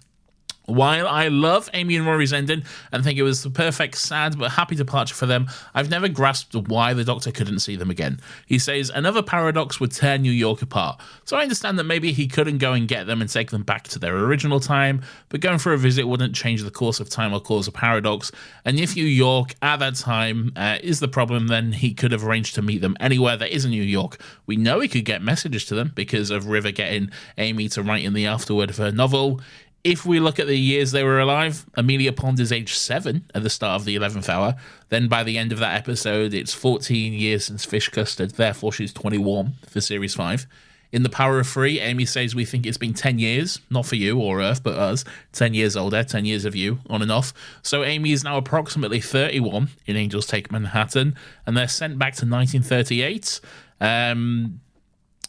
While I love Amy and Rory's ending and think it was the perfect, sad but happy departure for them, I've never grasped why the Doctor couldn't see them again. He says another paradox would tear New York apart. So I understand that maybe he couldn't go and get them and take them back to their original time, but going for a visit wouldn't change the course of time or cause a paradox. And if New York at that time is the problem, then he could have arranged to meet them anywhere that isn't New York. We know he could get messages to them because of River getting Amy to write in the afterword of her novel. If we look at the years they were alive, Amelia Pond is age 7 at the start of the 11th hour. Then by the end of that episode, it's 14 years since Fish Custard, therefore she's 21 for Series 5. In The Power of Three, Amy says we think it's been 10 years, not for you or Earth, but us, 10 years older, 10 years of you, on and off. So Amy is now approximately 31 in Angels Take Manhattan, and they're sent back to 1938.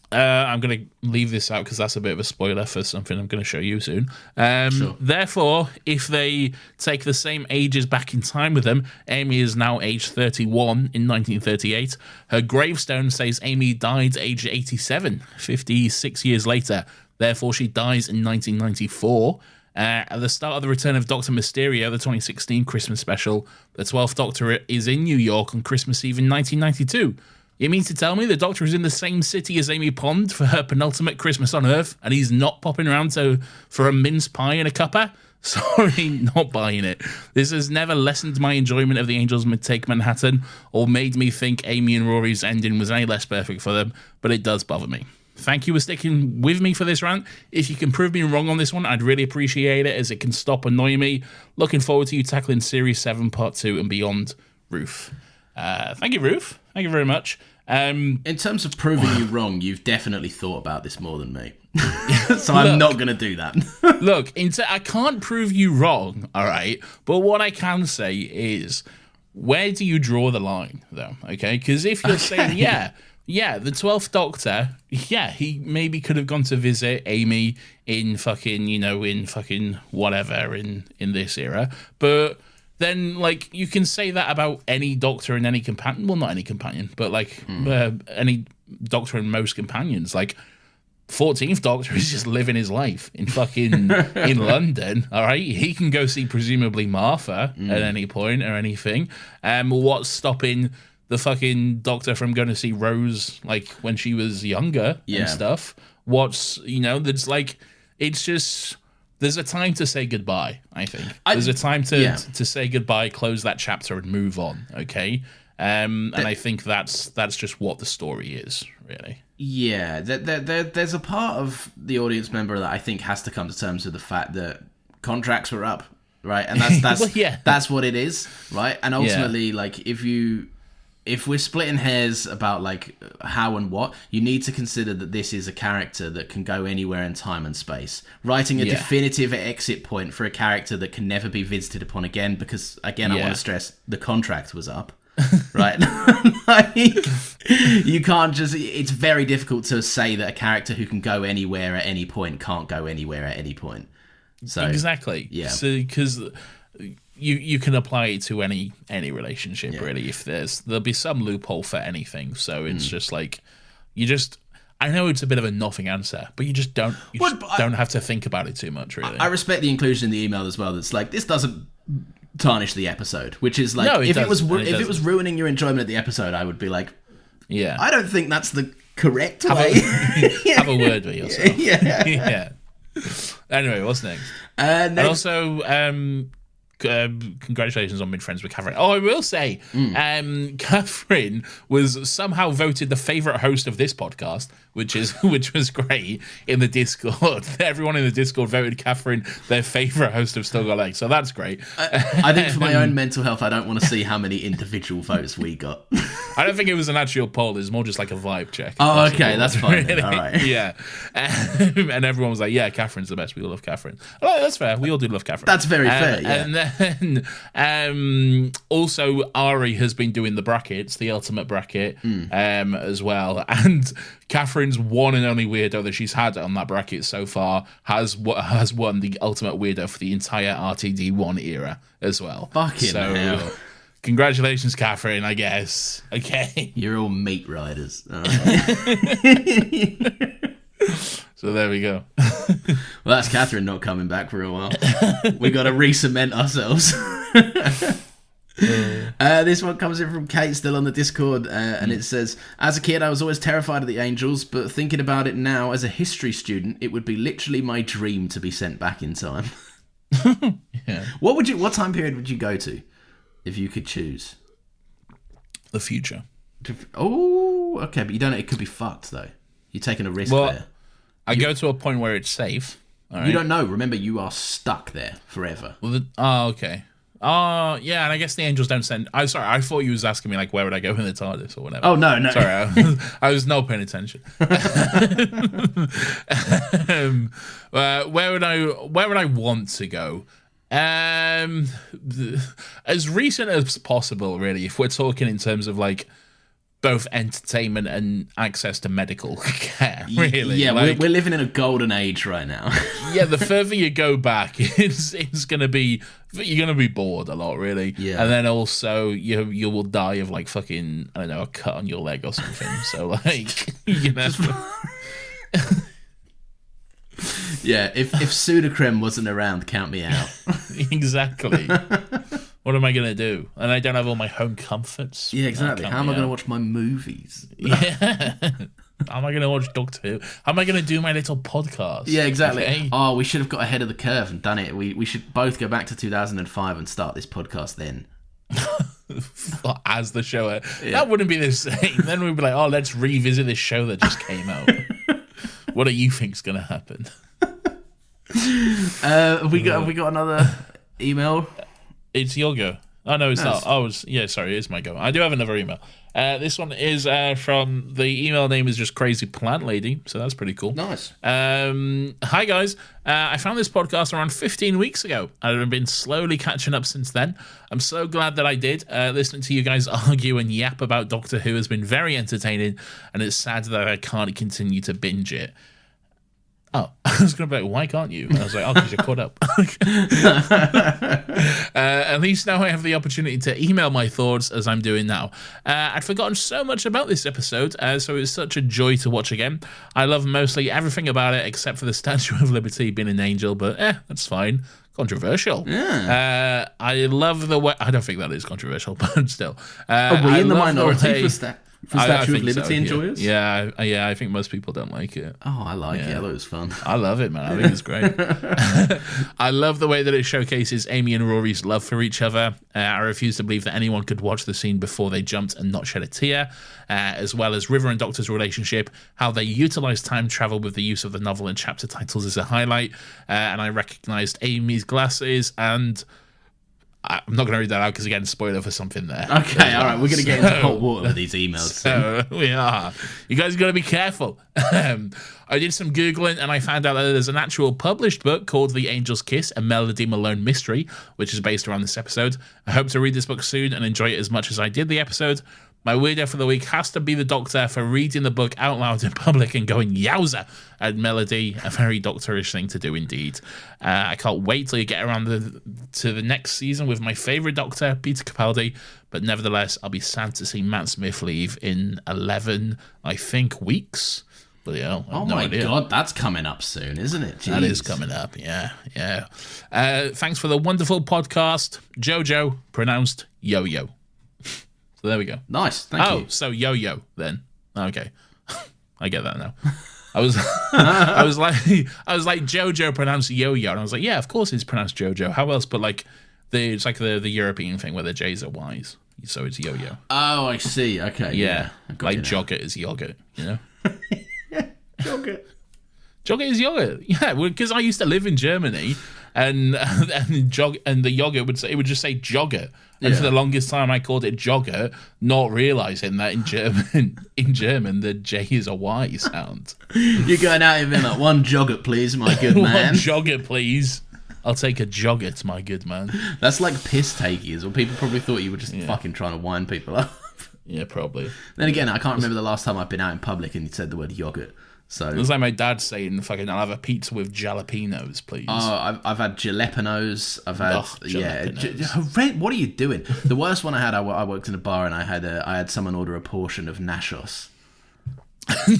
I'm going to leave this out because that's a bit of a spoiler for something I'm going to show you soon. Sure. Therefore, if they take the same ages back in time with them, Amy is now age 31 in 1938. Her gravestone says Amy died age 87, 56 years later. Therefore, she dies in 1994. At the start of the return of Dr. Mysterio, the 2016 Christmas special, the 12th Doctor is in New York on Christmas Eve in 1992. You mean to tell me the Doctor is in the same city as Amy Pond for her penultimate Christmas on Earth, and he's not popping around for a mince pie and a cuppa? Sorry, not buying it. This has never lessened my enjoyment of the Angels Take Manhattan, or made me think Amy and Rory's ending was any less perfect for them, but it does bother me. Thank you for sticking with me for this rant. If you can prove me wrong on this one, I'd really appreciate it, as it can stop annoying me. Looking forward to you tackling Series 7 Part 2 and beyond, Ruth. Thank you, Ruth. Thank you very much. In terms of proving you wrong, you've definitely thought about this more than me. So I'm not going to do that. Look, I can't prove you wrong, all right? But what I can say is, where do you draw the line, though? Okay? Because if you're saying, the 12th Doctor, he maybe could have gone to visit Amy in fucking whatever in this era, but then, like, you can say that about any Doctor and any companion. Well, not any companion, but, like, any Doctor and most companions. Like, 14th Doctor is just living his life in fucking in London, all right? He can go see, presumably, Martha at any point or anything. What's stopping the fucking Doctor from going to see Rose, like, when she was younger and stuff? That's, like, it's just... There's a time to say goodbye, I think. There's a time to say goodbye, close that chapter, and move on, okay? And I think that's just what the story is, really. Yeah, there's a part of the audience member that I think has to come to terms with the fact that contracts were up, right? And that's that's what it is, right? And ultimately, like, if we're splitting hairs about, like, how and what, you need to consider that this is a character that can go anywhere in time and space. Writing a definitive exit point for a character that can never be visited upon again, because, again, I want to stress, the contract was up, right? Like, you can't just... It's very difficult to say that a character who can go anywhere at any point can't go anywhere at any point. So exactly. Yeah. So, because... You can apply it to any relationship, really. If there'll be some loophole for anything, so it's just like I know it's a bit of a nothing answer, but you just don't have to think about it too much, really. I respect the inclusion in the email as well. That's like, this doesn't tarnish the episode, which is like, if it was ruining your enjoyment of the episode, I would be like, I don't think that's the correct way. Have a word with yourself. Yeah. Anyway, what's next? And also. Congratulations on being friends with Catherine. Oh, I will say, Catherine was somehow voted the favourite host of this podcast, which was great in the Discord. Everyone in the Discord voted Catherine their favourite host of Still Got Legs, so that's great. I think for my own mental health, I don't want to see how many individual votes we got. I don't think it was an actual poll. It was more just like a vibe check. Oh, okay, that's fine. Really. All right. Yeah. And everyone was like, yeah, Catherine's the best. We all love Catherine. Oh, that's fair. We all do love Catherine. That's very fair, yeah. And then also Ari has been doing the brackets, the ultimate bracket, as well. And Catherine's one and only weirdo that she's had on that bracket so far has won the ultimate weirdo for the entire RTD1 era as well. Fucking hell. Congratulations, Catherine, I guess. Okay. You're all meat riders. All right. So there we go. Well, that's Catherine not coming back for a while. We got to re-cement ourselves. This one comes in from Kate, still on the Discord, and it says, as a kid I was always terrified of the angels, but thinking about it now as a history student, it would be literally my dream to be sent back in time. Yeah. What time period would you go to if you could choose? The future. Oh, okay, but you don't know, it could be fucked though. You're taking a risk there. I go to a point where it's safe. All right? You don't know. Remember, you are stuck there forever. Well, okay. Oh, yeah, and I guess the angels don't send... I'm sorry, I thought you was asking me, like, where would I go in the TARDIS or whatever. Oh, no. Sorry, I was not paying attention. Where would I want to go? As recent as possible, really, if we're talking in terms of, like, both entertainment and access to medical care, really. Yeah, like, we're living in a golden age right now. Yeah, the further you go back, it's gonna be, you're gonna be bored a lot, really. Yeah. And then also you will die of like fucking, I don't know, a cut on your leg or something. So like, you know. Yeah, if Sudocrem wasn't around, count me out. Exactly. What am I going to do? And I don't have all my home comforts. Yeah, exactly. How am I going to watch my movies? Yeah. How am I going to watch Doctor Who? How am I going to do my little podcast? Yeah, exactly. Okay? Oh, we should have got ahead of the curve and done it. We should both go back to 2005 and start this podcast then. As the show. Yeah. That wouldn't be the same. Then we'd be like, oh, let's revisit this show that just came out. What do you think's going to happen? Have we got another email? It's your go. Oh, no, it's not. Sorry, it is my go. I do have another email. This one is from, the email name is just Crazy Plant Lady, so that's pretty cool. Nice. Hi, guys. I found this podcast around 15 weeks ago. I've been slowly catching up since then. I'm so glad that I did. Listening to you guys argue and yap about Doctor Who has been very entertaining, and it's sad that I can't continue to binge it. Oh, I was going to be like, why can't you? And I was like, oh, because you're caught up. At least now I have the opportunity to email my thoughts as I'm doing now. I'd forgotten so much about this episode, so it was such a joy to watch again. I love mostly everything about it except for the Statue of Liberty being an angel, but that's fine. Controversial. Yeah. I love the way... I don't think that is controversial, but still. Are we in the minority for Statue of Liberty so, enjoyers? Yeah, I think most people don't like it. Oh, I like it. I thought it was fun. I love it, man. I think it's great. I love the way that it showcases Amy and Rory's love for each other. I refuse to believe that anyone could watch the scene before they jumped and not shed a tear, as well as River and Doctor's relationship. How they utilize time travel with the use of the novel and chapter titles is a highlight. And I recognized Amy's glasses and... I'm not going to read that out because, again, spoiler for something there. Okay, all right. We're going to get into hot water with these emails. So we are. You guys got to be careful. I did some Googling and I found out that there's an actual published book called The Angel's Kiss, a Melody Malone mystery, which is based around this episode. I hope to read this book soon and enjoy it as much as I did the episode. My weirdo for the week has to be the Doctor for reading the book out loud in public and going yowza at Melody, a very doctorish thing to do indeed. I can't wait till you get around to the next season with my favourite Doctor, Peter Capaldi, but nevertheless, I'll be sad to see Matt Smith leave in 11, I think, weeks. But yeah, oh my God, that's coming up soon, isn't it? Jeez. That is coming up, yeah. Thanks for the wonderful podcast. Jojo, pronounced yo-yo. So there we go. Nice, thank you. Oh, so yo-yo then. Okay, I get that now. I was like Jojo pronounced yo-yo, and I was like, yeah, of course it's pronounced Jojo. How else? But like, it's like the European thing where the J's are Y's, so it's yo-yo. Oh, I see. Okay, yeah, like jogger is yogurt, you know. Yogurt. Yogurt is yogurt. Yeah, because I used to live in Germany, and the yogurt would just say jogger. And for the longest time, I called it jogger, not realizing that in German, the J is a Y sound. You're going out and being like, one jogger, please, my good man. One jogger, please. I'll take a jogger, my good man. That's like piss takers, or people probably thought you were just fucking trying to wind people up. Yeah, probably. Then again, I can't remember the last time I've been out in public and you said the word yogurt. So it was like my dad saying, "Fucking, I'll have a pizza with jalapenos, please." Oh, I've had jalapenos. I've had what are you doing? The worst one I had, I worked in a bar and I had someone order a portion of nachos.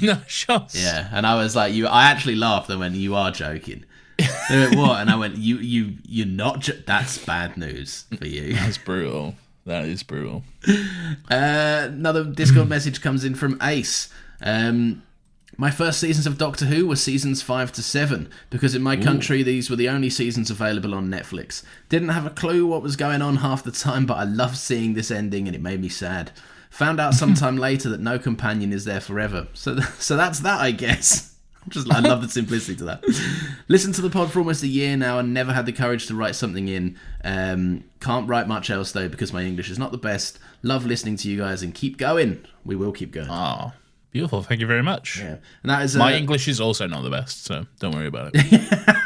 No shots. Yeah, and I was like, I actually laughed and went, you are joking. They went, what? And I went, you're not. That's bad news for you. That's brutal. That is brutal. Another Discord message comes in from Ace. My first seasons of Doctor Who were seasons 5 to 7, because in my country these were the only seasons available on Netflix. Didn't have a clue what was going on half the time, but I loved seeing this ending and it made me sad. Found out sometime later that no companion is there forever. So that's that, I guess. I love the simplicity to that. Listened to the pod for almost a year now and never had the courage to write something in. Can't write much else though because my English is not the best. Love listening to you guys and keep going. We will keep going. Oh, beautiful. Thank you very much. Yeah. And that is my English is also not the best, so don't worry about it.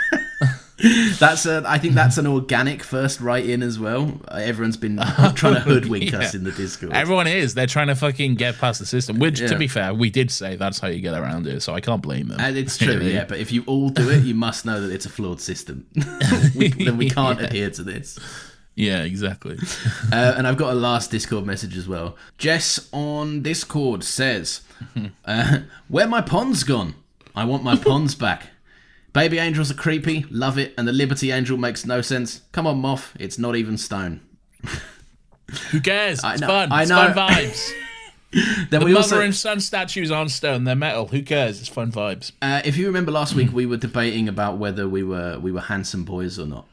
I think that's an organic first write-in as well. Everyone's been trying to hoodwink us in the Discord. Everyone is. They're trying to fucking get past the system, which, to be fair, we did say that's how you get around it, so I can't blame them. And it's true, yeah, but if you all do it, you must know that it's a flawed system. Then we can't adhere to this. Yeah, exactly. And I've got a last Discord message as well. Jess on Discord says, where my pond's gone? I want my ponds back. Baby angels are creepy, love it, and the Liberty Angel makes no sense. Come on, Moff, it's not even stone. Who cares? It's fun. It's fun vibes. Then the we mother and son statues aren't stone; they're metal. Who cares? It's fun vibes. If you remember last week, we were debating about whether we were handsome boys or not.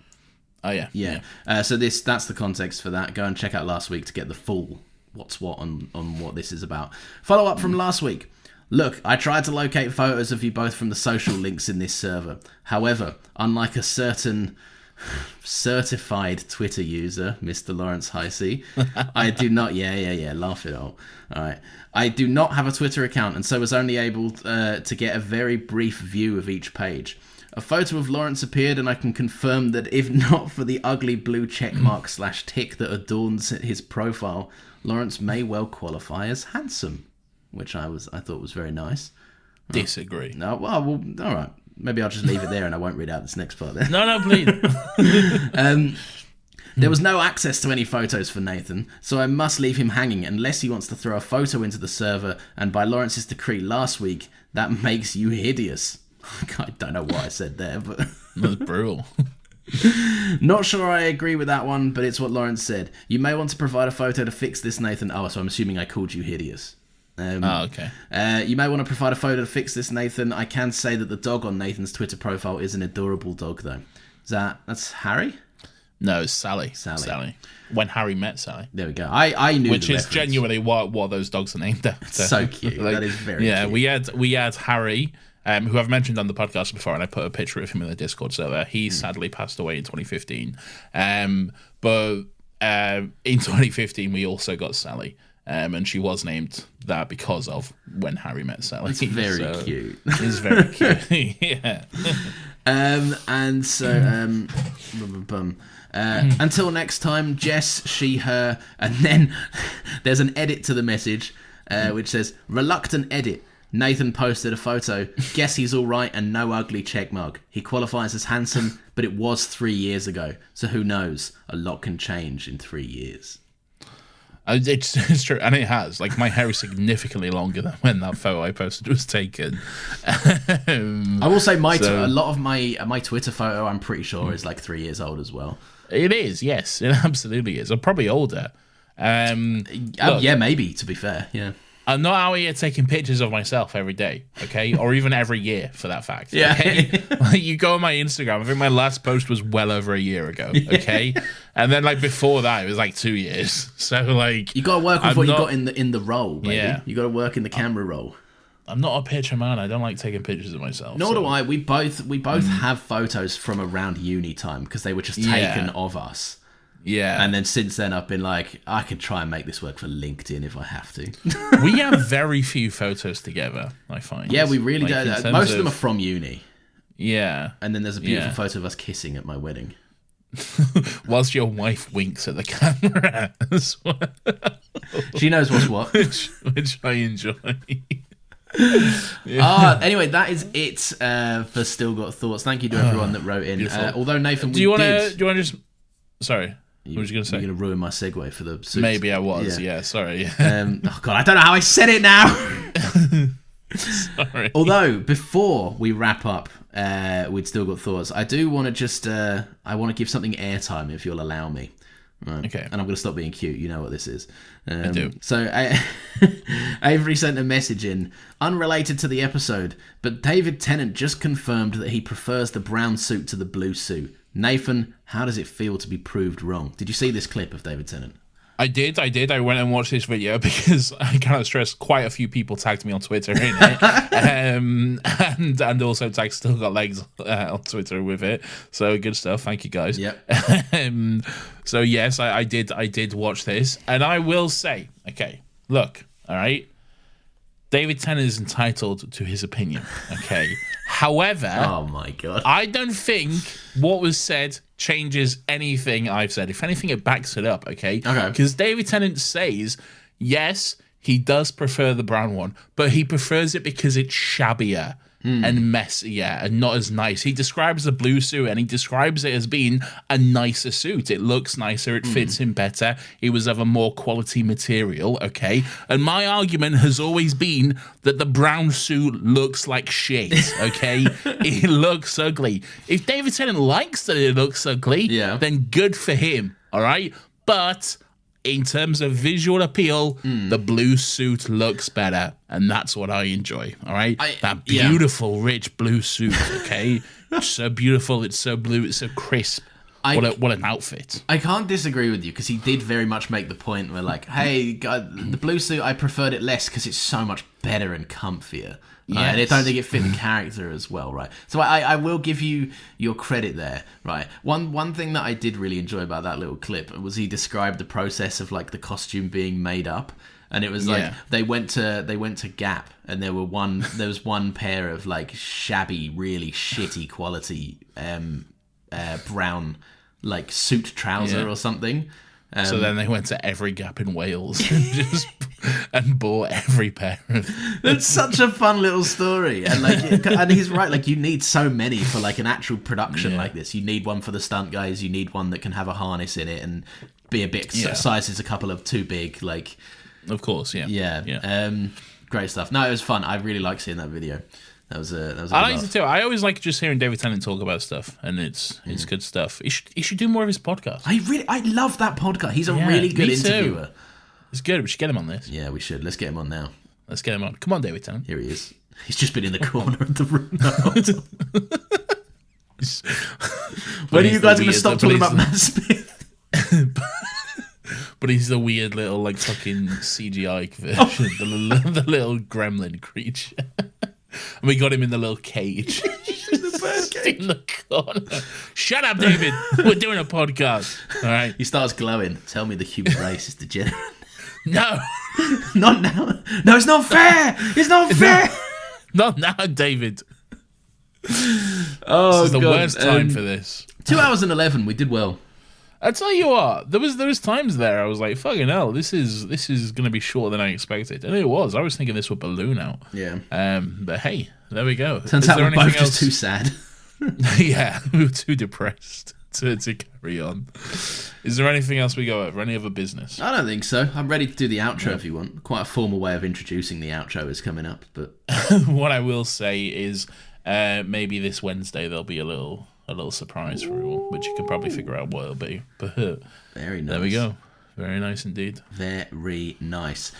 Oh yeah, yeah. So that's the context for that. Go and check out last week to get the full what's what on what this is about. Follow up from last week. Look, I tried to locate photos of you both from the social links in this server. However, unlike a certain certified Twitter user, Mr. Lawrence Heisey, I do not... Yeah, laugh it all. All right. I do not have a Twitter account, and so was only able to get a very brief view of each page. A photo of Lawrence appeared, and I can confirm that if not for the ugly blue checkmark / tick that adorns his profile, Lawrence may well qualify as handsome. Which I thought was very nice. Disagree. No, well, all right. Maybe I'll just leave it there and I won't read out this next part then. No, please. There was no access to any photos for Nathan, so I must leave him hanging unless he wants to throw a photo into the server, and by Lawrence's decree last week, that makes you hideous. I don't know what I said there, but... That's brutal. Not sure I agree with that one, but it's what Lawrence said. You may want to provide a photo to fix this, Nathan. Oh, so I'm assuming I called you hideous. Okay. You may want to provide a photo to fix this, Nathan. I can say that the dog on Nathan's Twitter profile is an adorable dog, though. That's Harry? No, it's Sally. When Harry met Sally. There we go. I knew which the is reference. genuinely what those dogs are named after. So cute. That is very cute. Yeah, we had Harry, who I've mentioned on the podcast before, and I put a picture of him in the Discord server. He sadly passed away in 2015. But in 2015, we also got Sally. And she was named that because of When Harry Met Sally. It's very cute. It's very cute. Yeah. And so, until next time, Jess, she, her, and then there's an edit to the message, which says, reluctant edit. Nathan posted a photo. Guess he's all right and no ugly checkmark. He qualifies as handsome, but it was 3 years ago. So who knows? A lot can change in 3 years. It's true, and it has. Like, my hair is significantly longer than when that photo I posted was taken. I will say a lot of my Twitter photo, I'm pretty sure, is like 3 years old as well. It is, yes, it absolutely is. I'm probably older. Yeah, maybe, to be fair, yeah. I'm not out here taking pictures of myself every day, okay? Or even every year, for that fact. Yeah. Okay? Like, you go on my Instagram, I think my last post was well over a year ago, okay? And then, like, before that, it was, like, 2 years. So, like... You got to work with you got in the role, baby. Yeah. You got to work in the camera role. I'm not a picture man. I don't like taking pictures of myself. Nor do I. We both have photos from around uni time, because they were just taken of us. Yeah. And then since then, I've been like, I could try and make this work for LinkedIn if I have to. We have very few photos together, I find. Yeah, we really do. Most of them are from uni. Yeah. And then there's a beautiful photo of us kissing at my wedding. Whilst your wife winks at the camera as well. She knows what's what. Which I enjoy. Anyway, that is it for Still Got Thoughts. Thank you to everyone that wrote in. Although, Nathan, do you want to just... Sorry. What was you going to say? You're going to ruin my segue for the suits. Maybe I was, yeah sorry. Oh, God, I don't know how I said it now. Sorry. Although, before we wrap up, we'd still got thoughts. I do want to just, I want to give something airtime, if you'll allow me. Right. Okay. And I'm going to stop being cute. You know what this is. I do. So Avery sent a message in, unrelated to the episode, but David Tennant just confirmed that he prefers the brown suit to the blue suit. Nathan, how does it feel to be proved wrong? Did you see this clip of David Tennant? I did. I went and watched this video because I cannot stress quite a few people tagged me on Twitter in it, and also tagged Still Got Legs on Twitter with it. So good stuff. Thank you guys. Yep. So yes, I did watch this, and I will say, okay, look, all right, David Tennant is entitled to his opinion. Okay. However, oh my god, I don't think what was said changes anything I've said. If anything, it backs it up, okay? Okay. Because David Tennant says, yes, he does prefer the brown one, but he prefers it because it's shabbier and messier and not as nice. He describes the blue suit, and he describes it as being a nicer suit. It looks nicer, it fits him better, it was of a more quality material, okay? And my argument has always been that the brown suit looks like shit, okay? It looks ugly. If David Tennant likes that it looks ugly, then good for him, all right? But in terms of visual appeal, the blue suit looks better, and that's what I enjoy, all right? That beautiful, rich blue suit, okay? It's so beautiful, it's so blue, it's so crisp. What an outfit. I can't disagree with you, because he did very much make the point where, like, hey, God, the blue suit, I preferred it less because it's so much better and comfier. Right? Yes. And I don't think it fit the character as well, right? So I will give you your credit there, right? One thing that I did really enjoy about that little clip was he described the process of, like, the costume being made up. And it was like they went to Gap, and there was one pair of, like, shabby, really shitty quality brown, like, suit trouser or something. So then they went to every Gap in Wales and bought every pair of. It's such a fun little story, and like, and he's right. Like, you need so many for, like, an actual production like this. You need one for the stunt guys. You need one that can have a harness in it and be a bit sizes a couple of too big. Like, of course, great stuff. No, it was fun. I really like seeing that video. That was a I like it too. I always like just hearing David Tennant talk about stuff, and it's good stuff. He should do more of his podcast. I love that podcast. He's a really good interviewer. Too. It's good. We should get him on this. Yeah, we should. Let's get him on now. Let's get him on. Come on, David Tennant. Here he is. He's just been in the corner of the room. When are you guys going to stop talking about Matt Smith? But he's the weird little, like, fucking CGI version, the little gremlin creature. And we got him in the little cage. The bird cage. In the corner. Shut up, David. We're doing a podcast. All right. He starts glowing. Tell me the human race is degenerate. No. Not now. No, it's not fair. It's not fair. Not now, David. Oh, this is the worst time for this. 2 hours and 11. We did well. I tell you what, there was times there I was like, fucking hell, this is going to be shorter than I expected, and it was. I was thinking this would balloon out. Yeah. But hey, there we go. Turns out we're both just too sad. Yeah, we were too depressed to carry on. Is there anything else we go over? Any other business? I don't think so. I'm ready to do the outro if you want. Quite a formal way of introducing the outro is coming up, but what I will say is maybe this Wednesday there'll be a little surprise for everyone, which you can probably figure out what it'll be. But very nice. There we go. Very nice indeed. Very nice.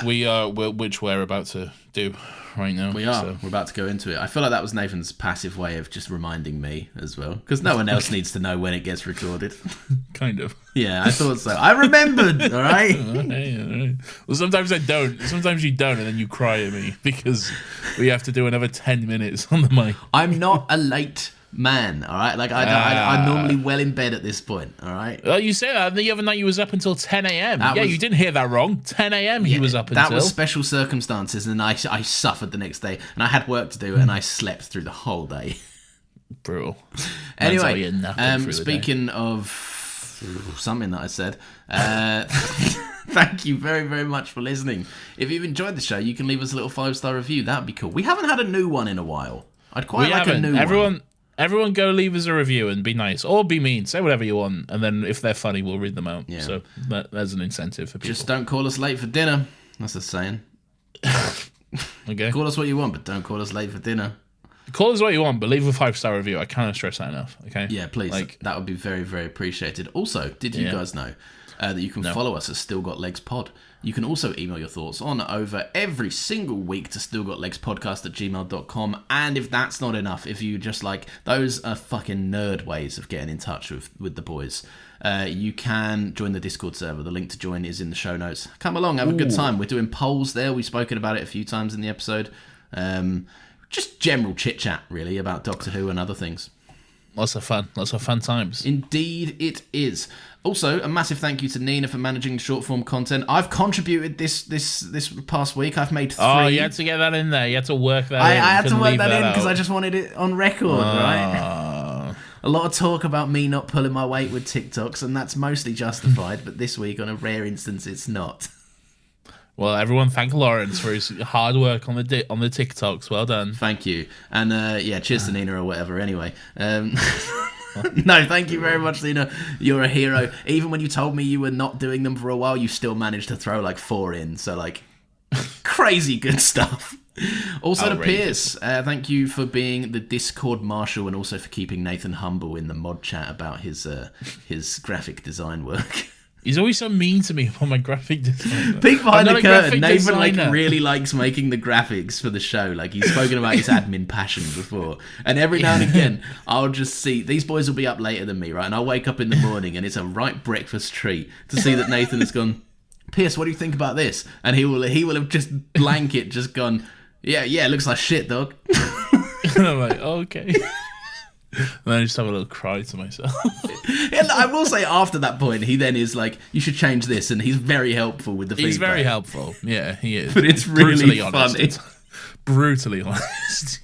Which we're about to do right now. We are. So. We're about to go into it. I feel like that was Nathan's passive way of just reminding me as well, because no one else needs to know when it gets recorded. Kind of. Yeah, I thought so. I remembered. All right. All right. Well, sometimes I don't. Sometimes you don't, and then you cry at me because we have to do another 10 minutes on the mic. I'm not a late man, all right? Like, I'm normally well in bed at this point, all right? Well, you said that the other night you was up until 10 a.m. You didn't hear that wrong. 10 a.m. he was up until. That was special circumstances, and I suffered the next day, and I had work to do, and I slept through the whole day. Brutal. Anyway, speaking of something that I said, thank you very, very much for listening. If you've enjoyed the show, you can leave us a little 5-star review. That would be cool. We haven't had a new one in a while. I'd quite like a new one. Everyone go leave us a review and be nice. Or be mean. Say whatever you want. And then if they're funny, we'll read them out. Yeah. So there's an incentive for people. Just don't call us late for dinner. That's a saying. Okay. Call us what you want, but don't call us late for dinner. Call us what you want, but leave a 5-star review. I cannot stress that enough. Okay. Yeah, please. That would be very, very appreciated. Also, did you guys know that you can follow us at Still Got Legs Pod? You can also email your thoughts on over every single week to stillgotlegspodcast@gmail.com. And if that's not enough, if you just like, those are fucking nerd ways of getting in touch with the boys. You can join the Discord server. The link to join is in the show notes. Come along, have a good time. We're doing polls there. We've spoken about it a few times in the episode. Just general chit-chat, really, about Doctor Who and other things. Lots of fun times. Indeed it is. Also, a massive thank you to Nina for managing the short-form content. I've contributed this past week. I've made 3. Oh, you had to get that in there. You had to work that in. I had to work that in because I just wanted it on record, right? Ah. A lot of talk about me not pulling my weight with TikToks, and that's mostly justified, but this week, on a rare instance, it's not. Well, everyone thank Lawrence for his hard work on the TikToks. Well done. Thank you. And cheers to Nina or whatever, anyway. No, thank you very much, Nina. You're a hero. Even when you told me you were not doing them for a while, you still managed to throw like 4 in. So like, crazy good stuff. Also to Pierce, thank you for being the Discord marshal and also for keeping Nathan humble in the mod chat about his graphic design work. He's always so mean to me on my graphic design. Peek behind the curtain. Nathan really likes making the graphics for the show. Like, he's spoken about his admin passion before. And every now and again, I'll just see, these boys will be up later than me, right? And I'll wake up in the morning and it's a right breakfast treat to see that Nathan has gone, Pierce, what do you think about this? And he will have just just gone, yeah, it looks like shit, dog. And I'm like, okay. And then I just have a little cry to myself. And I will say, after that point, he then is like, you should change this, and he's very helpful with the feedback. He's very helpful. Yeah, he is. But it's really funny. Brutally honest.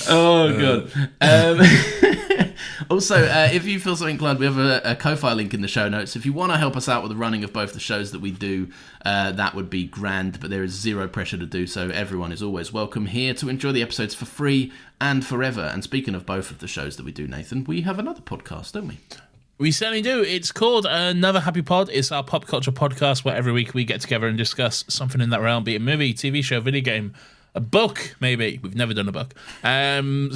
Oh, God. Also, if you feel so inclined, we have a Ko-Fi link in the show notes. If you want to help us out with the running of both the shows that we do, that would be grand, but there is zero pressure to do so. Everyone is always welcome here to enjoy the episodes for free and forever. And speaking of both of the shows that we do, Nathan, we have another podcast, don't we? We certainly do. It's called Another Happy Pod. It's our pop culture podcast where every week we get together and discuss something in that realm, be it a movie, TV show, video game, a book, maybe. We've never done a book.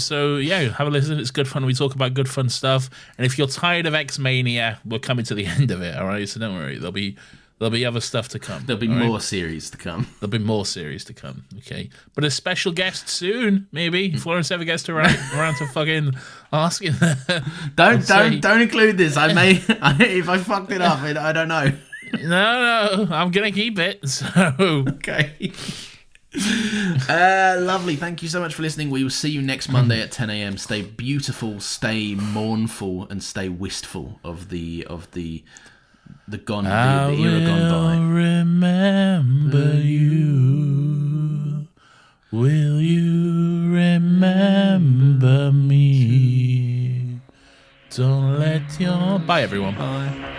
So, yeah, have a listen. It's good fun. We talk about good fun stuff. And if you're tired of X-Mania, we're coming to the end of it, all right? So don't worry. There'll be other stuff to come. There'll be more series to come. There'll be more series to come, okay? But a special guest soon, maybe. If ever gets around to fucking asking. Don't include this. If I fucked it up, I don't know. No, I'm going to keep it, so... Okay. Lovely. Thank you so much for listening. We will see you next Monday at 10 a.m. Stay beautiful, stay mournful, and stay wistful of the era gone by. Remember you. Will you remember me? Don't let your... Bye, everyone. Bye.